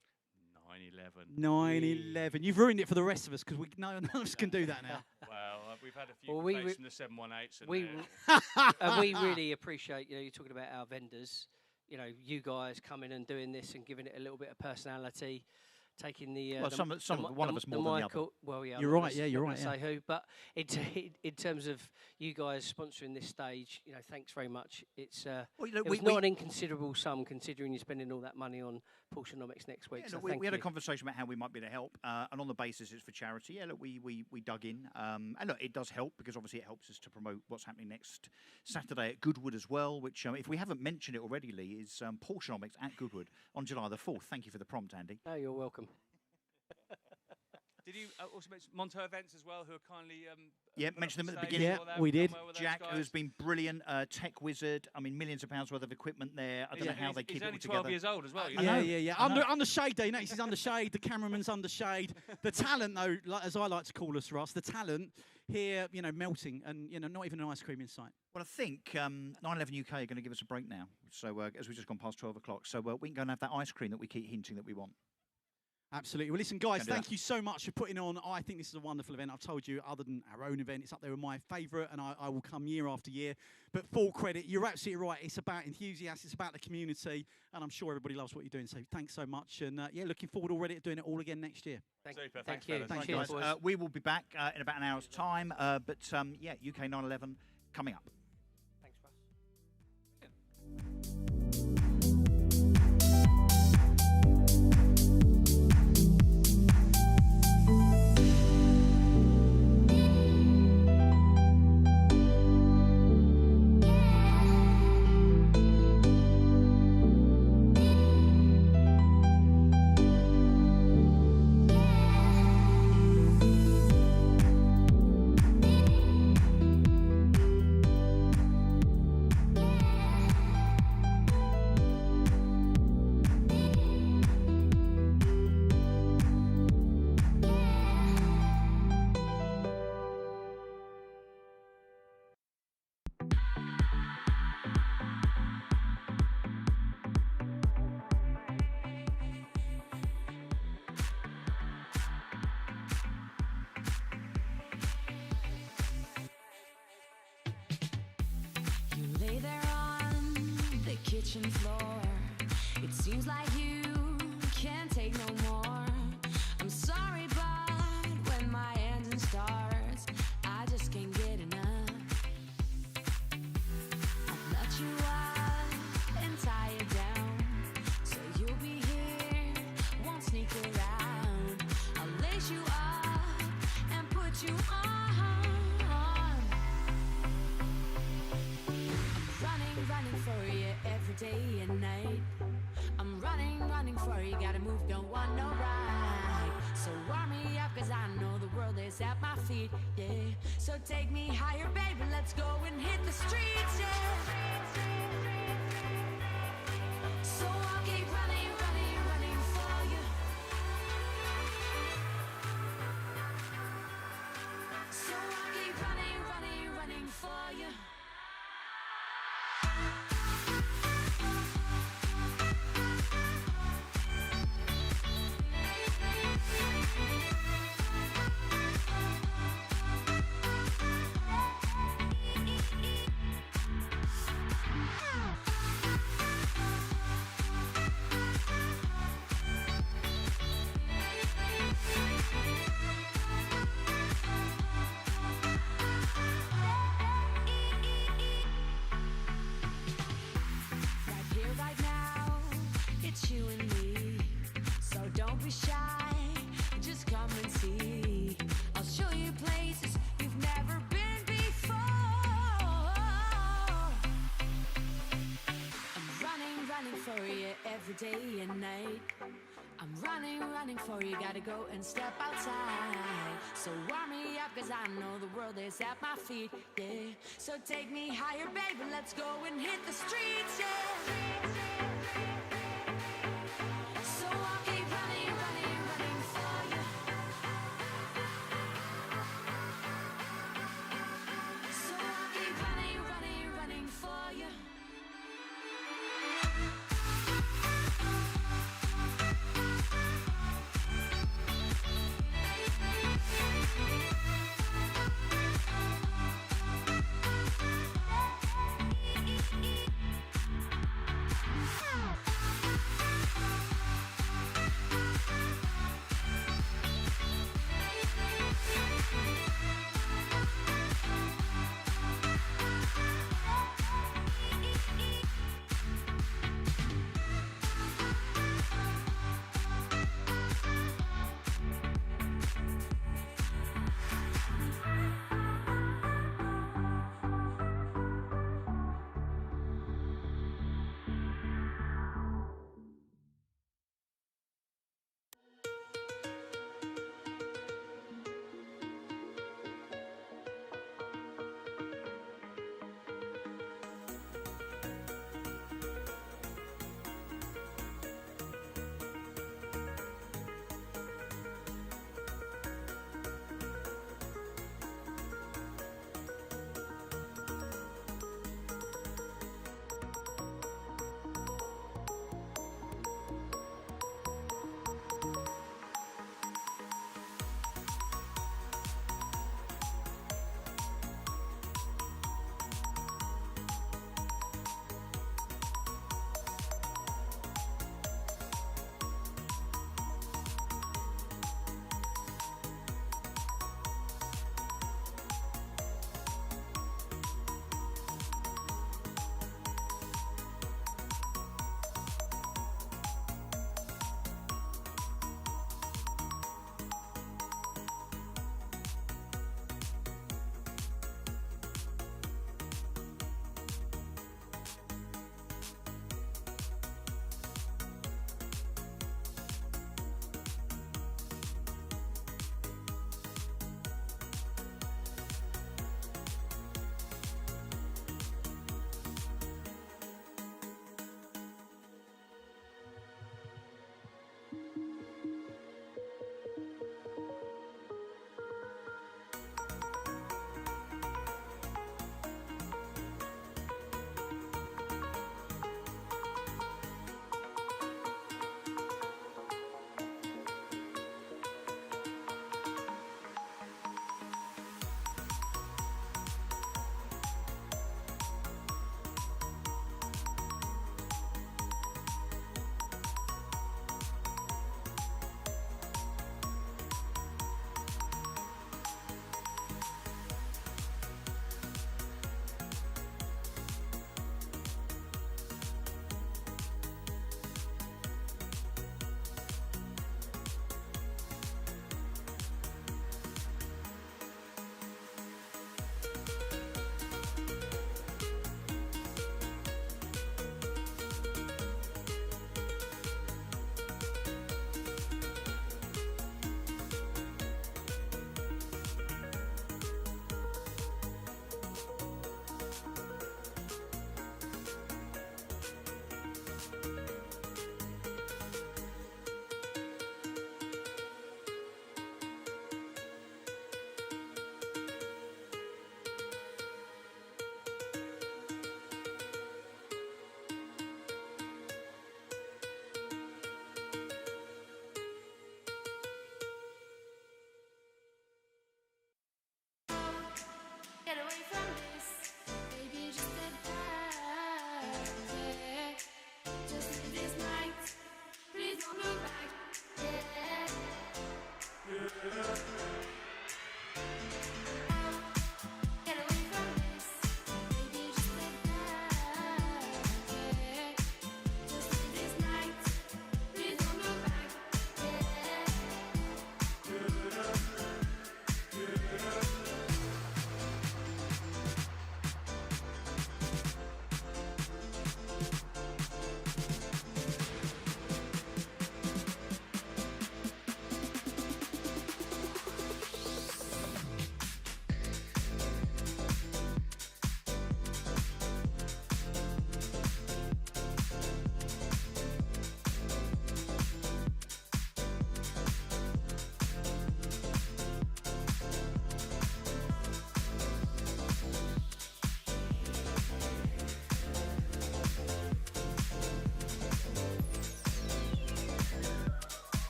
9:11. 9:11. You've ruined it for the rest of us because none of us can do that now. Well, we've had a few Well, complaints from the 718s. And we really appreciate, you're talking about our vendors, you guys coming and doing this and giving it a little bit of personality, taking the one of us more than the other. Well, yeah, You're right. Yeah, you're right. Say who, but in terms of you guys sponsoring this stage, thanks very much. It's not an inconsiderable sum considering you're spending all that money on Porschenomics next week. Yeah, So look, thank we had a you. conversation about how we might be able to help, and on the basis it's for charity. Yeah, look, we dug in, and look, it does help because obviously it helps us to promote what's happening next Saturday at Goodwood as well. Which, if we haven't mentioned it already, Lee, is Porschenomics at Goodwood on July the 4th. Thank you for the prompt, Andy. Oh, you're welcome. Did you also mention Monto Events as well, who are kindly? Mention them at the stage beginning. Yeah, for that? we did. Done well with those Jack, guys? who's been brilliant, tech wizard. I mean, millions of pounds worth of equipment there. I don't know how they keep he's it all only together. 12 years old as well. you Yeah, know? yeah. Under shade day. Notice he's under shade. The cameraman's under shade. The talent, though, as I like to call us, Ross, the talent here, melting and, not even an ice cream in sight. Well, I think 911 UK are going to give us a break now. So as we've just gone past 12 o'clock, so we can go and have that ice cream that we keep hinting that we want. Absolutely. Well, listen, guys, Can do thank that. you so much for putting on. I think this is a wonderful event. I've told you, other than our own event, it's up there with my favourite, and I will come year after year. But full credit, you're absolutely right. It's about enthusiasts, it's about the community, and I'm sure everybody loves what you're doing. So thanks so much. And, looking forward already to doing it all again next year. Super. Thank Thanks, you. fellas. Thank Right, you, guys, boys. we will be back in about an hour's time. But UK 911 coming up. Thanks, Russ. kitchen floor. It seems like you can't take no more. I'm sorry, but when my engine starts, I just can't get enough. I'll let you up and tie it down, so you'll be here, won't sneak around. I'll lace you up and put you on. Running for you every day and night. I'm running for you, gotta move, don't want no ride. So warm me up, cause I know the world is at my feet, yeah. So take me higher, baby, let's go and hit the streets, yeah. So I'll keep running for you. So I'll keep running for you. You and me, so don't be shy, just come and see. I'll show you places you've never been before. I'm running for you every day and night. I'm running for you, gotta go and step outside. So warm me up, cause I know the world is at my feet, yeah. So take me higher, baby, let's go and hit the streets, yeah. So I'll keep running for you. So I'll keep running for you.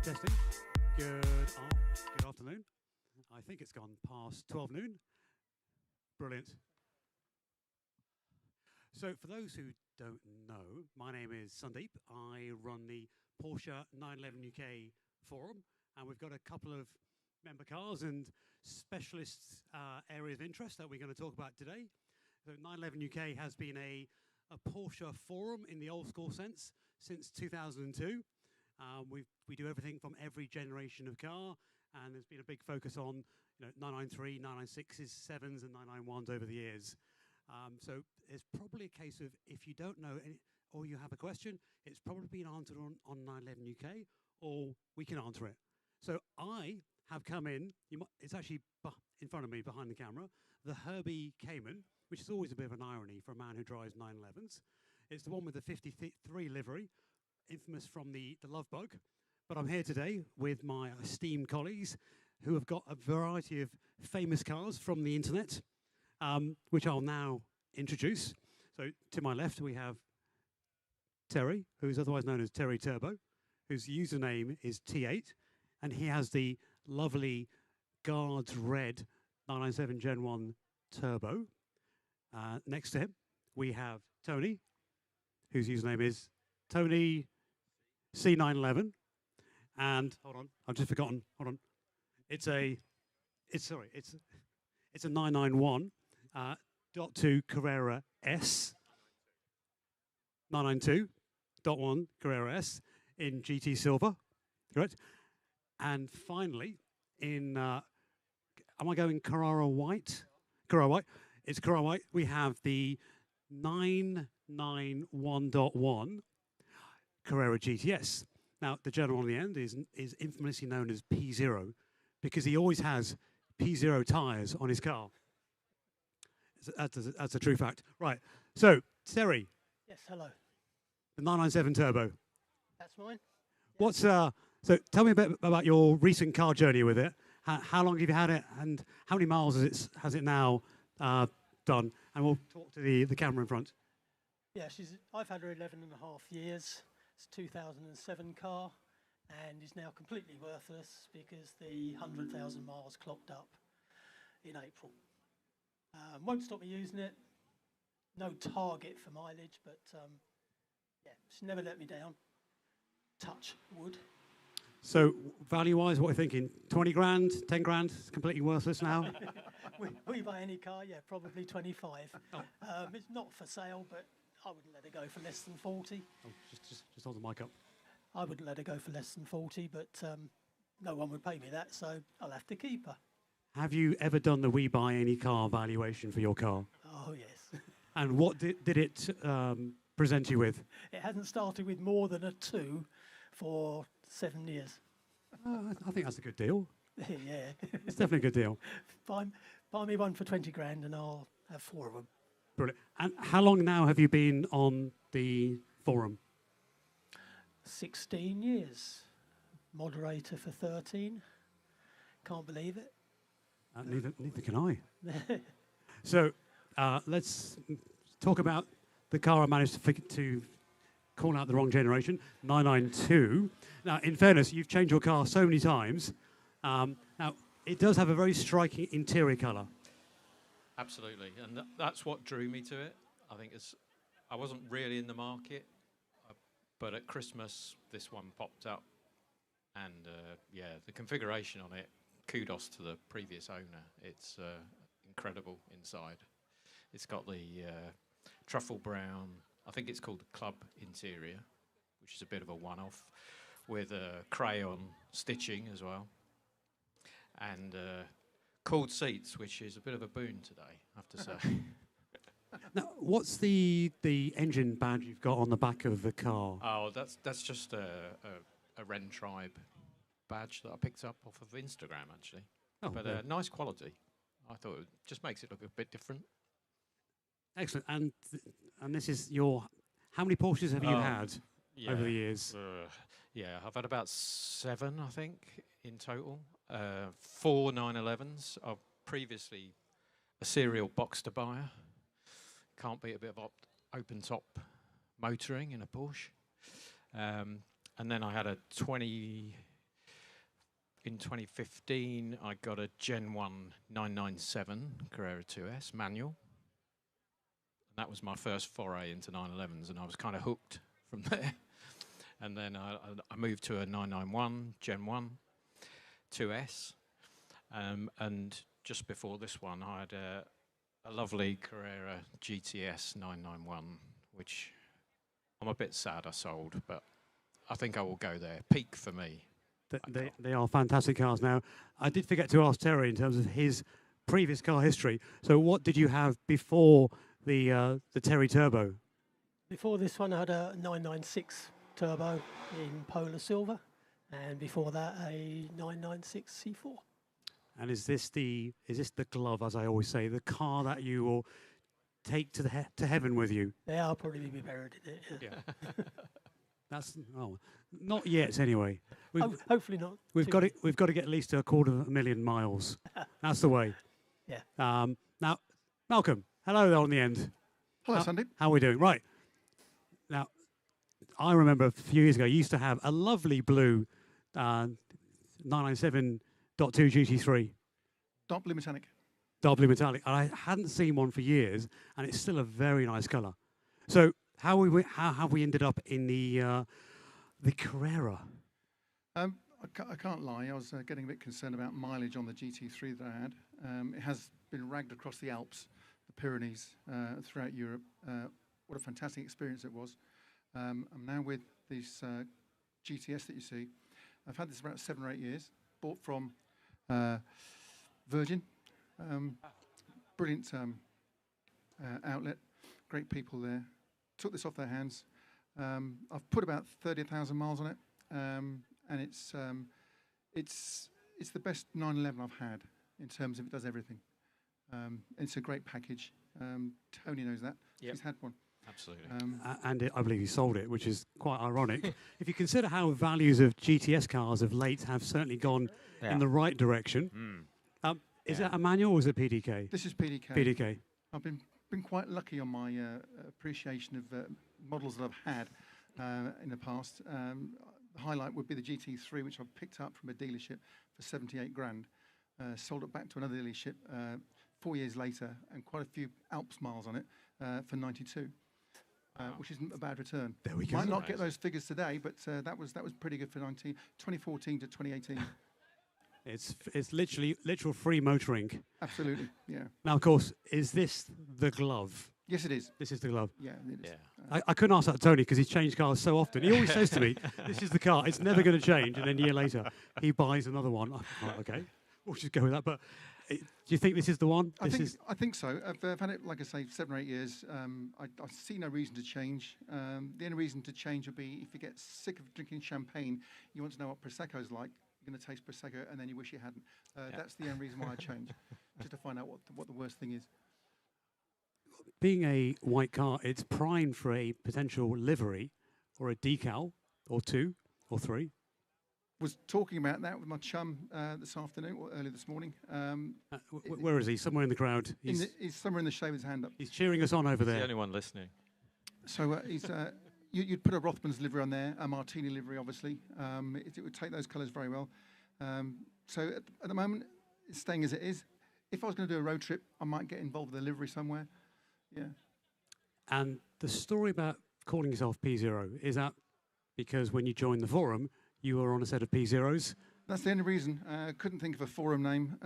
Testing. Good afternoon. I think it's gone past 12 noon. Brilliant. So for those who don't know, my name is Sandeep. I run the Porsche 911 UK forum, and we've got a couple of member cars and specialist areas of interest that we're going to talk about today. So 911 UK has been a Porsche forum in the old school sense since 2002. We do everything from every generation of car, and there's been a big focus on 993, 996s, 7s, and 991s over the years. So it's probably a case of if you don't know any, or you have a question, it's probably been answered on 911 UK, or we can answer it. So I have come in, it's actually in front of me behind the camera, the Herbie Cayman, which is always a bit of an irony for a man who drives 911s. It's the one with the 53 livery, infamous from the Love Bug. But I'm here today with my esteemed colleagues who have got a variety of famous cars from the internet, which I'll now introduce. So to my left, we have Terry, who's otherwise known as Terry Turbo, whose username is T8, and he has the lovely Guards Red 997 Gen 1 Turbo. Next to him, we have Tony, whose username is Tony C911. And hold on, I've just forgotten. Hold on, it's a 991 .2 Carrera S, 992.1 Carrera S in GT Silver, correct? And finally, am I going Carrara White? Carrara White. It's Carrara White. We have the 991.1 Carrera GTS. Now, the general on the end is infamously known as P0 because he always has P0 tyres on his car. That's a true fact. Right. So, Terry. Yes, hello. The 997 Turbo. That's mine. What's so? Tell me a bit about your recent car journey with it. How long have you had it, and how many miles has it now done? And we'll talk to the camera in front. Yeah, I've had her 11 and a half years. It's a 2007 car, and is now completely worthless because the 100,000 miles clocked up in April. Won't stop me using it. No target for mileage, but yeah, it's never let me down. Touch wood. So value-wise, what are you thinking? 20 grand, 10 grand? It's completely worthless now. we buy any car, yeah, probably 25. It's not for sale, but I wouldn't let it go for less than 40. Oh, just hold the mic up. I wouldn't let it go for less than 40, but no one would pay me that, so I'll have to keep her. Have you ever done the We Buy Any Car valuation for your car? Oh, yes. And what did it present you with? It hasn't started with more than a 2 for 7 years. I think that's a good deal. Yeah. It's definitely a good deal. Buy me one for 20 grand and I'll have 4 of them. Brilliant. And how long now have you been on the forum? 16 years. Moderator for 13. Can't believe it. Neither can I. So let's talk about the car I managed to call out the wrong generation, 992. Now, in fairness, you've changed your car so many times. Now, it does have a very striking interior colour. Absolutely, and that's what drew me to it. I think I wasn't really in the market, but at Christmas this one popped up, and yeah, the configuration on it. Kudos to the previous owner. It's incredible inside. It's got the truffle brown. I think it's called the club interior, which is a bit of a one-off, with crayon stitching as well, and cooled seats, which is a bit of a boon today, I have to say. Now, what's the engine badge you've got on the back of the car? Oh, that's just a Ren Tribe badge that I picked up off of Instagram, actually. Oh, but yeah. Nice quality. I thought it just makes it look a bit different. Excellent. And this is your... How many Porsches have you had over the years? Yeah, I've had about 7, I think, in total. 4 911s. I've previously a serial Boxster buyer. Can't beat a bit of open-top motoring in a Porsche. And then I had a in 2015, I got a Gen 1 997 Carrera 2S manual. That was my first foray into 911s, and I was kind of hooked from there. And then I moved to a 991 Gen 1 2S. And just before this one, I had a lovely Carrera GTS 991, which I'm a bit sad I sold, but I think I will go there. Peak for me. They are fantastic cars. Now, I did forget to ask Terry in terms of his previous car history. So what did you have before the Terry Turbo? Before this one, I had a 996 Turbo in Polar Silver, and before that, a 996 C4. And is this the glove, as I always say, the car that you will take to heaven with you? Yeah, I'll probably be buried in it. Yeah. That's not yet anyway. Hopefully not. We've got to get at least 250,000 miles. That's the way. Yeah. Now, Malcolm, hello there on the end. Hello, Sandy. How are we doing? Right. Now, I remember a few years ago, you used to have a lovely blue 997.2 GT3. Dark blue metallic. Dark blue metallic. And I hadn't seen one for years, and it's still a very nice colour. So how have we ended up in the Carrera? I can't lie. I was getting a bit concerned about mileage on the GT3 that I had. It has been ragged across the Alps, the Pyrenees, throughout Europe. What a fantastic experience it was. I'm now with this GTS that you see. I've had this about 7 or 8 years. Bought from Virgin. Brilliant outlet. Great people there. Took this off their hands. I've put about 30,000 miles on it, and it's the best 911 I've had in terms of it does everything. It's a great package. Tony knows that. Yep. He's had one. Absolutely. And I believe he sold it, which is quite ironic. If you consider how values of GTS cars of late have certainly gone in the right direction. Is that a manual or is it PDK? This is PDK. PDK. I've been quite lucky on my appreciation of models that I've had in the past. The highlight would be the GT3, which I picked up from a dealership for 78 grand. Sold it back to another dealership 4 years later, and quite a few Alps miles on it for 92. Which isn't a bad return. There we go. Might not get those figures today, but that was pretty good for 2014 to 2018. It's literal free motoring. Absolutely, yeah. Now, of course, is this the glove? Yes, it is. This is the glove. Yeah, it is. I couldn't ask that to Tony because he's changed cars so often. He always says to me, "This is the car. It's never going to change." And then a year later, he buys another one. I'm like, okay, we'll just go with that. But do you think this is the one? I think so. I've had it, like I say, 7 or 8 years. I see no reason to change. The only reason to change would be if you get sick of drinking champagne, you want to know what Prosecco's like. You're going to taste Prosecco, and then you wish you hadn't. That's the only reason why I change, just to find out what the worst thing is. Being a white car, it's primed for a potential livery or a decal or 2 or 3. Was talking about that with my chum this afternoon or early this morning. Where is he? Somewhere in the crowd. He's somewhere in the shade with his hand up. He's cheering us on over there. He's the only one listening. So you'd put a Rothmans livery on there, a Martini livery, obviously. It would take those colours very well. So at the moment, it's staying as it is. If I was going to do a road trip, I might get involved with a livery somewhere. Yeah. And the story about calling yourself P0, is that because when you joined the forum, you were on a set of P0s? That's the only reason. I couldn't think of a forum name.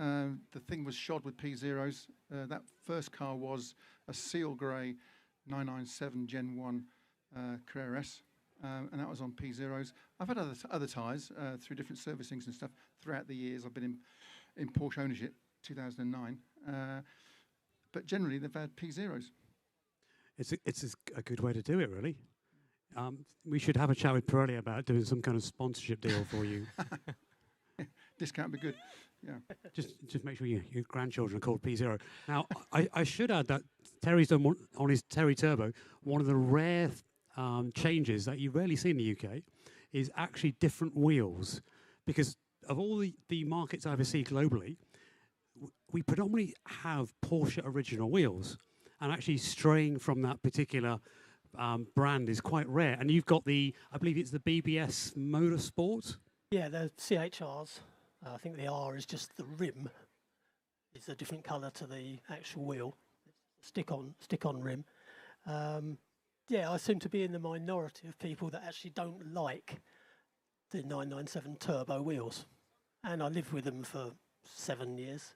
The thing was shod with P0s. That first car was a seal grey 997 Gen 1 Carrera S, and that was on P0s. I've had other tyres through different servicings and stuff throughout the years. I've been in Porsche ownership, 2009. But generally, they've had P0s. It's a good way to do it, really. We should have a chat with Pirelli about doing some kind of sponsorship deal for you. Discount would be good. Yeah. Just make sure your grandchildren are called P0. Now, I should add that Terry's done one on his Terry Turbo. One of the rare changes that you rarely see in the UK is actually different wheels, because of all the markets I ever see globally, we predominantly have Porsche original wheels, and actually straying from that particular brand is quite rare. And you've got I believe it's the BBS Motorsport. Yeah, the CHRs. I think the R is just the rim. It's a different colour to the actual wheel. Stick on rim. Yeah, I seem to be in the minority of people that actually don't like the 997 turbo wheels, and I lived with them for 7 years.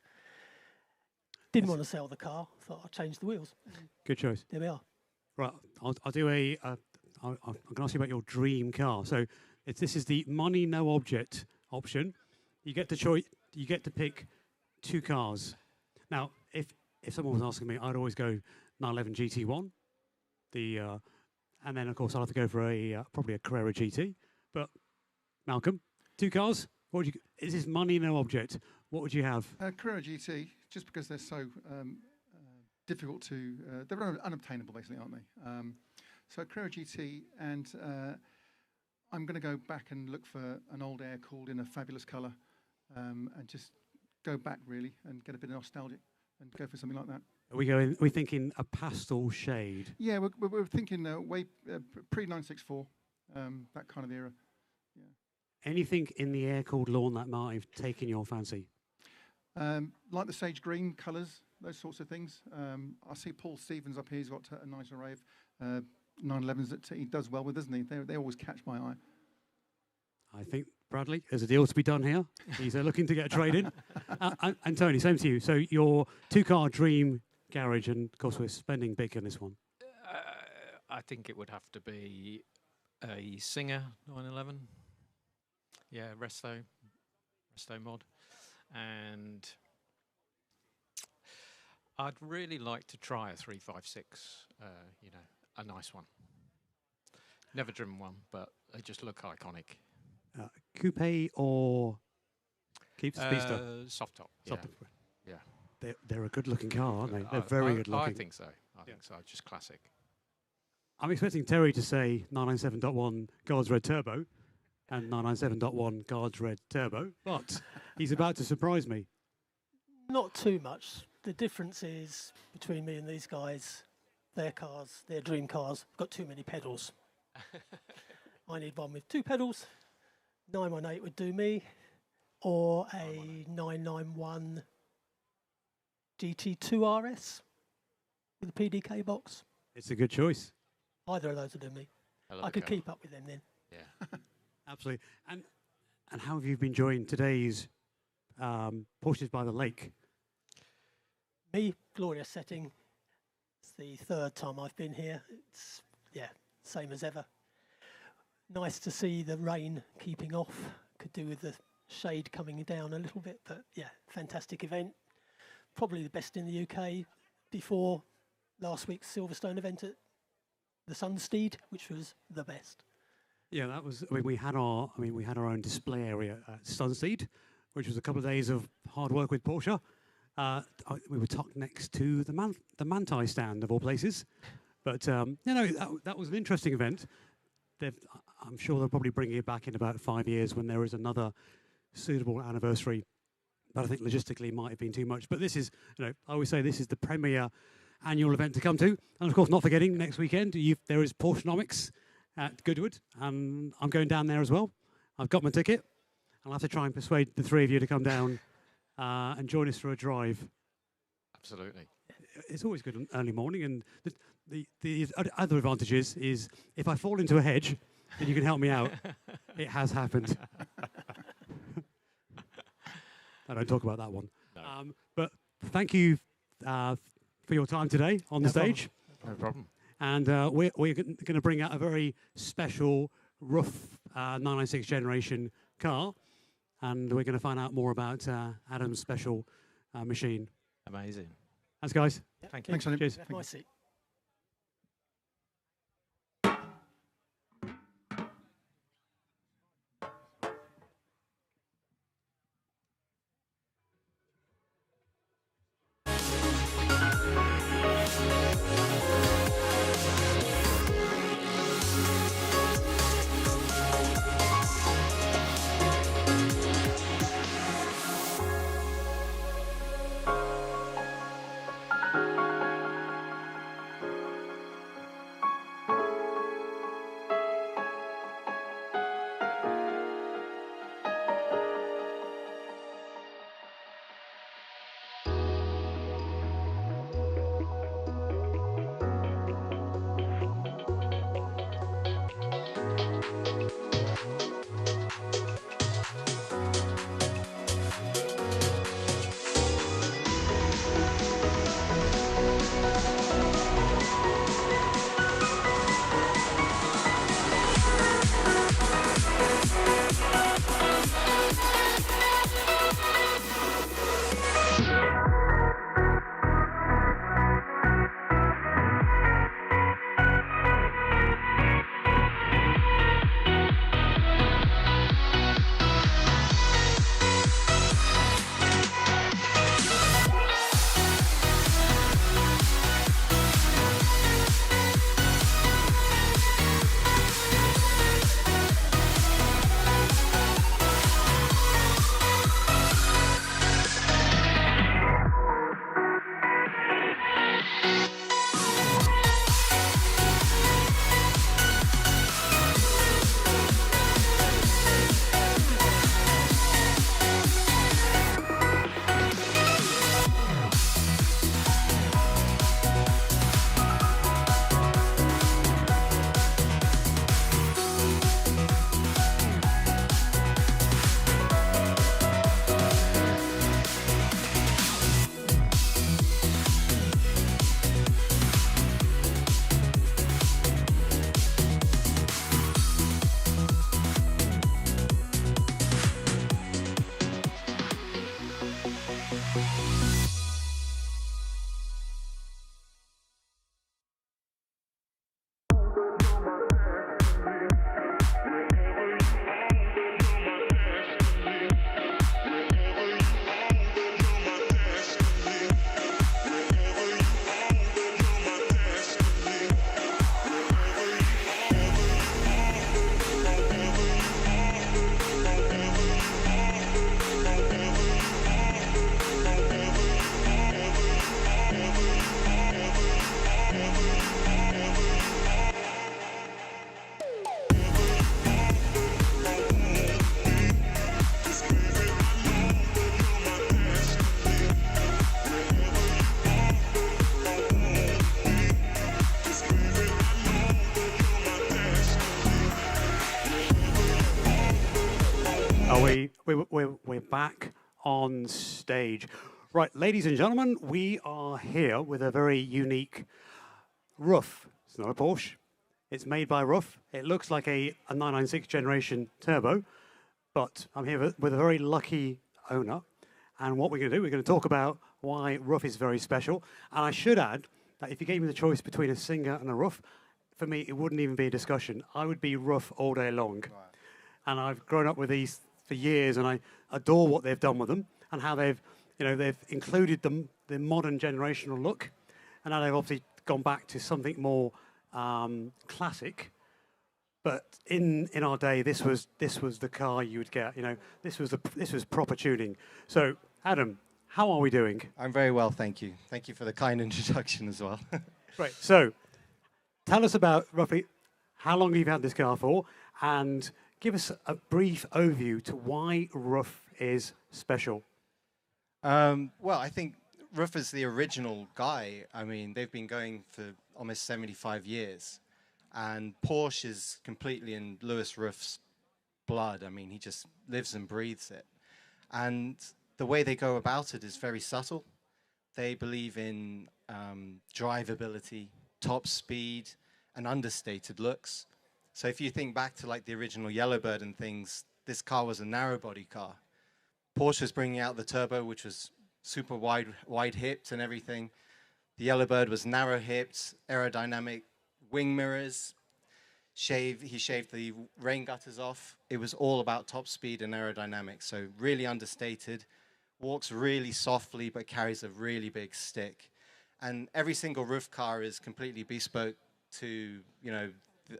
Didn't want to sell the car. Thought I'd change the wheels. Good choice. There we are. Right, I'll do a. I'm going to ask you about your dream car. So, this is the money no object option. You get the choice. You get to pick 2 cars. Now, if someone was asking me, I'd always go 911 GT1. And then of course I'll have to go for probably a Carrera GT. But Malcolm, 2 cars. What would you? Is this money no object? What would you have? Carrera GT, just because they're so difficult to, they're unobtainable basically, aren't they? So Carrera GT, and I'm going to go back and look for an old air-cooled in a fabulous colour, and just go back really and get a bit nostalgic and go for something like that. Are we thinking a pastel shade? Yeah, we're thinking way pre-964, that kind of era. Yeah. Anything in the air-cooled lawn that might have taken your fancy? Like the sage green colours, those sorts of things. I see Paul Stevens up here. He's got a nice array of 911s that he does well with, doesn't he? They always catch my eye. I think, Bradley, there's a deal to be done here. He's looking to get a trade in. And Tony, same to you. So your 2-car dream garage, and of course we're spending big on this one. I think it would have to be a Singer 911. Yeah, resto mod. And I'd really like to try a 356, a nice one. Never driven one, but they just look iconic. Coupe or keep the speedster? Soft top. Yeah. They're a good-looking car, aren't they? They're very good-looking. I think so. I think so. Just classic. I'm expecting Terry to say 997.1 Guards Red Turbo and 997.1 Guards Red Turbo, but he's about to surprise me. Not too much. The difference is between me and these guys, their cars, their dream cars, got too many pedals. I need one with 2 pedals. 918 would do me, or a 991 GT2 RS with a PDK box. It's a good choice. Either of those would do me. I could keep up with them then. Yeah. Absolutely. And how have you been enjoying today's Porsches by the Lake? Me, glorious setting. It's the 3rd time I've been here. It's, same as ever. Nice to see the rain keeping off. Could do with the shade coming down a little bit, but fantastic event. Probably the best in the UK before last week's Silverstone event at the Sunsteed, which was the best. Yeah, that was. We had our own display area at Sunsteed, which was a couple of days of hard work with Porsche. We were tucked next to the Manti stand of all places, but that was an interesting event. I'm sure they'll probably bring it back in about 5 years when there is another suitable anniversary. But I think logistically it might have been too much. But this is, I always say this is the premier annual event to come to. And of course, not forgetting next weekend, there is Porschenomics at Goodwood. And I'm going down there as well. I've got my ticket. I'll have to try and persuade the 3 of you to come down and join us for a drive. Absolutely. It's always good on early morning. And the other advantage is if I fall into a hedge, then you can help me out. It has happened. I don't talk about that one. No. But thank you for your time today on the stage. No problem. And we're going to bring out a very special rough 996 generation car. And we're going to find out more about Adam's special machine. Amazing. Thanks, guys. Thank you. Thanks, Adam. Cheers. My seat. we're back on stage. Right, ladies and gentlemen, we are here with a very unique roof. It's not a Porsche. It's made by Roof. It looks like a 996 generation turbo, but I'm here with a very lucky owner. And what we're going to do, we're going to talk about why Roof is very special. And I should add that if you gave me the choice between a Singer and a Roof, for me, it wouldn't even be a discussion. I would be Roof all day long. Right. And I've grown up with these for years, and I adore what they've done with them and how they've included the modern generational look, and now they've obviously gone back to something more classic. But in our day, this was the car you would get. This was proper tuning. So, Adam, how are we doing? I'm very well, thank you. Thank you for the kind introduction as well. Right. So, tell us about roughly how long you've had this car for, and give us a brief overview to why Roof is special. Well, I think Roof is the original guy. I mean, they've been going for almost 75 years. And Porsche is completely in Louis Roof's blood. I mean, he just lives and breathes it. And the way they go about it is very subtle. They believe in drivability, top speed, and understated looks. So if you think back to like the original Yellowbird and things, this car was a narrow body car. Porsche was bringing out the turbo, which was super wide hipped and everything. The Yellowbird was narrow hipped, aerodynamic, wing mirrors. He shaved the rain gutters off. It was all about top speed and aerodynamics. So really understated, walks really softly, but carries a really big stick. And every single Roof car is completely bespoke to,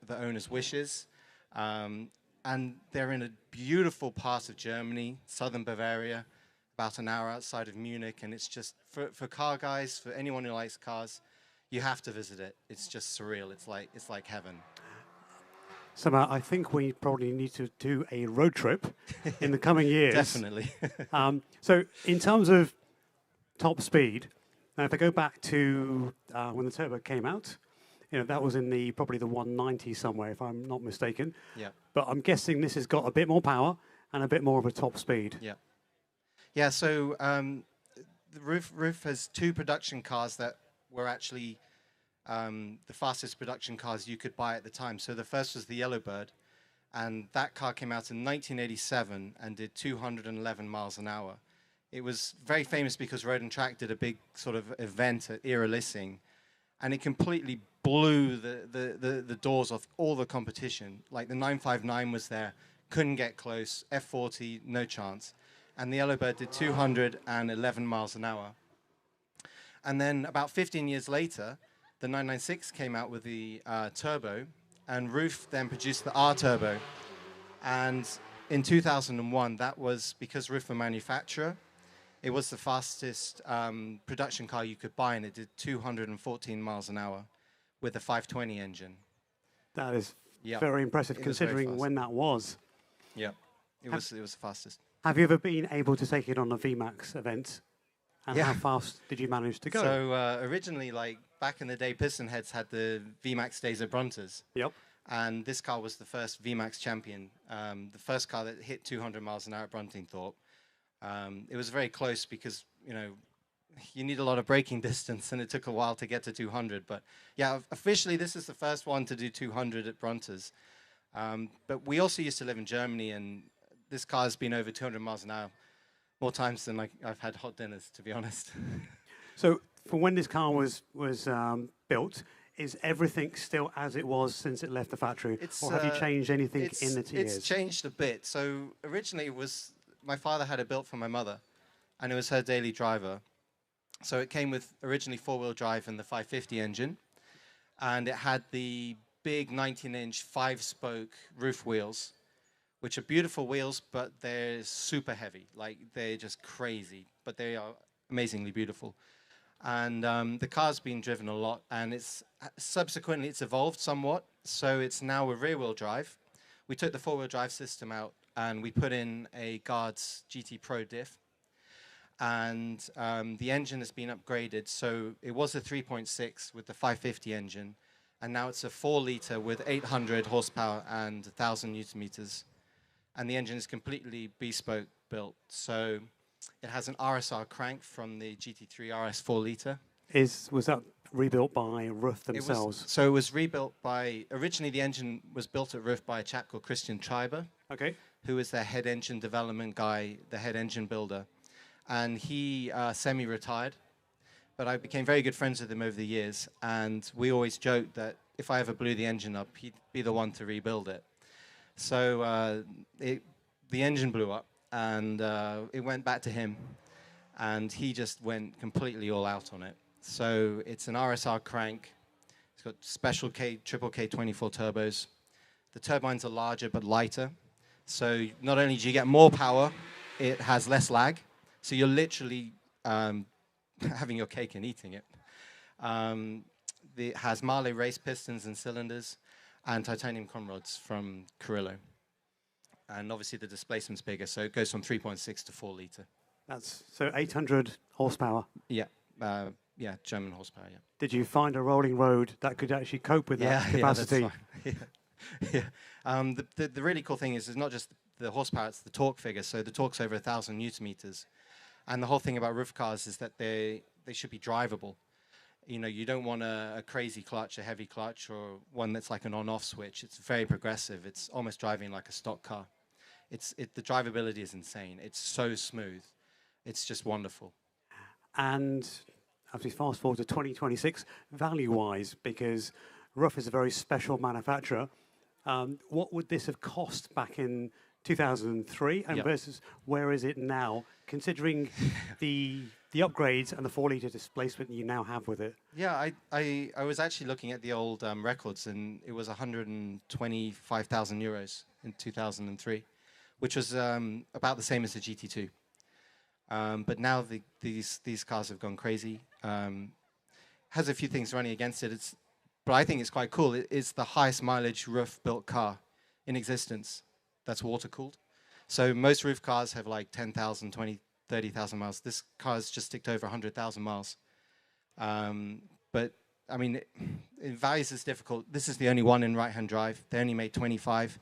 the owner's wishes. And they're in a beautiful part of Germany, southern Bavaria, about an hour outside of Munich. And it's just, for car guys, for anyone who likes cars, you have to visit it. It's just surreal. It's like heaven. So I think we probably need to do a road trip in the coming years. Definitely. So in terms of top speed, now if I go back to when the turbo came out, that was in probably the 190 somewhere, if I'm not mistaken. Yeah. But I'm guessing this has got a bit more power and a bit more of a top speed. Yeah. Yeah, so the Roof has two production cars that were actually the fastest production cars you could buy at the time. So the first was the Yellowbird, and that car came out in 1987 and did 211 miles an hour. It was very famous because Road and Track did a big sort of event at Era Lissing, and it completely blew the doors off all the competition. Like the 959 was there, couldn't get close, F40, no chance. And the Yellowbird did 211 miles an hour. And then about 15 years later, the 996 came out with the turbo, and Roof then produced the R Turbo. And in 2001, that was because Roof were manufacturer, it was the fastest production car you could buy, and it did 214 miles an hour with a 520 engine. That is very impressive, considering when that was. Yeah, it was the fastest. Have you ever been able to take it on a VMAX event? And how fast did you manage to go? So originally, like back in the day, Piston Heads had the VMAX days at Brontes. Yep. And this car was the first VMAX champion, the first car that hit 200 miles an hour at Bruntingthorpe. It was very close because, you need a lot of braking distance, and it took a while to get to 200. But yeah, officially, this is the first one to do 200 at Brontes. But we also used to live in Germany, and this car has been over 200 miles an hour more times than I've had hot dinners, to be honest. So for when this car was built, is everything still as it was since it left the factory? Or have you changed anything in the 2 years? It's changed a bit. So originally my father had it built for my mother, and it was her daily driver. So it came with originally 4-wheel drive and the 550 engine, and it had the big 19-inch 5-spoke roof wheels, which are beautiful wheels, but they're super heavy. Like, they're just crazy, but they are amazingly beautiful. And the car's been driven a lot, and subsequently it's evolved somewhat. So it's now a rear-wheel drive. We took the 4-wheel drive system out, and we put in a Guards GT Pro diff. And the engine has been upgraded. So it was a 3.6 with the 550 engine, and now it's a 4-liter with 800 horsepower and 1,000 newton meters. And the engine is completely bespoke built. So it has an RSR crank from the GT3 RS 4-litre. Was that rebuilt by Roof themselves? It was rebuilt by, originally the engine was built at Roof by a chap called Christian Schreiber, who was their head engine development guy, the head engine builder. And he semi-retired, but I became very good friends with him over the years, and we always joked that if I ever blew the engine up, he'd be the one to rebuild it. So the engine blew up, and it went back to him, and he just went completely all out on it. So it's an RSR crank. It's got special triple K24 turbos. The turbines are larger but lighter. So not only do you get more power, it has less lag. So you're literally having your cake and eating it. It has Marley race pistons and cylinders and titanium con rods from Carrillo. And obviously the displacement's bigger, so it goes from 3.6 to 4 litre. That's so 800 horsepower. Yeah. Yeah, German horsepower, yeah. Did you find a rolling road that could actually cope with that capacity? Yeah, that's fine. Yeah. The really cool thing is it's not just the horsepower, it's the torque figure. So the torque's over 1,000 newton meters. And the whole thing about roof cars is that they should be drivable. You know, you don't want a crazy clutch, a heavy clutch, or one that's like an on-off switch. It's very progressive. It's almost driving like a stock car. The drivability is insane. It's so smooth. It's just wonderful. And as we fast forward to 2026, value-wise, because Roof is a very special manufacturer, what would this have cost back in 2003 and versus where is it now, considering the upgrades and the 4-litre displacement you now have with it? Yeah, I was actually looking at the old records, and it was 125,000 euros in 2003, which was about the same as the GT2. But now these cars have gone crazy. Has a few things running against it. But I think it's quite cool. It's the highest mileage roof-built car in existence that's water-cooled. So most roof cars have like 10,000, 20, 30,000 miles. This car's just ticked over 100,000 miles. But, I mean, in values it's difficult. This is the only one in right-hand drive. They only made 25.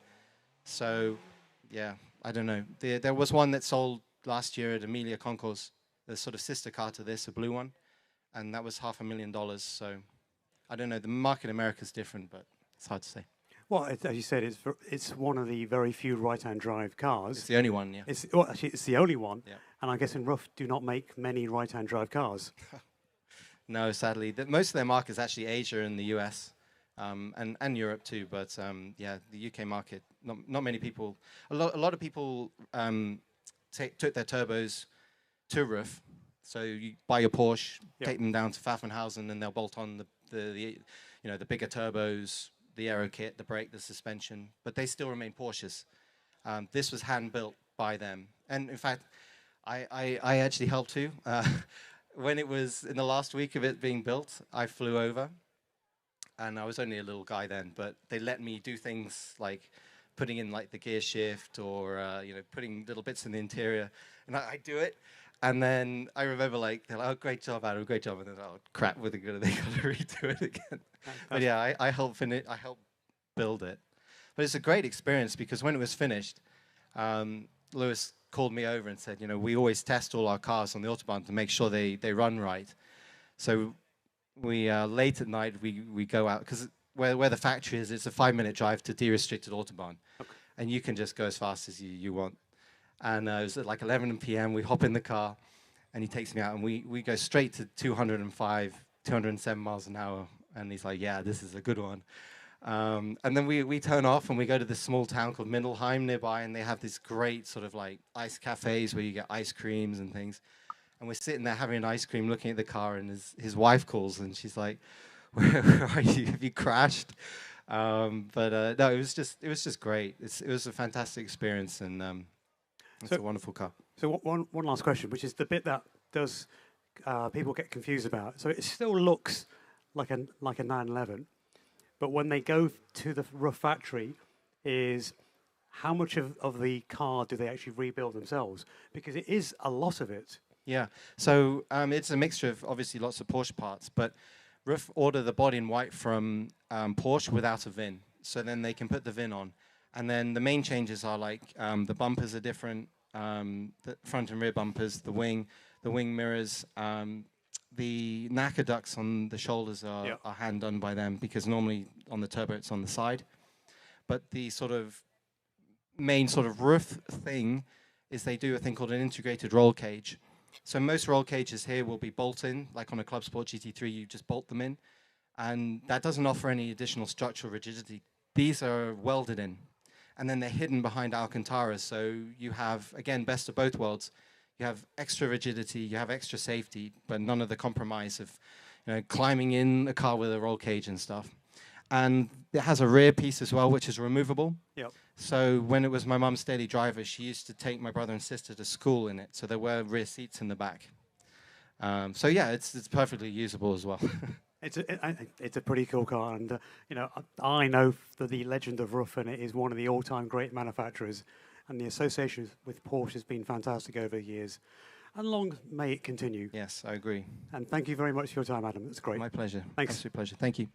So, yeah, I don't know. There was one that sold last year at Amelia Concours, the sort of sister car to this, a blue one, and that was $500,000. So I don't know. The market in America is different, but it's hard to say. Well, as you said, it's one of the very few right-hand drive cars. It's the only one, yeah. Actually, it's the only one, and I guess in Roof do not make many right-hand drive cars. No, sadly. Most of their market is actually Asia and the US, and Europe too, but yeah, the UK market, not many people. A lot of people took their turbos to Roof. So you buy your Porsche, take them down to Pfaffenhausen, and they'll bolt on the bigger turbos, the aero kit, the brake, the suspension. But they still remain Porsches. This was hand built by them, and in fact, I actually helped too. When it was in the last week of it being built, I flew over, and I was only a little guy then, but they let me do things like putting in like the gear shift or putting little bits in the interior, and I do it, and then I remember like they're like, "Oh, great job, Adam, great job," and then oh crap, they got to redo it again. But yeah, I helped finish. I helped build it, but it's a great experience because when it was finished, Lewis called me over and said, we always test all our cars on the Autobahn to make sure they run right. So we late at night we go out because where the factory is, it's a 5-minute drive to de-restricted Autobahn. Okay. And you can just go as fast as you want. And it was at like 11 p.m. We hop in the car, and he takes me out, and we go straight to 205, 207 miles an hour. And he's like, yeah, this is a good one. And then we turn off, and we go to this small town called Mindelheim nearby, and they have this great sort of like ice cafes where you get ice creams and things. And we're sitting there having an ice cream, looking at the car, and his wife calls, and she's like, where are you? Have you crashed? No, it was just great. It was a fantastic experience, and it's a wonderful car. So one last question, which is the bit that does people get confused about. So it still looks like a 911, but when they go to the Roof factory, is how much of the car do they actually rebuild themselves? Because it is a lot of it. Yeah. So it's a mixture of obviously lots of Porsche parts, but Roof order the body in white from Porsche without a VIN, so then they can put the VIN on. And then the main changes are like the bumpers are different, the front and rear bumpers, the wing mirrors. The knacker ducts on the shoulders are hand done by them, because normally on the turbo it's on the side. But the sort of main sort of roof thing is they do a thing called an integrated roll cage. So most roll cages here will be bolt-in, like on a Club Sport GT3, you just bolt them in. And that doesn't offer any additional structural rigidity. These are welded in. And then they're hidden behind Alcantaras. So you have, again, best of both worlds. You have extra rigidity, you have extra safety, but none of the compromise of climbing in a car with a roll cage and stuff. And it has a rear piece as well, which is removable. Yep. So when it was my mum's daily driver, she used to take my brother and sister to school in it. So there were rear seats in the back. So yeah, it's perfectly usable as well. It's a pretty cool car, and I know that the legend of Ruffin is one of the all-time great manufacturers, and the association with Porsche has been fantastic over the years. And long may it continue. Yes, I agree. And thank you very much for your time, Adam. It's great. My pleasure. Thanks. Absolute pleasure. Thank you.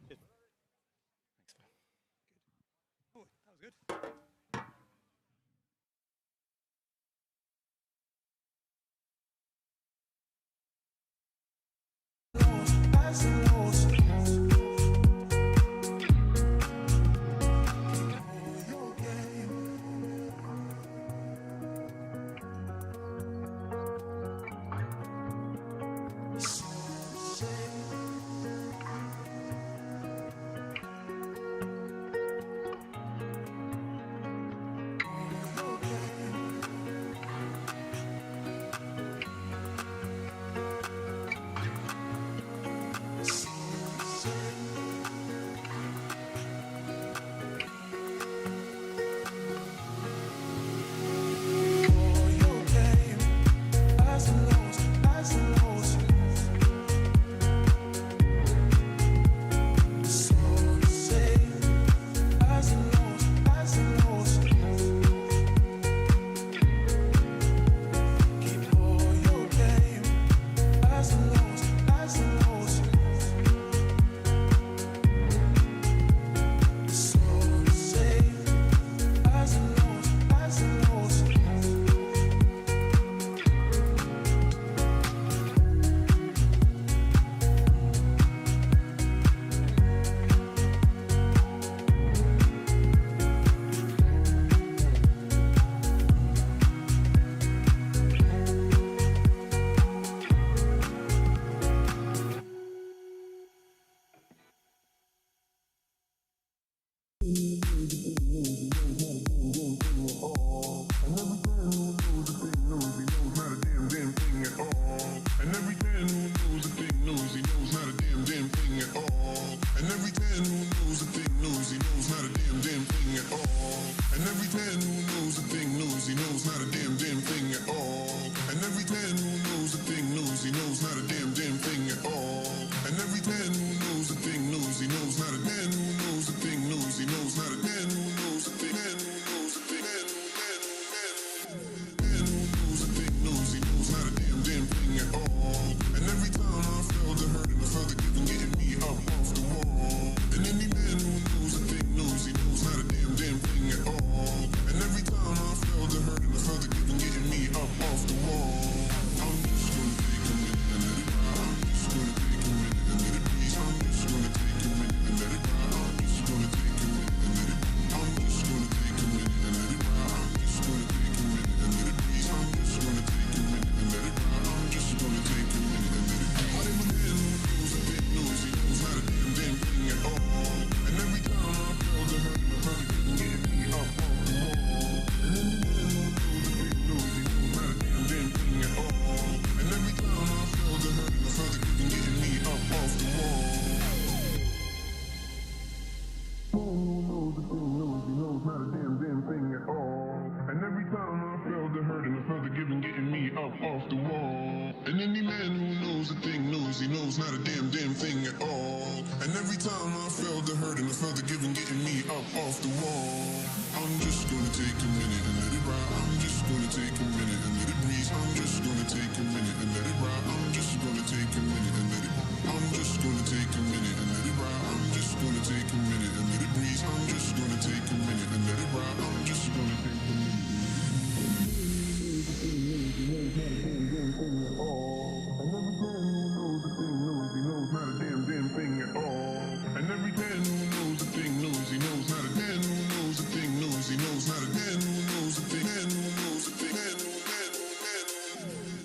man who knows the thing knows he knows how to man who knows the thing knows he knows how to man who knows the thing man who knows the thing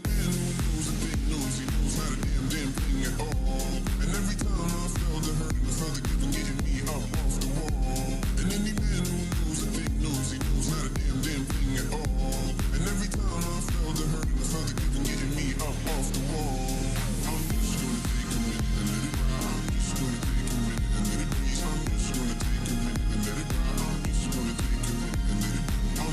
man who knows the thing knows he knows how to damn thing at all. And every time I felt the hurt and I felt the giving getting me up off the wall. And any man who knows the thing knows he knows how to damn thing at all. And every time I felt the hurt and I felt the giving getting me up off the wall. I'm just gonna take a minute and let it ride. I'm just gonna take a minute and let it breathe. I'm just gonna take a minute and let it ride. I'm just gonna take a minute and let it breathe.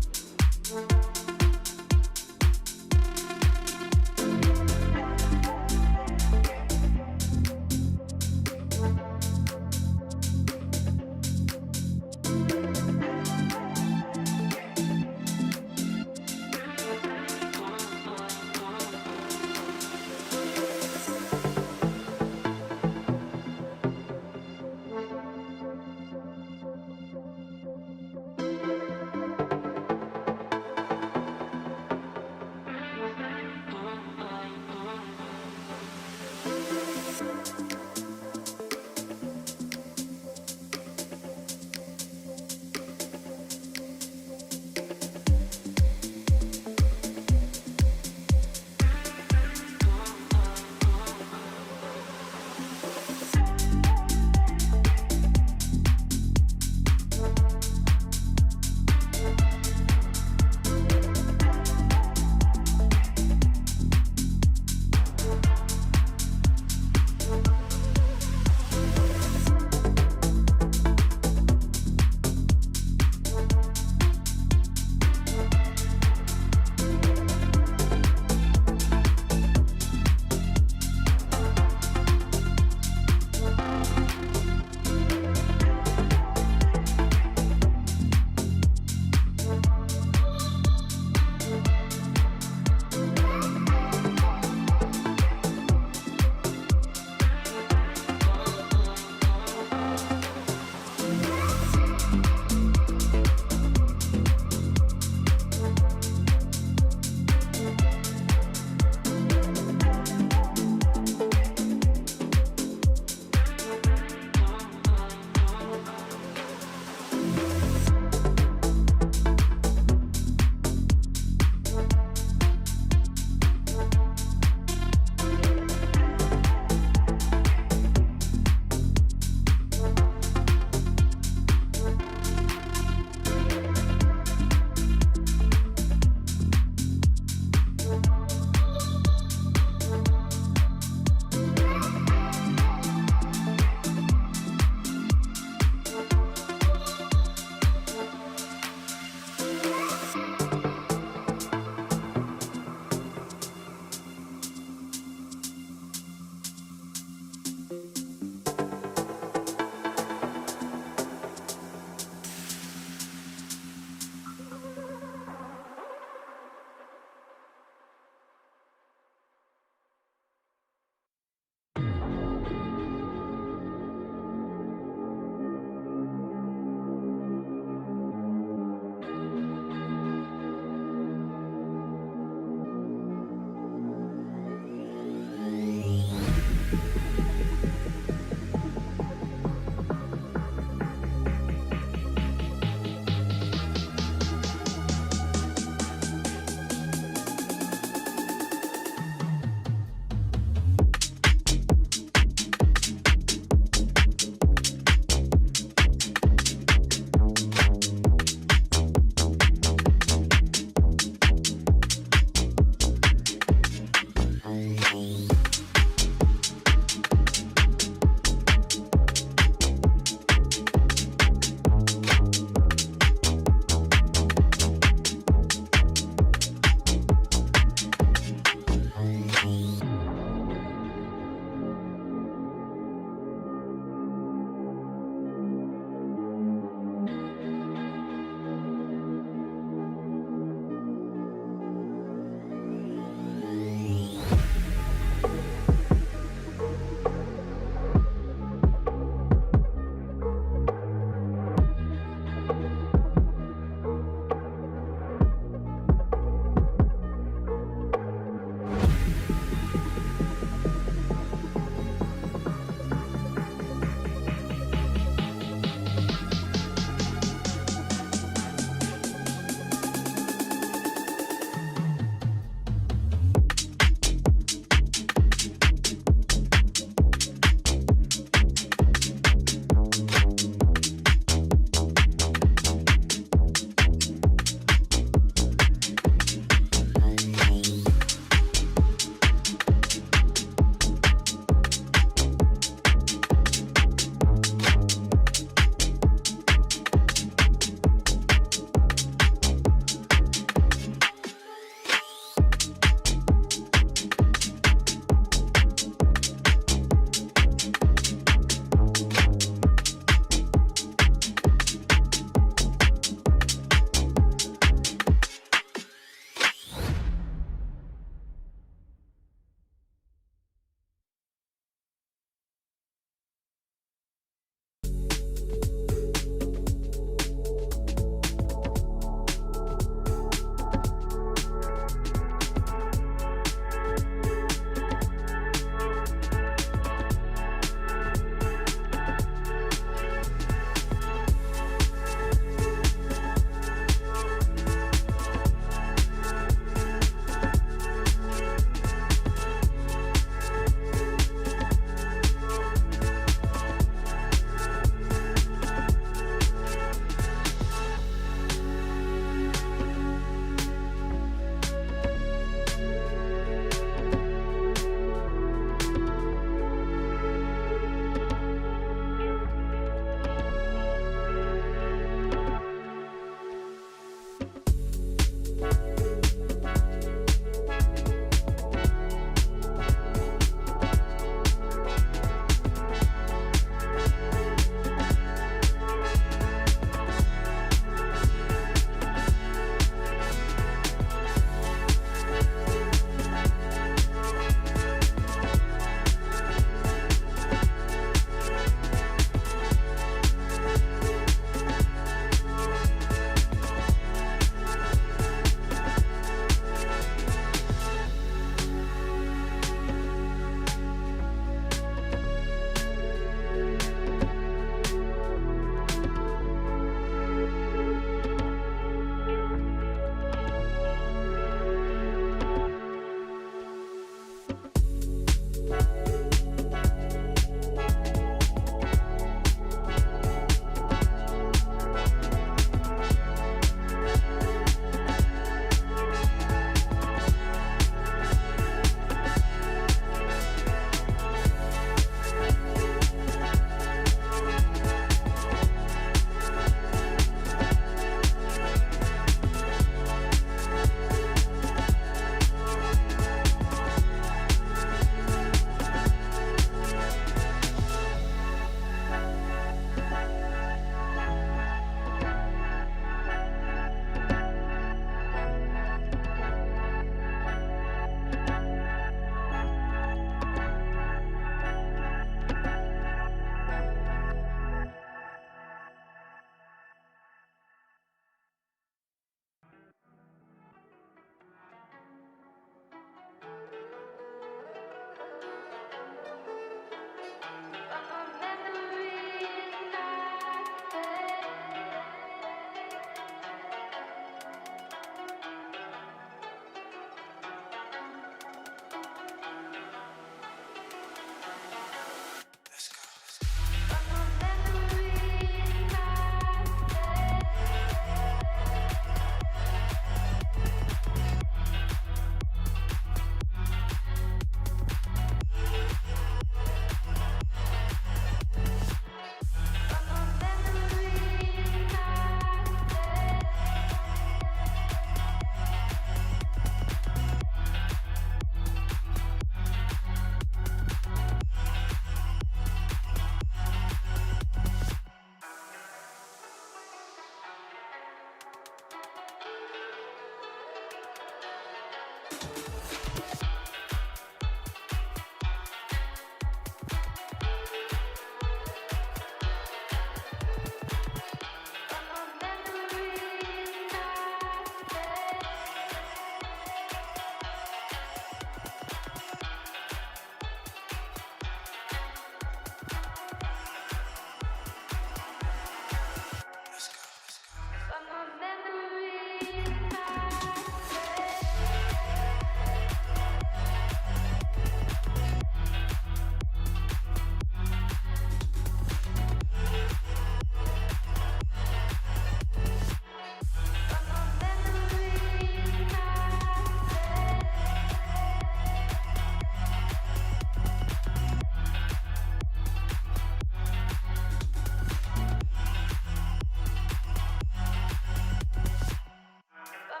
But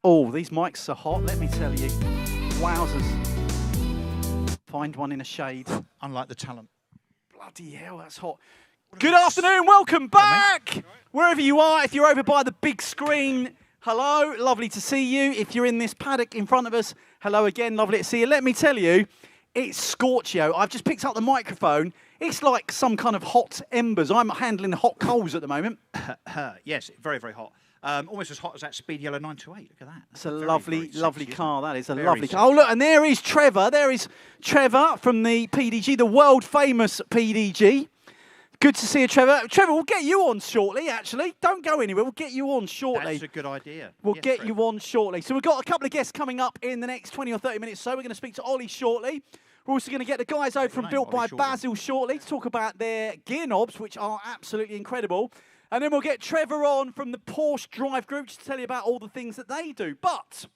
Oh, these mics are hot, let me tell you. Wowzers. Find one in a shade. Unlike the talent. Bloody hell, that's hot. Good afternoon, welcome back. Wherever you are, if you're over by the big screen, hello, lovely to see you. If you're in this paddock in front of us, hello again, lovely to see you. Let me tell you, it's Scorchio. I've just picked up the microphone. It's like some kind of hot embers. I'm handling the hot coals at the moment. Yes, very, very hot. Almost as hot as that Speed Yellow 928. Look at that. It's a lovely, lovely car. That is a Very lovely sexy. car. Oh, look, and there is Trevor. There is Trevor from the PDG, the world famous PDG. Good to see you, Trevor. Trevor, we'll get you on shortly, actually. Don't go anywhere. We'll get you on shortly. That's a good idea. We'll Yes, get Fred. you on shortly. So we've got a couple of guests coming up in the next 20 or 30 minutes. So we're going to speak to Ollie shortly. We're also going to get the guys over from Built by Basil shortly to talk about their gear knobs, which are absolutely incredible. And then we'll get Trevor on from the Porsche Drive Group to tell you about all the things that they do. But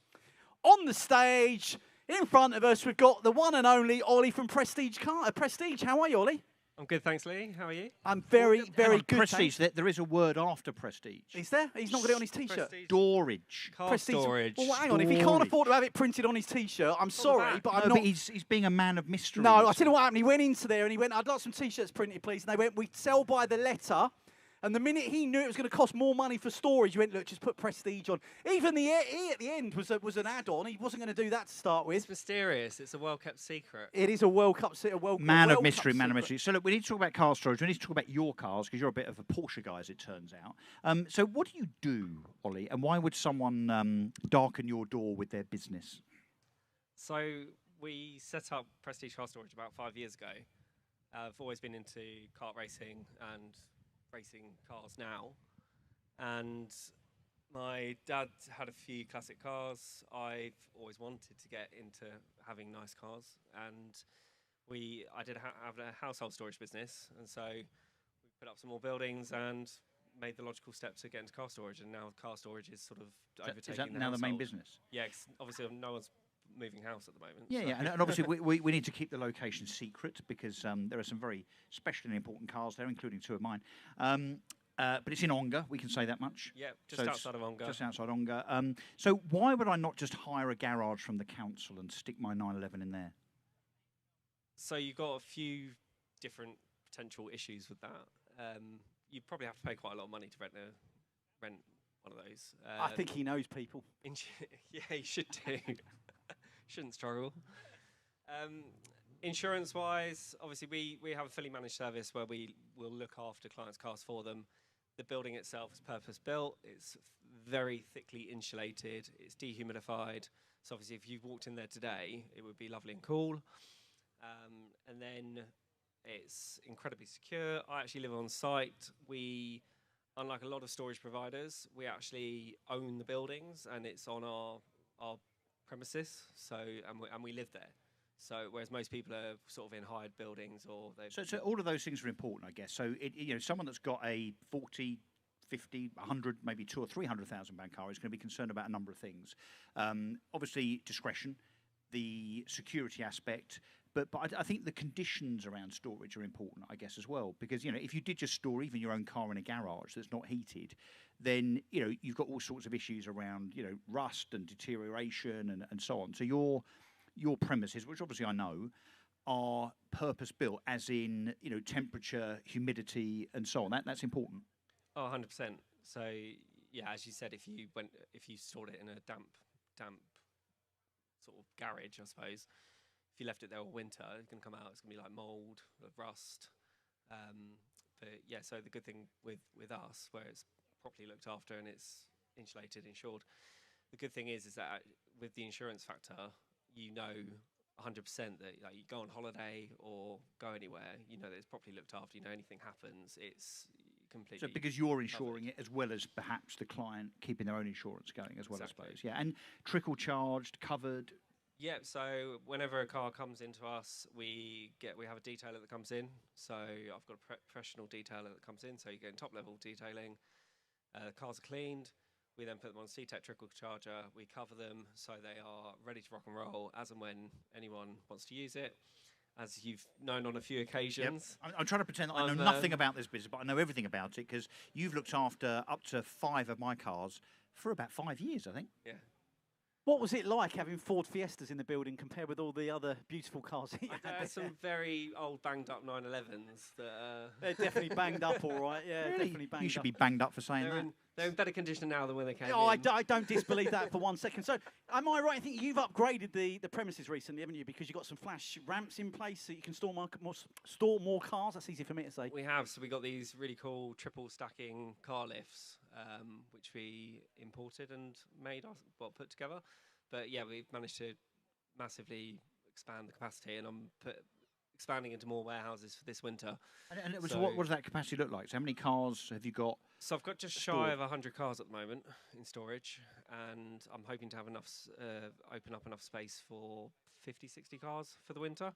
on the stage, in front of us, we've got the one and only Ollie from Prestige Car. Prestige, how are you, Ollie? I'm good, thanks, Lee. How are you? I'm very, very good. Prestige. thanks. There is a word after prestige. Is there? He's not got it on his T-shirt. Storage. Car storage. Well, hang on. If he can't afford to have it printed on his T-shirt, I'm sorry, but I'm No, not. but he's being a man of mystery. No, I tell you what happened. He went into there and he went, "I'd like some T-shirts printed, please." And they went, "We sell by the letter." And the minute he knew it was going to cost more money for storage, he went, "Look, just put Prestige on." Even the E at the end was an add-on. He wasn't going to do that to start with. It's mysterious. It's a well-kept secret. It is a World Cup, Man of mystery, man of mystery. So look, we need to talk about car storage. We need to talk about your cars because you're a bit of a Porsche guy, as it turns out. So what do you do, Ollie? And why would someone darken your door with their business? So we set up Prestige Car Storage about 5 years ago. I've always been into kart racing and racing cars now. And my dad had a few classic cars. I've always wanted to get into having nice cars. And I did have a household storage business. And so we put up some more buildings and made the logical step to get into car storage. And now car storage is sort of overtaking Is that the now the main household. business? Yeah, 'cause obviously no one's moving house at the moment. Yeah, so. yeah, and obviously we need to keep the location secret because there are some very special and important cars there, including two of mine. But it's in Ongar, we can say that much. Yeah, just So it's outside of Ongar. Just outside Ongar. So why would I not just hire a garage from the council and stick my 911 in there? So you've got a few different potential issues with that. You probably have to pay quite a lot of money to rent one of those. I think he knows people. Yeah, you should do. Shouldn't struggle. Insurance-wise, obviously we have a fully managed service where we will look after clients' cars for them. The building itself is purpose-built. It's very thickly insulated. It's dehumidified. So obviously if you walked in there today, it would be lovely and cool. And then it's incredibly secure. I actually live on site. Unlike a lot of storage providers, we actually own the buildings and it's on our premises. So and we live there. So whereas most people are sort of in hired buildings or they. So all of those things are important, I guess. So someone that's got a 40, 50, 100, maybe 200,000 or 300,000 pound car is going to be concerned about a number of things. Obviously, discretion, the security aspect. But I think the conditions around storage are important, I guess, as well. Because, if you did just store even your own car in a garage that's not heated, then, you've got all sorts of issues around, rust and deterioration and so on. So your premises, which obviously I know, are purpose-built, as in, temperature, humidity and so on. That's important. Oh, 100%. So, yeah, as you said, if you stored it in a damp sort of garage, I suppose, if you left it there all winter, it's going to come out, it's going to be like mould, rust. But yeah, so the good thing with us, where it's properly looked after and it's insulated, insured, the good thing is that with the insurance factor, 100% that you go on holiday or go anywhere, that it's properly looked after, anything happens, it's completely. So because you're insuring it as well as perhaps the client keeping their own insurance going as well, Exactly. I suppose. Yeah, and trickle charged, covered. Yeah, so whenever a car comes into us, we have a detailer that comes in. So I've got a professional detailer that comes in. So you get top level detailing. Cars are cleaned. We then put them on C-Tech trickle charger. We cover them so they are ready to rock and roll as and when anyone wants to use it. As you've known on a few occasions. Yep. I'm trying to pretend that I know nothing about this business, but I know everything about it because you've looked after up to 5 of my cars for about 5 years, I think. Yeah. What was it like having Ford Fiestas in the building compared with all the other beautiful cars that you had there? Some very old banged up 911s that They're definitely banged up, all right. Yeah, Really? definitely banged up. You should be banged up for saying that. they're in better condition now than when they came Oh, in. I don't disbelieve that for 1 second. So, am I right? I think you've upgraded the premises recently, haven't you? Because you've got some flash ramps in place so you can store more cars. That's easy for me to say. We have. So we got these really cool triple stacking car lifts, which we imported and put together. But yeah, we've managed to massively expand the capacity, and I'm expanding into more warehouses for this winter. And it was, what does that capacity look like? So how many cars have you got? So I've got just shy of 100 cars at the moment in storage, and I'm hoping to have enough, open up enough space for 50, 60 cars for the winter.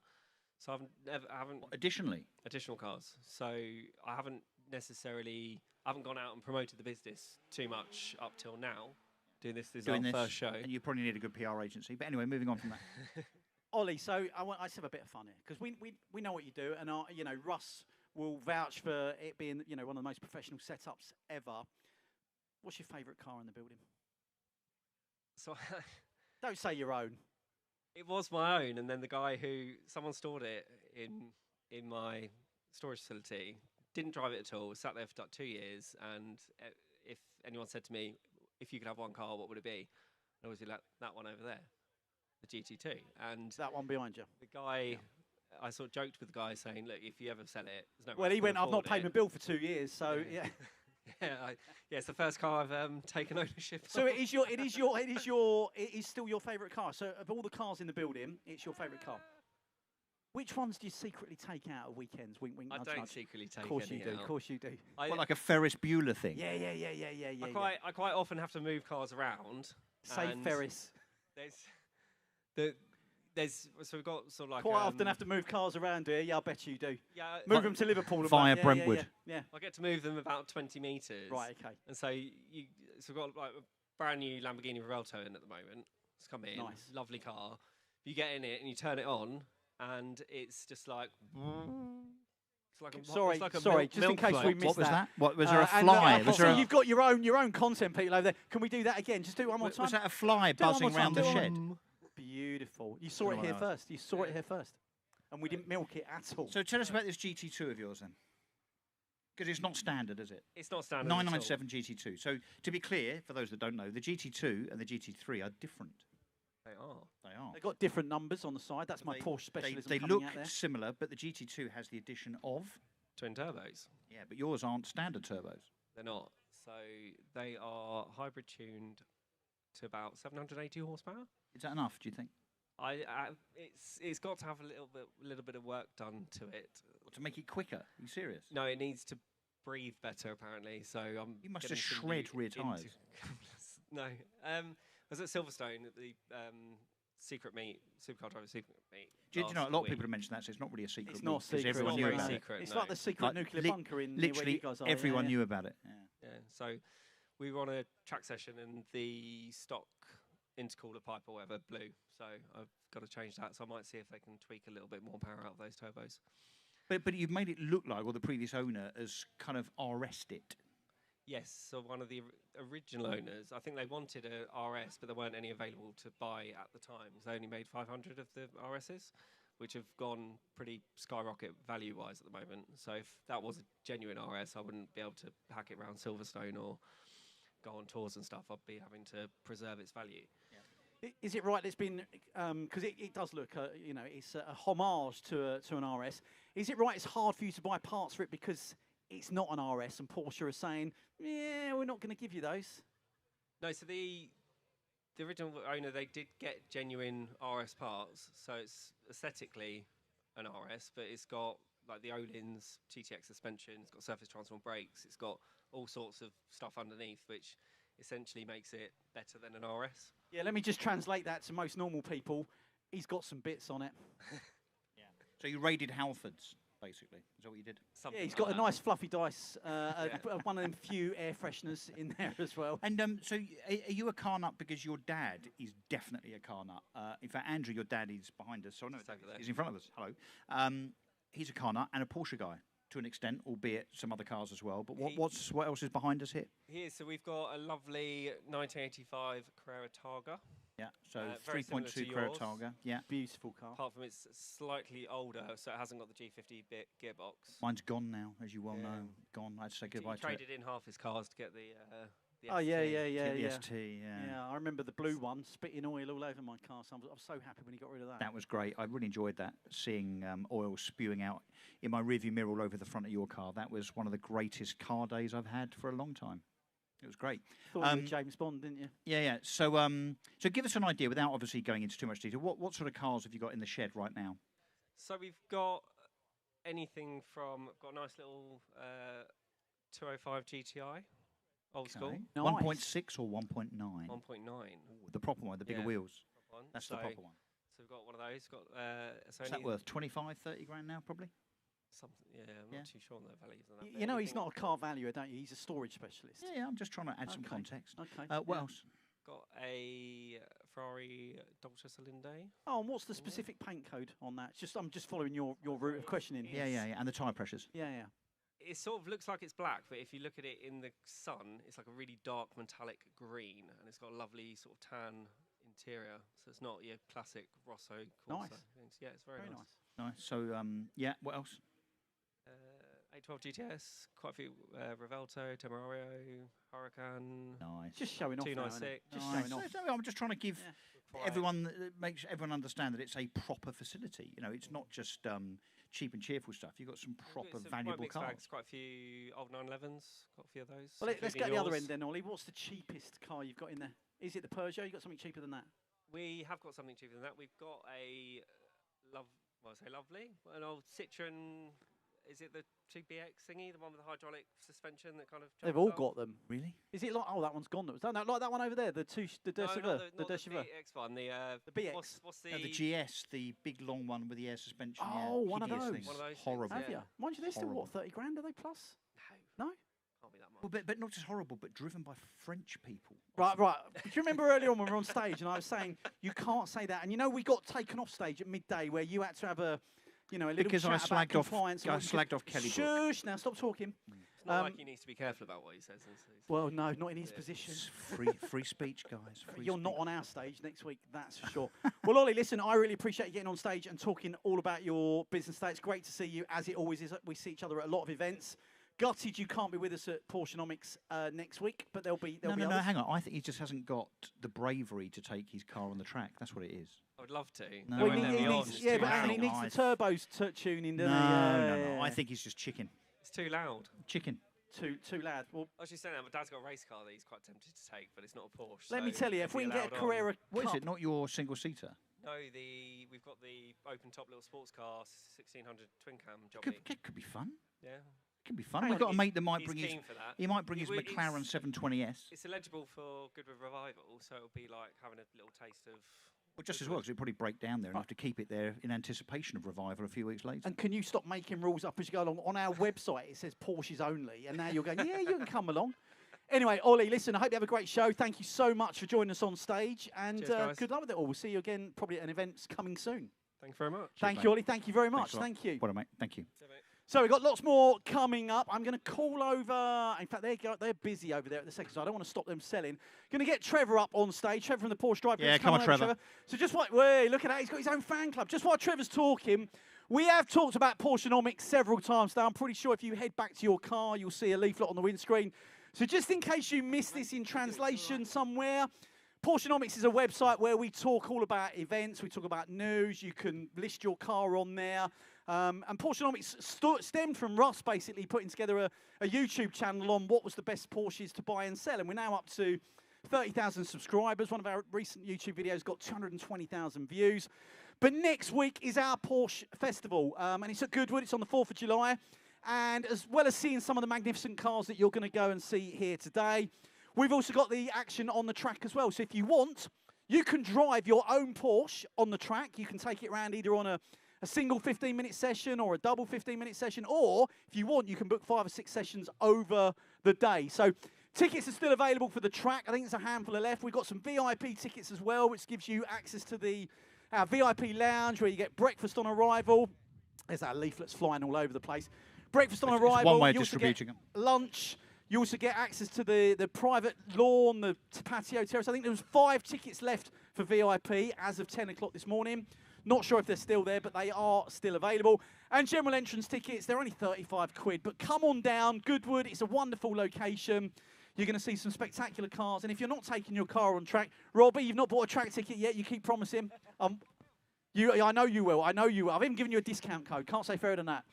So I haven't additional cars. So I haven't gone out and promoted the business too much up till now. Doing this is our first show. And you probably need a good PR agency. But anyway, moving on from that. Ollie, so I just have a bit of fun here because we know what you do, and Russ will vouch for it being one of the most professional setups ever. What's your favourite car in the building? So don't say your own. It was my own, and then someone stored it in my storage facility. Didn't drive it at all. Sat there for like 2 years, and if anyone said to me, if you could have one car, what would it be? I always be like, that one over there, the GT2. And that one behind you. The guy, I sort of joked with the guy saying, look, if you ever sell it, there's no Well, he went, I've not paid my bill for 2 years, so yeah. It's the first car I've taken ownership of. So it is still your favourite car. So of all the cars in the building, it's your favourite car. Which ones do you secretly take out at weekends? Wink, wink, I nudge, don't nudge. secretly take Of course any you do. out. Of course you do. Like a Ferris Bueller thing. Yeah. I quite often have to move cars around. Say Ferris. So we've got sort of like quite often have to move cars around here. Yeah, I bet you do. Yeah, move them to Liverpool via Brentwood. Yeah. I get to move them about 20 metres. Right. Okay. And so we've got like a brand new Lamborghini Revuelto in at the moment. It's come in. Nice. Lovely car. You get in it and you turn it on, and it's just like. Sorry. Just in case we missed What was that? What was there a fly? You've got your own content, people over there. Can we do that again? Just do it one more time. Was that a fly buzzing around the shed? Beautiful. You saw it here first. You saw it here first, and we didn't milk it at all. So tell us about this GT2 of yours then. Because it's not standard, is it? It's not standard. 997 GT2. So to be clear, for those that don't know, the GT2 and the GT3 are different. They are. They've got different numbers on the side. That's my Porsche specialism. They coming look out there. similar, but the GT2 has the addition of twin turbos. Yeah, but yours aren't standard turbos. They're not. So they are hybrid tuned to about 780 horsepower. Is that enough? Do you think? It's got to have a little bit of work done to it. To make it quicker? Are you serious? No, it needs to breathe better apparently. So you must have shred rear tyres. No. I was at Silverstone at the secret meet, Supercar Driver Secret meet. Do you know, a lot of people have mentioned that, so it's not really a secret. It's not secret. Everyone knew about it. It's like the secret nuclear bunker in literally where you guys are. everyone knew about it. Yeah. So we were on a track session and the stock intercooler pipe or whatever blew. So I've got to change that. So I might see if they can tweak a little bit more power out of those turbos. But you've made it look like, or the previous owner has kind of RS'd it. Yes, so one of the original owners, I think they wanted a RS, but there weren't any available to buy at the time. So they only made 500 of the RSs, which have gone pretty skyrocket value-wise at the moment. So if that was a genuine RS, I wouldn't be able to hack it around Silverstone or go on tours and stuff. I'd be having to preserve its value. Is it right? It's been because it does look, it's a homage to an RS. Is it right? It's hard for you to buy parts for it because it's not an RS, and Porsche are saying, "Yeah, we're not going to give you those." No, so the original owner, they did get genuine RS parts, so it's aesthetically an RS, but it's got like the Öhlins TTX suspension, it's got surface transform brakes, it's got all sorts of stuff underneath, which essentially makes it better than an RS. Yeah, let me just translate that to most normal people. He's got some bits on it. So you raided Halfords, basically. Is that what you did? Yeah, he's got a nice fluffy dice, one of them few air fresheners in there as well. And so are you a car nut because your dad is definitely a car nut? In fact, Andrew, your dad is behind us. So no, he's in front of us. Hello. He's a car nut and a Porsche guy to an extent, albeit some other cars as well. But what else is behind us here? Here, so we've got a lovely 1985 Carrera Targa. Yeah, so very similar to 3.2 yours. Crottarga. Yeah. Beautiful car. Apart from it's slightly older, so it hasn't got the G50 bit gearbox. Mine's gone now, as you well know. Gone. I had to say He goodbye to it. traded in half his cars to get the Oh yeah, yeah, yeah, The yeah. ST, yeah. Yeah, I remember the blue one spitting oil all over my car. So I was so happy when he got rid of that. That was great. I really enjoyed that, seeing oil spewing out in my rearview mirror all over the front of your car. That was one of the greatest car days I've had for a long time. It was great. Thought you were James Bond, didn't you? Yeah, yeah. So, so give us an idea, without obviously going into too much detail. What sort of cars have you got in the shed right now? So we've got anything from got a nice little 205 GTI, old school. 1.6 or 1.9? 1.9. The proper one, the bigger Yeah, wheels. proper one. That's the proper one. So we've got one of those. Got so What's that worth? 25, 30 grand now, probably? Something. Yeah, I'm not too sure on the values on that. You know he's not a car valuer, don't you? He's a storage specialist. Yeah, I'm just trying to add some context. Okay. What yeah. else? Got a Ferrari Dolce Cylindre. Oh, and what's the specific paint code on that? I'm just following your route of questioning here. Yeah, yeah, yeah. And the tyre pressures. Yeah, yeah. It sort of looks like it's black, but if you look at it in the sun, it's like a really dark metallic green, and it's got a lovely sort of tan interior. So it's not your classic Rosso Corsa. Nice. Things. Yeah, it's very nice. Nice. So, yeah, what else? 812 GTS, quite a few Revelto, Temerario, Huracan. Nice. Just showing off now, 296. isn't it? Just Nice. showing off. So I'm just trying to give everyone, makes everyone understand that it's a proper facility. You know, it's not just cheap and cheerful stuff. You've got some proper, It's a valuable quite mixed cars. bag. It's quite a few old 911s. Got a few of those. Well, let's including get the other yours. end then, Ollie. What's the cheapest car you've got in there? Is it the Peugeot? You got something cheaper than that? We have got something cheaper than that. We've got a lovely, an old Citroen. Is it the 2BX thingy, the one with the hydraulic suspension that kind of? They've jumps all up? got them. Really? Is it like? Oh, that one's gone. No, like that one over there. The Deux No, Chevaux. not The Deux the Chevaux. BX one. The BX. What's the? No, the GS, the big long one with the air suspension. Oh, yeah. one of Hideous those. things. One of those Horrible. Have you? Mind you, they're still Horrible. what, 30 grand? Are they plus? No. Can't be that much. Well, but not just horrible, but driven by French people. Right. Do you remember earlier on when we were on stage and I was saying you can't say that? And you know we got taken off stage at midday where you had to have a little Because I chat about slagged off- compliance. and I what you could- slagged off Kelly Brook. Shush! Now stop talking. It's not like he needs to be careful about what he says. Well, no, not in his position. It's free speech, guys. Free You're speech. not on our stage next week, that's for sure. Well, Ollie, listen, I really appreciate you getting on stage and talking all about your business today. It's great to see you, as it always is. We see each other at a lot of events. Gutted you can't be with us at Porschenomics next week, but there'll be No, others. hang on. I think he just hasn't got the bravery to take his car on the track. That's what it is. I would love to. No, Well, he needs, yeah, but and he needs the turbos tuning, doesn't he? No. I think he's just chicken. It's too loud. Chicken. Too loud. Well, I was just saying that my dad's got a race car that he's quite tempted to take, but it's not a Porsche. let me so tell you, if it'll we be can get a allowed on. Carrera What is Cup, it? Not your single-seater? No, we've got the open top little sports car, 1600 twin cam job. Could be fun. Yeah. Could be fun. Hang We've on, got a mate that might he's bring his. keen for that. He might bring his It's- McLaren 720S. It's eligible for Goodwood Revival, so it'll be like having a little taste of. Well, just as well, because it'd probably break down there and have to keep it there in anticipation of revival a few weeks later. and can you stop making rules up as you go along? On our website, it says Porsches only, and now you're going, yeah, you can come along. Anyway, Ollie, listen, I hope you have a great show. Thank you so much for joining us on stage, and Cheers, guys. good luck with it all. We'll see you again probably at an event coming soon. Thank you very much. Thank you, Ollie. Thank you very much. Thanks a lot. Thank you. What a mate. Thank you. So we've got lots more coming up. I'm going to call over. In fact, they're busy over there at the second, so I don't want to stop them selling. Going to get Trevor up on stage. Trevor from the Porsche Drive. Yeah, come on, over, Trevor. So just look at that. He's got his own fan club. Just while Trevor's talking, we have talked about Porschenomics several times now. I'm pretty sure if you head back to your car, you'll see a leaflet on the windscreen. So just in case you missed this in translation somewhere, Porschenomics is a website where we talk all about events, we talk about news, you can list your car on there. And Porschenomics stemmed from Russ basically putting together a YouTube channel on what was the best Porsches to buy and sell. And we're now up to 30,000 subscribers. One of our recent YouTube videos got 220,000 views. But next week is our Porsche Festival. And it's at Goodwood, it's on the 4th of July. And as well as seeing some of the magnificent cars that you're going to go and see here today, we've also got the action on the track as well. So if you want, you can drive your own Porsche on the track. You can take it around either on a single 15-minute session or a double 15-minute session, or if you want, you can book 5 or 6 sessions over the day. So tickets are still available for the track. I think there's a handful are left. We've got some VIP tickets as well, which gives you access to our VIP lounge where you get breakfast on arrival. There's our leaflets flying all over the place. Breakfast on arrival. It's one way of you also distributing get them. lunch. You also get access to the private lawn, the patio terrace. I think there was 5 tickets left for VIP as of 10 o'clock this morning. Not sure if they're still there, but they are still available. And general entrance tickets, they're only 35 quid. But come on down, Goodwood, it's a wonderful location. You're going to see some spectacular cars. And if you're not taking your car on track, Robbie, you've not bought a track ticket yet. You keep promising. I know you will. I know you will. I've even given you a discount code. Can't say fairer than that.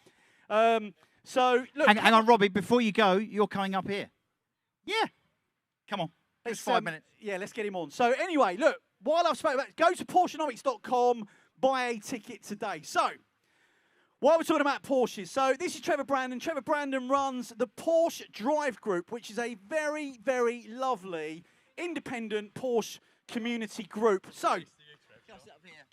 So, look. Hang on, Robbie. Before you go, you're coming up here. Yeah. Come on. Just 5 minutes. Yeah, let's get him on. So, anyway, look. While I've spoken about go to Porschenomics.com, buy a ticket today. So, while we're talking about Porsches, so this is Trevor Brandon. Trevor Brandon runs the Porsche Drive Group, which is a very, very lovely independent Porsche community group. So,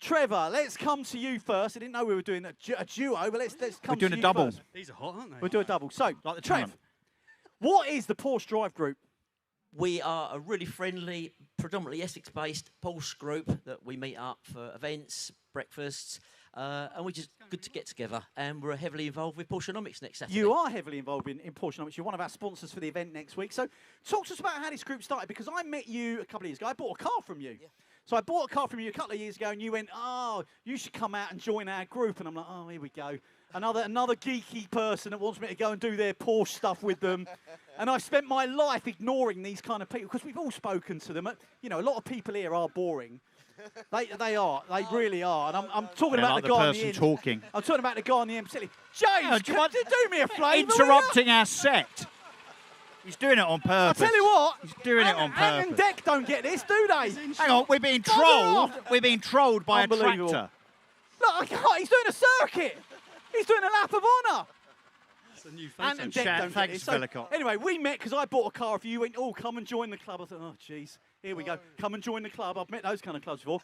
Trevor, let's come to you first. I didn't know we were doing a duo, but let's come to you We're doing a double. first. These are hot, aren't they? We'll do a double. So, like the Trev, talent. what is the Porsche Drive Group? We are a really friendly, predominantly Essex-based Porsche group that we meet up for events, breakfasts, and we're just good to get together. And we're heavily involved with Porschenomics next Saturday. You are heavily involved in Porschenomics. You're one of our sponsors for the event next week. So talk to us about how this group started, because I met you a couple of years ago. I bought a car from you. Yeah. So I bought a car from you a couple of years ago, and you went, oh, you should come out and join our group. And I'm like, oh, here we go. Another geeky person that wants me to go and do their Porsche stuff with them. And I've spent my life ignoring these kind of people, because we've all spoken to them. You know, a lot of people here are boring. They are. They really are. And I'm talking about like the guy on the person end. talking. I'm talking about the guy on the end. James, do me a favour. Interrupting our set. He's doing it on purpose. I tell you what. He's doing it on Ant and purpose. Deck don't get this, do they? Hang on, we're being trolled. We're being trolled by a Unbelievable. tractor. Look, I can't. He's doing a circuit. He's doing a lap of honour. That's a new Ant and Deck don't get this. So, anyway, we met because I bought a car for you. You went, oh, come and join the club. I thought, oh, jeez. Here we go. Come and join the club. I've met those kind of clubs before.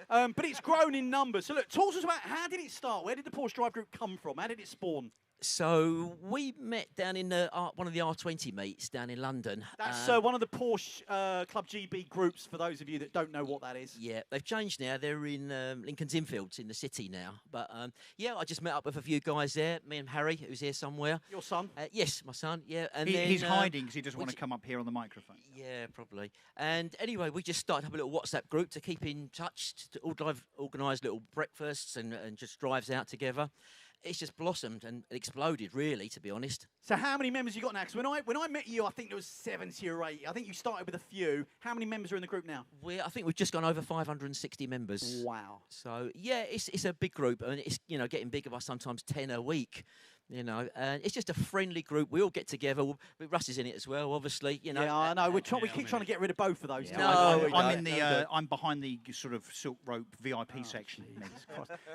But it's grown in numbers. So look, talk to us about how did it start? Where did the Porsche Drive Group come from? How did it spawn? So we met down in one of the R20 meets down in London. That's one of the Porsche Club GB groups, for those of you that don't know what that is. Yeah, they've changed now. They're in Lincoln's Inn Fields in the city now. But yeah, I just met up with a few guys there. Me and Harry, who's here somewhere. Your son? Yes, my son. Yeah, and He's hiding because he doesn't want to come up here on the microphone. Yeah, probably. And anyway, we just started up a little WhatsApp group to keep in touch, to organise little breakfasts and just drives out together. It's just blossomed and exploded, really, to be honest. So how many members you got now? Because when I met you, I think there was 70 or 80. I think you started with a few. How many members are in the group now? I think we've just gone over 560 members. Wow. So yeah, it's a big group, and it's getting bigger by sometimes 10 a week. And it's just a friendly group. We all get together. Russ is in it as well, obviously. Yeah, I know. We keep trying to get rid of both of those. Yeah. I'm behind the sort of silk rope VIP section.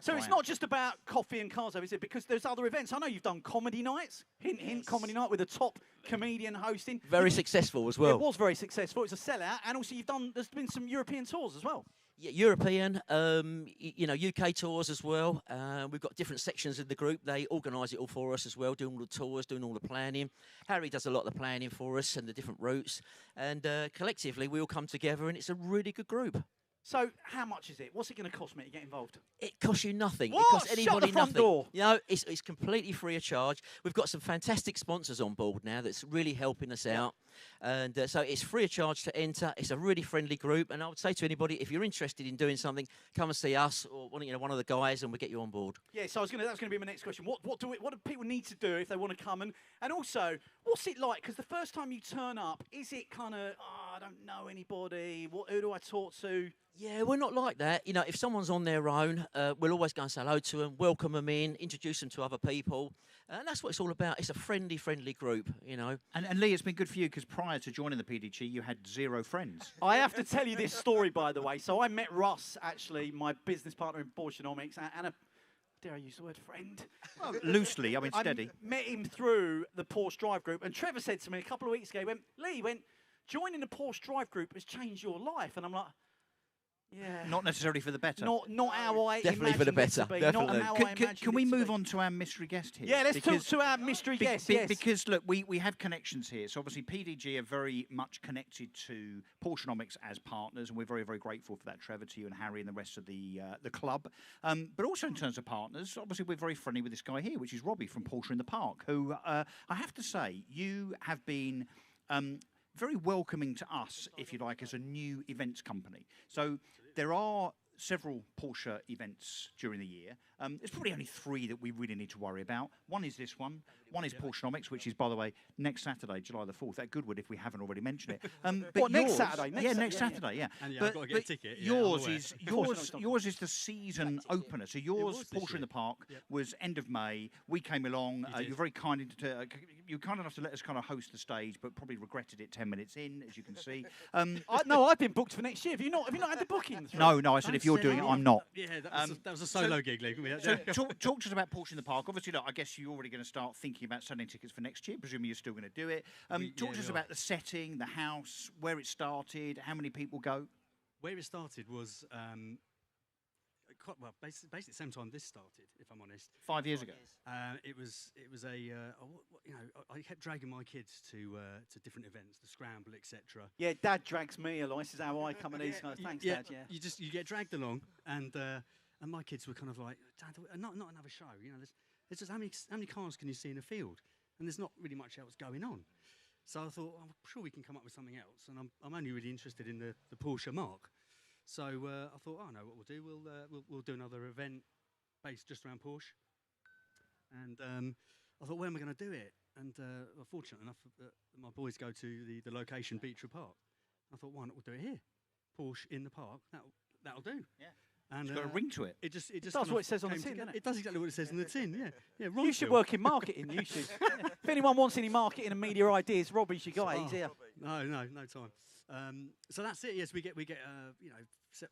So it's not just about coffee and cars, though, is it? Because there's other events. I know you've done comedy nights. Hint, comedy night with a top comedian hosting. Very successful as well. It was very successful. It's a sellout, and also there's been some European tours as well. Yeah, European, UK tours as well. We've got different sections of the group. They organise it all for us as well, doing all the tours, doing all the planning. Harry does a lot of the planning for us and the different routes. And collectively, we all come together, and it's a really good group. So, how much is it? What's it going to cost me to get involved? It costs you nothing. What? It costs anybody Shut the front nothing. door. It's completely free of charge. We've got some fantastic sponsors on board now that's really helping us out. And so it's free of charge to enter. It's a really friendly group. And I would say to anybody, if you're interested in doing something, come and see us or one of the guys, and we'll get you on board. Yeah, so that's going to be my next question. What do people need to do if they want to come? And also, what's it like? Because the first time you turn up, is it kind of, I don't know anybody. Who do I talk to? Yeah, we're not like that. If someone's on their own, we'll always go and say hello to them, welcome them in, introduce them to other people. And that's what it's all about. It's a friendly group, And Lee, it's been good for you because prior to joining the PDG, you had 0 friends. I have to tell you this story, by the way. So I met Russ, actually, my business partner in Porschenomics, and dare I use the word friend? Well, loosely, I mean steady. I met him through the Porsche Drive Group, and Trevor said to me a couple of weeks ago, Lee, joining the Porsche Drive Group has changed your life. And I'm like, yeah. Not necessarily for the better. Not how I Definitely for the better. Definitely. Not how I Can we move on to our mystery guest here? Yeah, let's talk to our mystery guest. Yes. Because, look, we have connections here. So, obviously, PDG are very much connected to Porschenomics as partners, and we're very, very grateful for that, Trevor, to you and Harry and the rest of the club. But also in terms of partners, obviously, we're very friendly with this guy here, which is Robbie from Porsche in the Park, who I have to say, you have been very welcoming to us, if you like, as a new events company. So there are several Porsche events during the year. There's probably only 3 that we really need to worry about. One is this one. One is Porschenomics, which is, by the way, next Saturday, July the 4th, at Goodwood, if we haven't already mentioned it. What, next Saturday? Next Saturday, yeah. And but I've got to get a ticket. yours yeah, is yours is the season opener. So yours, Porsche in the Park, was end of May. We came along. You're very kind you were kind enough to let us kind of host the stage, but probably regretted it 10 minutes in, as you can see. No, I've been booked for next year. Have you not had the bookings? No, I said if you're doing it, I'm not. Yeah, that was a solo gig, Luke. So talk to us about Porsche in the Park. Obviously, look, I guess you're already going to start thinking about selling tickets for next year. Presumably, you're still going to do it. Talk to us about the setting, the house, where it started, how many people go. Where it started was quite well, basically the same time this started, if I'm honest. 5 years ago. It was a I kept dragging my kids to different events, the Scramble, etc. Yeah, Dad drags me along. This is how I come and these guys. Thanks, Dad. Yeah. You get dragged along, and my kids were kind of like, Dad, not another show. There's just how many cars can you see in a field, and there's not really much else going on. So I thought, I'm sure we can come up with something else, and I'm only really interested in the Porsche Mark. So I thought, I know what we'll do. We'll do another event based just around Porsche. And I thought, where am I going to do it? And well, fortunate enough, my boys go to the location, Beechwood Park. I thought, why not we'll do it here? Porsche in the park. That'll do. Yeah. And it's got a ring to it. It just does what it says on the tin, doesn't it? It does exactly what it says in the tin. Yeah. You should work in marketing. You should. If anyone wants any marketing and media ideas, Robbie's your guy. He's here. No time. So that's it. Yes, we get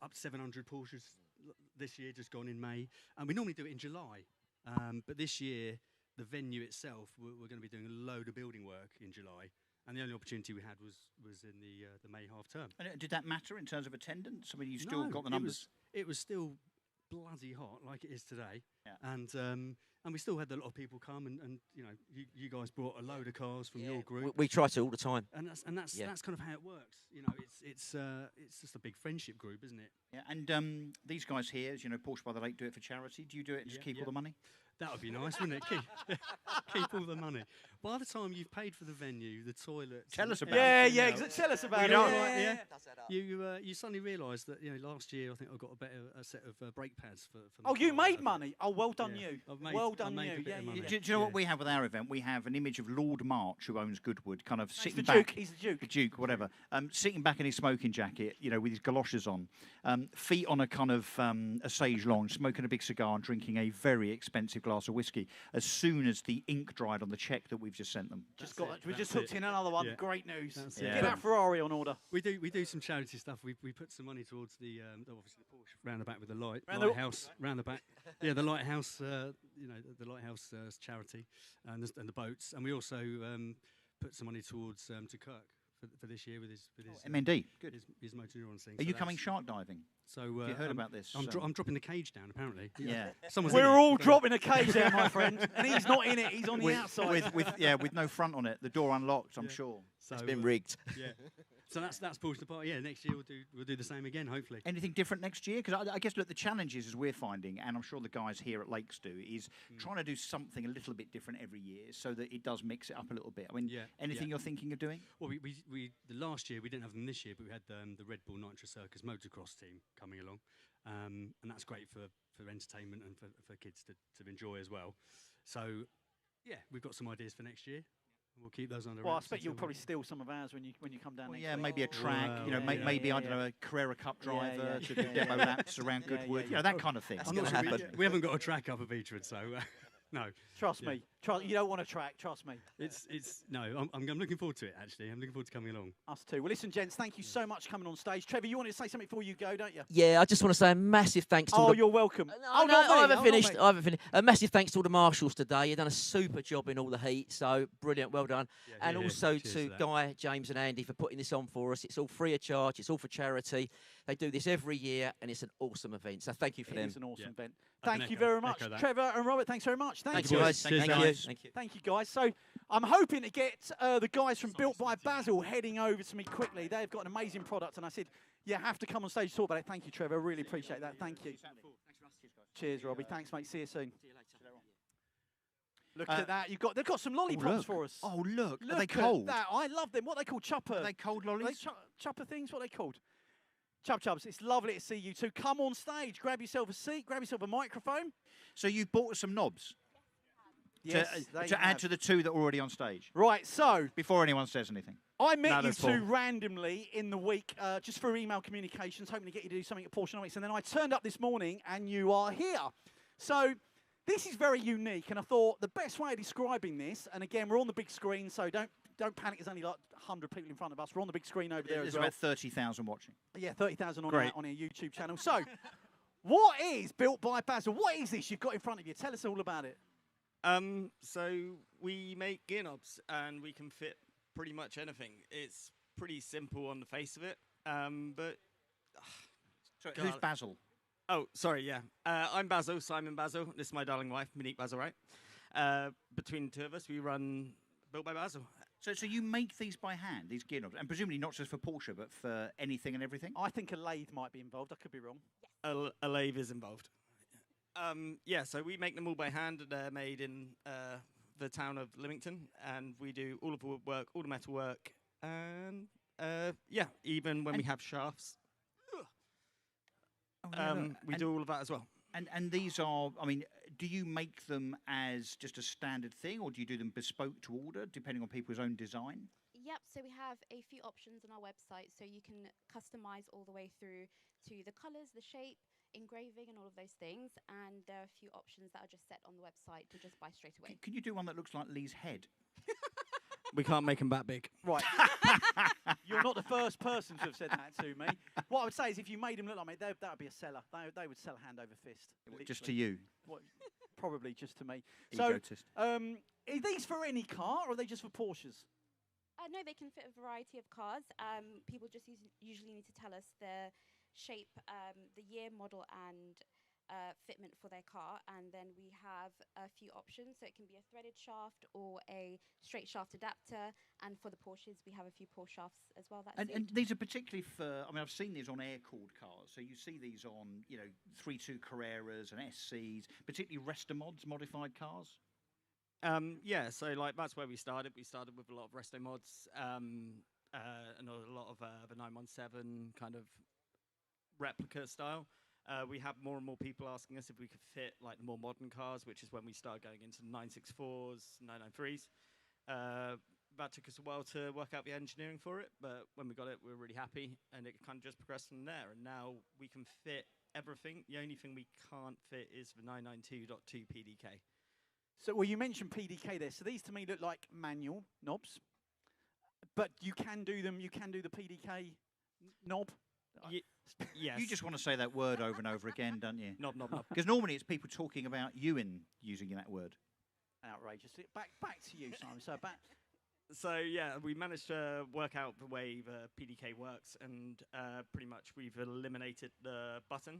up to 700 Porsches this year, just gone in May, and we normally do it in July. But this year, the venue itself, we're going to be doing a load of building work in July, and the only opportunity we had was in the May half term. And did that matter in terms of attendance? I mean, you still got the numbers. It was still bloody hot, like it is today. Yeah. And we still had a lot of people come, and you guys brought a load of cars from your group. We try to all the time. And that's kind of how it works. It's just a big friendship group, isn't it? Yeah. And these guys here, as you know, Porsche by the Lake do it for charity. Do you do it and just keep all the money? That would be nice, wouldn't it? Keep all the money. By the time you've paid for the venue, the toilets... Tell us about it. Yeah, tell us about it. Right, you suddenly realise that last year I think I got a set of brake pads for Oh, you made money? Oh, well done you. Well done you. Do you know what we have with our event? We have an image of Lord March, who owns Goodwood, kind of sitting the back. Duke. He's the Duke. The Duke, whatever. Sitting back in his smoking jacket, with his galoshes on, feet on a kind of a sage lounge, smoking a big cigar and drinking a very expensive glass of whiskey. As soon as the ink dried on the cheque that we've just sent them. We just hooked in another one. Yeah. Great news. Yeah. Get that Ferrari on order. We do some charity stuff. We put some money towards the obviously the Porsche round the back with the lighthouse round the back. Yeah, the lighthouse. The lighthouse charity and the boats. And we also put some money towards to Kirk for this year with his MND. Good. His motor neurons thing. Are you coming shark diving? So have you heard about this? I'm dropping the cage down apparently. Yeah. We're all dropping a cage there, my friend, and he's not in it. He's on the outside. With no front on it. The door unlocked. I'm sure. So, it's been rigged. Yeah. So that's Porsche the Park. Yeah, next year we'll do the same again, hopefully. Anything different next year? Because I guess, look, the challenges as we're finding, and I'm sure the guys here at Lakes do, is trying to do something a little bit different every year so that it does mix it up a little bit. I mean, anything you're thinking of doing? Well, we the last year we didn't have them this year, but we had the Red Bull Nitro Circus motocross team coming along, and that's great for entertainment and for kids to enjoy as well. So yeah, we've got some ideas for next year. We'll keep those under. Well, I expect you'll probably steal some of ours when you come down. Next week. Maybe a track. Maybe I don't know, a Carrera Cup driver to do demo laps around Goodwood. That kind of thing. I'm not sure we haven't got a track up at Beechwood, so no. Trust me. You don't want a track. Trust me. I'm looking forward to it. Actually, I'm looking forward to coming along. Us too. Well, listen, gents, thank you so much for coming on stage. Trevor, you wanted to say something before you go, don't you? Yeah, I just want to say a massive thanks to all the... you're welcome. No, I haven't finished. I haven't finished. A massive thanks to all the marshals today. You've done a super job in all the heat, so brilliant, well done. And also to Guy, James and Andy for putting this on for us. It's all free of charge. It's all for charity. They do this every year, and it's an awesome event. So thank you for them. It's an awesome event. Thank you very much. Trevor and Robert, thanks very much. Thank you, guys. Thank you. Thank you, guys. So I'm hoping to get the guys from Built by Basil heading over to me quickly. They've got an amazing product, and I said, you have to come on stage to talk about it. Thank you, Trevor. I really appreciate that. Thank you. Cheers, Robbie. Thanks, mate. See you soon. Look at that. They've got some lollipops look. for us. Oh, look. Are they Look at cold? that. I love them. What are they called? Chopper. Are they cold lollies? Chopper things? What are they called? Chubs. It's lovely to see you two. Come on stage. Grab yourself a seat. Grab yourself a microphone. So you've bought some knobs? Yes, they to add have. to the two that are already on stage. Right, so before anyone says anything. I met No, you that's two four. randomly in the week, just for email communications, hoping to get you to do something at Porschenomics, and then I turned up this morning and you are here. So this is very unique, and I thought the best way of describing this, and again, we're on the big screen, so don't panic. There's only like 100 people in front of us. We're on the big screen over there There's as well. about 30,000 watching. Yeah, 30,000 on Great. our YouTube channel. So, what is Built by Basil? What is this you've got in front of you? Tell us all about it. So we make gear knobs and we can fit pretty much anything. It's pretty simple on the face of it, but So who's Basil? Oh, sorry, yeah. I'm Basil, Simon Basil. This is my darling wife, Monique Basil, right? Between the two of us, we run Built by Basil. So you make these by hand, these gear knobs, and presumably not just for Porsche, but for anything and everything? I think a lathe might be involved. I could be wrong. A lathe is involved. Yeah, so we make them all by hand. They're made in the town of Lymington, and we do all of the woodwork, all the metal work, and yeah, even when we have shafts, we do all of that as well. And these are, I mean, do you make them as just a standard thing, or do you do them bespoke to order, depending on people's own design? Yep, so we have a few options on our website, so you can customize all the way through to the colors, the shape, engraving and all of those things, and there are a few options that are just set on the website to just buy straight away. Can you do one that looks like Lee's head? We can't make them that big. Right. You're not the first person to have said that to me. What I would say is if you made them look like me, that would be a seller. They would sell hand over fist. Just to you? What, probably just to me. Egotist. So, are these for any car, or are they just for Porsches? No, they can fit a variety of cars. People just usually need to tell us the shape, the year, model, and fitment for their car, and then we have a few options. So it can be a threaded shaft or a straight shaft adapter, and for the Porsches, we have a few Porsche shafts as well. And these are particularly for, I mean, I've seen these on air-cooled cars, so you see these on, 3.2 Carreras and SCs, particularly Resta mods, modified cars. Yeah, so like that's where we started. We started with a lot of resto mods and a lot of the 917 kind of replica style. We have more and more people asking us if we could fit like the more modern cars, which is when we started going into the 964s, 993s. That took us a while to work out the engineering for it, but when we got it, we were really happy, and it kind of just progressed from there. And now we can fit everything. The only thing we can't fit is the 992.2 PDK. So, well, you mentioned PDK there. So these to me look like manual knobs, but you can do them. You can do the PDK knob. Yes. You just want to say that word over and over again, don't you? Knob. Because normally it's people talking about you in using that word. Outrageous. Back to you, Simon. So back. So yeah, we managed to work out the way the PDK works, and pretty much we've eliminated the button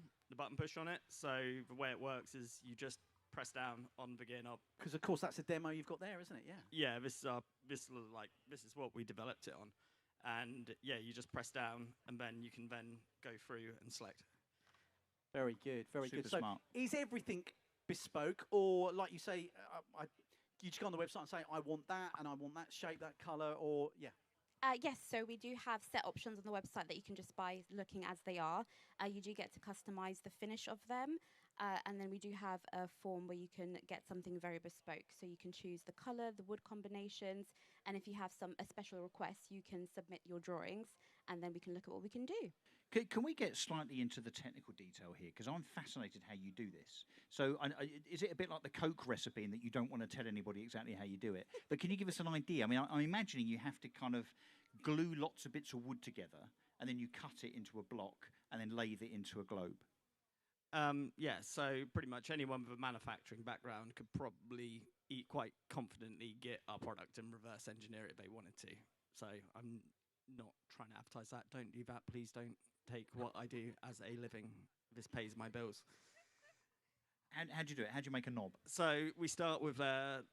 push on it. So the way it works is you just press down on the gear knob. Because of course that's a demo you've got there, isn't it? Yeah. Yeah, this is what we developed it on, and yeah, you just press down, and then you can then go through and select. Very good, very Super good. So smart. is everything bespoke, or like you say, you just go on the website and say, I want that, and I want that shape, that colour, or yeah? Yes, so we do have set options on the website that you can just buy looking as they are. You do get to customize the finish of them. And then we do have a form where you can get something very bespoke. So you can choose the color, the wood combinations, and if you have a special request, you can submit your drawings, and then we can look at what we can do. Can we get slightly into the technical detail here? Because I'm fascinated how you do this. So is it a bit like the Coke recipe in that you don't want to tell anybody exactly how you do it? But can you give us an idea? I mean, I'm imagining you have to kind of glue lots of bits of wood together, and then you cut it into a block, and then lathe it into a globe. Yeah, so pretty much anyone with a manufacturing background could probably quite confidently get our product and reverse engineer it if they wanted to. So I'm not trying to advertise that. Don't do that. Please don't take what I do as a living. This pays my bills. How do you do it? How do you make a knob? So we start with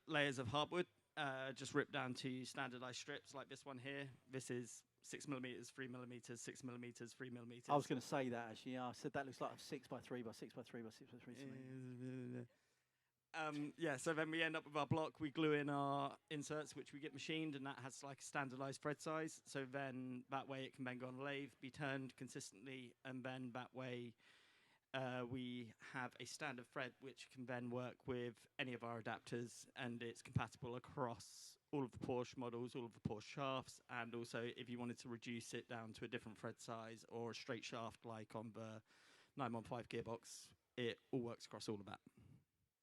layers of hardwood, just ripped down to standardized strips like this one here. This is 6mm, 3mm, 6mm, 3mm. I was going to say that actually. Yeah, I said that looks like a 6x3 by 6x3 by 6x3. Yeah, so then we end up with our block. We glue in our inserts, which we get machined, and that has like a standardized thread size. So then that way it can then go on a lathe, be turned consistently, and then that way we have a standard thread which can then work with any of our adapters, and it's compatible across all of the Porsche models, all of the Porsche shafts, and also if you wanted to reduce it down to a different thread size or a straight shaft like on the 915 gearbox, it all works across all of that.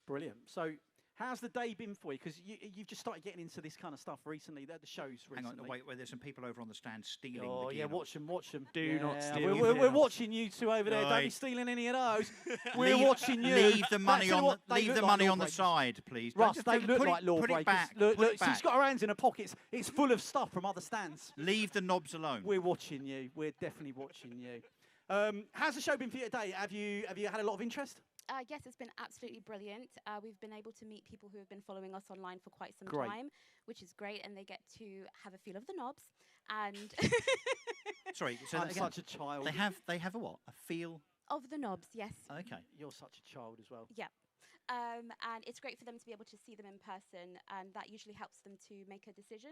Brilliant. So, how's the day been for you? Because you've just started getting into this kind of stuff recently. The shows recently. Hang on, wait, there's some people over on the stand stealing Oh, the yeah, gear watch them, watch them. Do not steal. We're watching you two over there. Don't be Right. stealing any of those. We're watching you. Leave the money Tell you on what, the, they leave look the like money law on the breakers. side, please. Russ, Just they look put like law put breakers. it back. Look, put look, it back. she's got her hands in her pockets. It's full of stuff from other stands. Leave the knobs alone. We're watching you. We're definitely watching you. How's the show been for you today? Have you had a lot of interest? Yes, it's been absolutely brilliant. We've been able to meet people who have been following us online for quite some Great. time, which is great, and they get to have a feel of the knobs. And Sorry, so I'm again, such a child. They have a what? A feel. of the knobs, yes. Okay. You're such a child as well. Yeah. And it's great for them to be able to see them in person, and that usually helps them to make a decision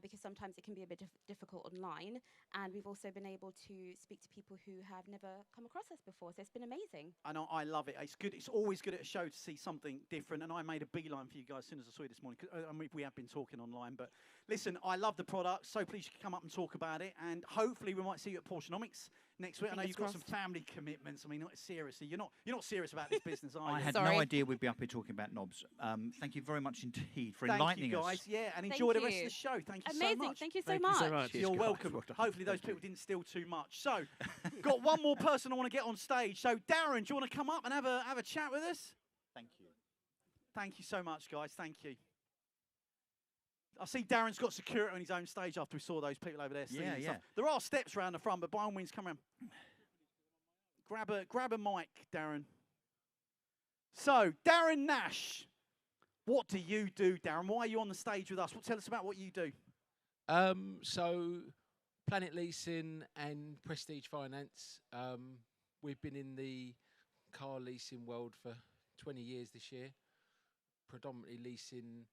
because sometimes it can be a bit difficult online. And we've also been able to speak to people who have never come across us before, so it's been amazing. And I love it. It's good. It's always good at a show to see something different. And I made a beeline for you guys as soon as I saw you this morning. 'Cause, I mean, we have been talking online, but listen, I love the product. So please you can come up and talk about it. And hopefully we might see you at Porschenomics next week. I know Fingers you've got some crossed. family commitments. I mean, seriously, you're not serious about this business, are you? I had no idea we'd be up here talking about knobs. Thank you very much indeed for Thank enlightening you guys. us. Yeah, and Thank enjoy the rest of you. the show. Thank you Amazing. so much. Thank you so much. You're Cheers, welcome. guys. Well done. Hopefully those people didn't steal too much. So, got one more person I want to get on stage. So, Darren, do you want to come up and have a chat with us? Thank you. Thank you so much, guys. Thank you. I see Darren's got security on his own stage after we saw those people over there singing Yeah, and yeah. stuff. There are steps around the front, but by all means, come around. Grab a mic, Darren. So, Darren Nash, what do you do, Darren? Why are you on the stage with us? Tell us about what you do. So Planet Leasing and Prestige Finance. We've been in the car leasing world for 20 years this year, predominantly leasing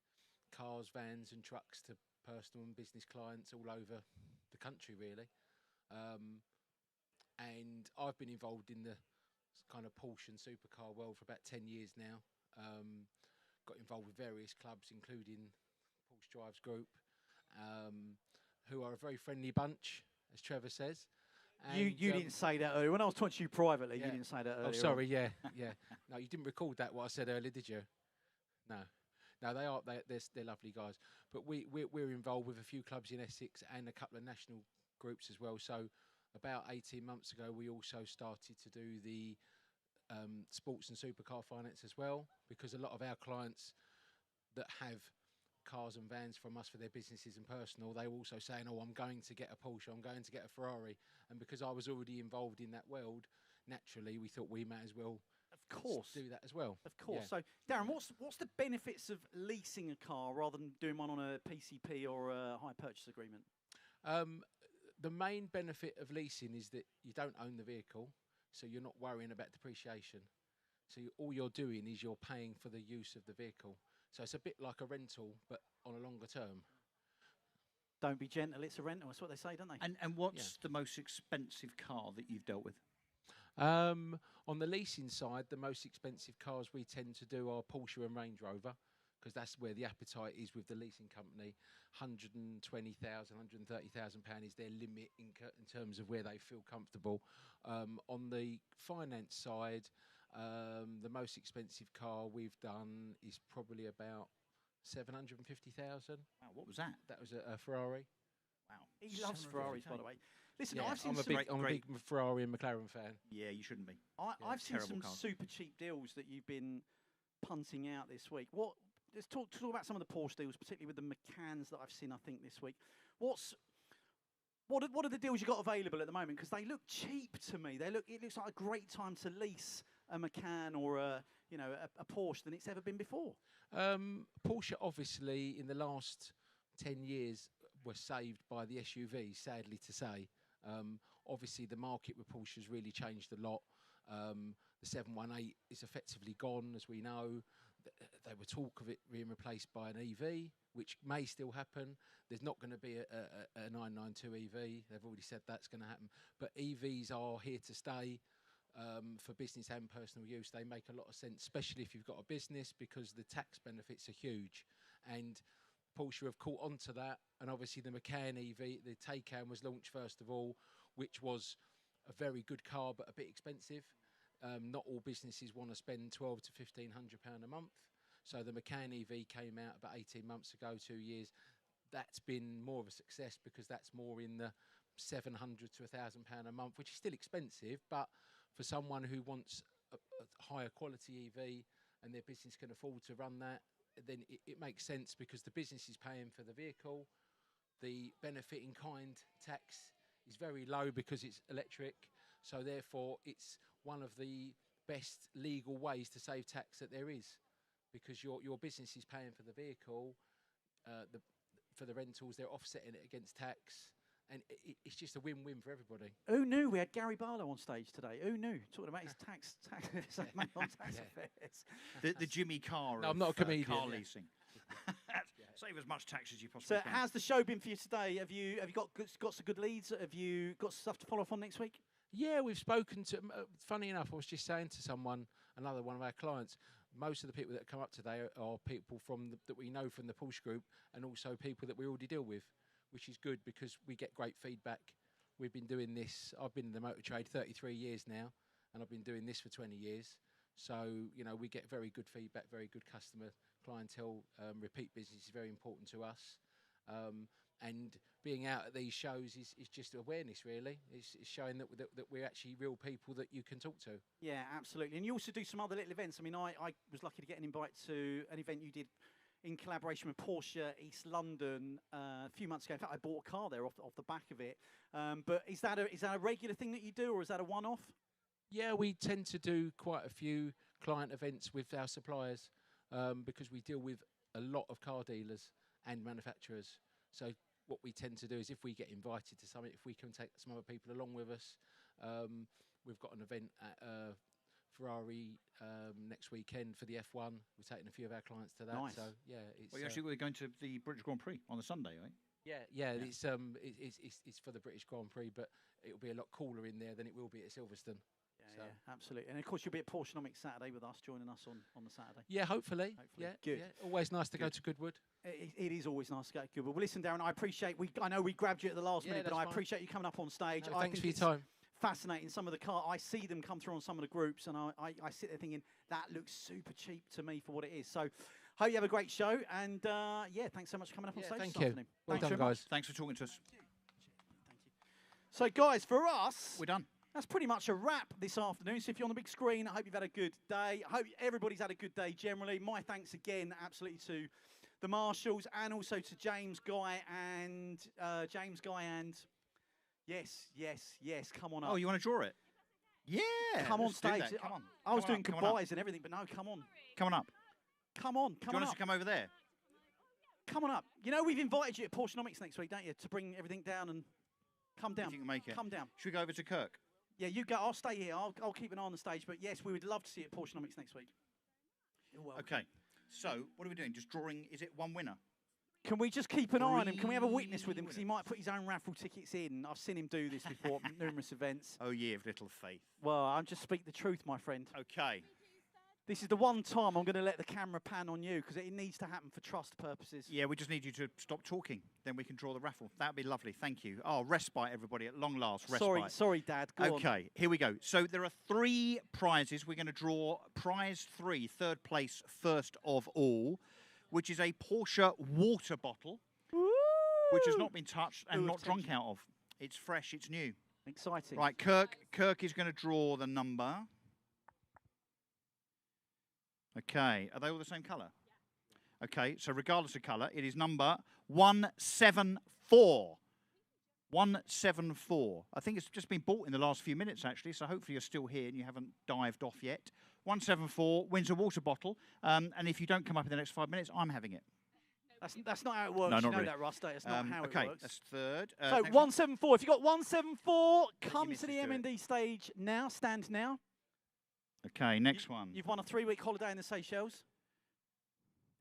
cars, vans and trucks to personal and business clients all over the country, really. And I've been involved in the kind of Porsche and supercar world for about 10 years now. Got involved with various clubs, including Porsche Drives Group, who are a very friendly bunch, as Trevor says. You And, didn't say that earlier. When I was talking to you privately, yeah. you didn't say that earlier. Oh, sorry, yeah, yeah. No, you didn't record that, what I said earlier, did you? No. No, they're lovely guys. But we're involved with a few clubs in Essex and a couple of national groups as well. So about 18 months ago, we also started to do the sports and supercar finance as well, because a lot of our clients that have cars and vans from us for their businesses and personal, they were also saying, oh, I'm going to get a Porsche, I'm going to get a Ferrari. And because I was already involved in that world, naturally, we thought we might as well do that as well. Of course. Yeah. So, Darren, what's the benefits of leasing a car rather than doing one on a PCP or a hire purchase agreement? The main benefit of leasing is that you don't own the vehicle, so you're not worrying about depreciation. So all you're doing is you're paying for the use of the vehicle. So it's a bit like a rental, but on a longer term. Don't be gentle, it's a rental. That's what they say, don't they? And what's the most expensive car that you've dealt with? On the leasing side, the most expensive cars we tend to do are Porsche and Range Rover, because that's where the appetite is with the leasing company. 120,000, 130,000 pound is their limit in terms of where they feel comfortable. On the finance side, the most expensive car we've done is probably about 750,000. Wow, what was that? That was a Ferrari. Wow. He loves Ferraris, by the way. Listen, Yeah, I've seen I'm a some big Ferrari and McLaren fan. Yeah, you shouldn't be. I've seen terrible some cars. super cheap deals that you've been punting out this week. Let's talk about some of the Porsche deals, particularly with the McCanns that I've seen, I think, this week. What are the deals you got available at the moment? Because they look cheap to me. It looks like a great time to lease a McCann or a Porsche than it's ever been before. Porsche, obviously, in the last 10 years, were saved by the SUV, sadly to say. Obviously, the market with Porsche has really changed a lot. The 718 is effectively gone, as we know. They were talk of it being replaced by an EV, which may still happen. There's not going to be a 992 EV. They've already said that's going to happen. But EVs are here to stay for business and personal use. They make a lot of sense, especially if you've got a business, because the tax benefits are huge. And Porsche have caught on to that. And obviously the Macan EV, the Taycan was launched first of all, which was a very good car, but a bit expensive. Not all businesses want to spend £1,200 to £1,500 a month. So the Macan EV came out about 18 months ago, 2 years. That's been more of a success because that's more in the £700 to £1,000 a month, which is still expensive. But for someone who wants a higher quality EV and their business can afford to run that, then it makes sense because the business is paying for the vehicle. The benefit in kind tax is very low because it's electric. So therefore, it's one of the best legal ways to save tax that there is, because your business is paying for the vehicle, for the rentals, they're offsetting it against tax, and it's just a win-win for everybody. Who knew we had Gary Barlow on stage today? Who knew? Talking about his tax affairs. The Jimmy Carr No, of I'm not a comedian. car leasing. Save as much tax as you possibly So can. how's the show been for you today? Have you got some good leads? Have you got stuff to follow up on next week? Yeah, we've spoken to. Funny enough, I was just saying to someone, another one of our clients, most of the people that come up today are people that we know from the Porsche Group, and also people that we already deal with, which is good because we get great feedback. We've been doing this. I've been in the motor trade 33 years now, and I've been doing this for 20 years. So we get very good feedback, very good customer clientele. Repeat business is very important to us. And being out at these shows is just awareness, really. It's showing that we're actually real people that you can talk to. Yeah, absolutely. And you also do some other little events. I mean, I was lucky to get an invite to an event you did in collaboration with Porsche East London a few months ago. In fact, I bought a car there off the back of it. But is that a regular thing that you do, or is that a one-off? Yeah, we tend to do quite a few client events with our suppliers because we deal with a lot of car dealers and manufacturers. So what we tend to do is if we get invited to something, if we can take some other people along with us, we've got an event at Ferrari next weekend for the F1. We're taking a few of our clients to that. Nice. So yeah, it's. Well, actually, we're going to the British Grand Prix on the Sunday, right? Yeah. It's for the British Grand Prix, but it'll be a lot cooler in there than it will be at Silverstone. Yeah, absolutely. And of course, you'll be at Porschenomics Saturday with us, joining us on the Saturday. Yeah, hopefully. Yeah, good. Yeah. Always nice to go to Goodwood. It is always nice to go to Goodwood. Well, listen, Darren, I appreciate. I know we grabbed you at the last minute, but I appreciate you coming up on stage. No, I thanks think for your time. Fascinating. Some of the car, I see them come through on some of the groups, and I sit there thinking that looks super cheap to me for what it is. So, hope you have a great show, and yeah, thanks so much for coming up on stage thank this you. afternoon. Well Thanks done, very much. guys. Thanks for talking to us. So, guys, for us, we're done. That's pretty much a wrap this afternoon. So if you're on the big screen, I hope you've had a good day. I hope everybody's had a good day generally. My thanks again, absolutely, to the marshals and also to James Guy and yes. Come on up. Oh, you want to draw it? Yeah. Come on let's do stage. that. Come on. I was Come on doing up, come on up. goodbyes and everything, but no, come on. Come on up. Come on. Do you Come want on us up. to come over there? Come on up. You know we've invited you at Porschenomics next week, don't you? To bring everything down and come down. If you can make it. Come down. Should we go over to Kirk? Yeah, you go. I'll stay here. I'll keep an eye on the stage. But yes, we would love to see you at Porschenomics next week. You're welcome. Okay. So what are we doing? Just drawing. Is it one winner? Can we just keep an eye on him? Can we have a witness with him? Because he might put his own raffle tickets in. I've seen him do this before at numerous events. Oh, ye of little faith. Well, I'm just speak the truth, my friend. Okay. This is the one time I'm going to let the camera pan on you because it needs to happen for trust purposes. Yeah, we just need you to stop talking. Then we can draw the raffle. That would be lovely. Thank you. Oh, respite, everybody. At long last, respite. Sorry, Dad. Go on. Okay, here we go. So there are 3 prizes. We're going to draw prize 3, third place, first of all, which is a Porsche water bottle, which has not been touched and not drunk out of. It's fresh. It's new. Exciting. Right, Kirk is going to draw the number. Okay, are they all the same colour? Yeah. Okay, so regardless of colour, it is number 174. 174. I think it's just been bought in the last few minutes, actually, so hopefully you're still here and you haven't dived off yet. 174 wins a water bottle, and if you don't come up in the next 5 minutes, I'm having it. That's not how it works. No, you not know really. that, Rusty. That's not how okay, it works. that's third. So next 174. If you've got 174, come to missus the do it. M&D stage now. Stand now. Okay, next one. You've won a 3-week holiday in the Seychelles.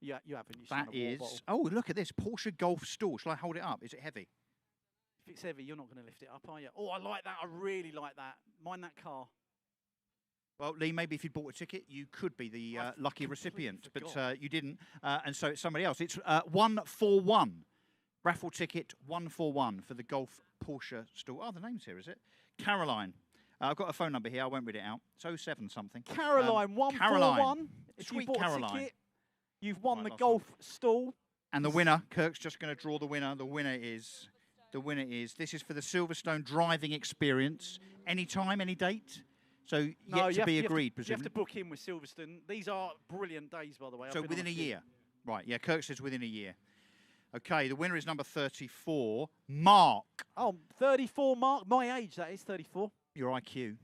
Yeah, you haven't. You've That seen a is. water bottle. Oh, look at this Porsche Golf Stool. Shall I hold it up? Is it heavy? If it's heavy, you're not going to lift it up, are you? Oh, I like that. I really like that. Mind that car. Well, Lee, maybe if you'd bought a ticket, you could be the lucky recipient, but forgot. you didn't, and so it's somebody else. It's 141. Raffle ticket 141 for the Golf Porsche Stool. Oh, the name's here, is it? Caroline. I've got a phone number here. I won't read it out. It's 07 something. Caroline, 141. Caroline. If Sweet you bought Caroline. a ticket, you've won Right, the last golf stool. And the winner, Kirk's just going to draw the winner. The winner is, this is for the Silverstone driving experience. Any time, any date? So No, yet to be agreed, you have presumably. to book in with Silverstone. These are brilliant days, by the way. I've So been within on a few. year. Right, yeah, Kirk says within a year. Okay, the winner is number 34, Mark. Oh, 34, Mark. My age, that is 34. Your IQ.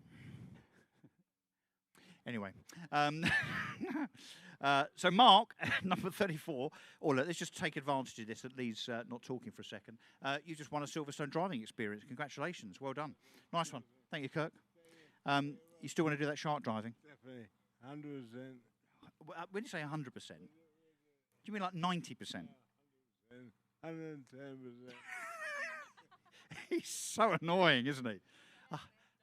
Anyway. So Mark, number 34, or let's just take advantage of this, that Lee's not talking for a second. You just won a Silverstone driving experience. Congratulations. Well done. Nice one. Thank you, Kirk. You still want to do that shark driving? Definitely. 100%. When you say 100%, do you mean like 90%? 110%. He's so annoying, isn't he?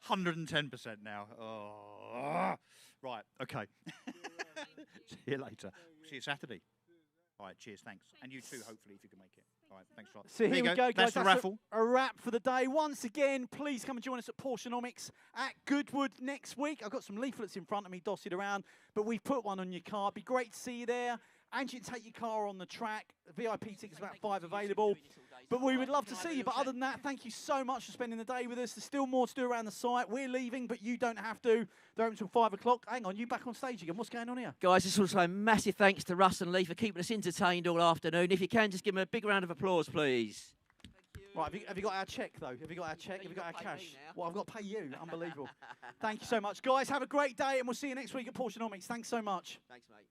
110% now. Oh. Right, okay. See you later. See you Saturday. All right, cheers, thanks. And you too, hopefully, if you can make it. All right, thanks a lot. So There here you we go, guys. That's the raffle. A wrap for the day. Once again, please come and join us at Porschenomics at Goodwood next week. I've got some leaflets in front of me dotted around, but we've put one on your car. It'd be great to see you there. And you can take your car on the track. The VIP tickets about 5 available. But we would love to see you. But other than that, thank you so much for spending the day with us. There's still more to do around the site. We're leaving, but you don't have to. They're open until 5 o'clock. Hang on, you back on stage again. What's going on here? Guys, just want to say a massive thanks to Russ and Lee for keeping us entertained all afternoon. If you can, just give them a big round of applause, please. Right, have you got our check, though? Have you got our check? Have you got our cash? Well, I've got to pay you. Unbelievable. Thank you so much. Guys, have a great day, and we'll see you next week at Porschenomics. Thanks so much. Thanks, mate.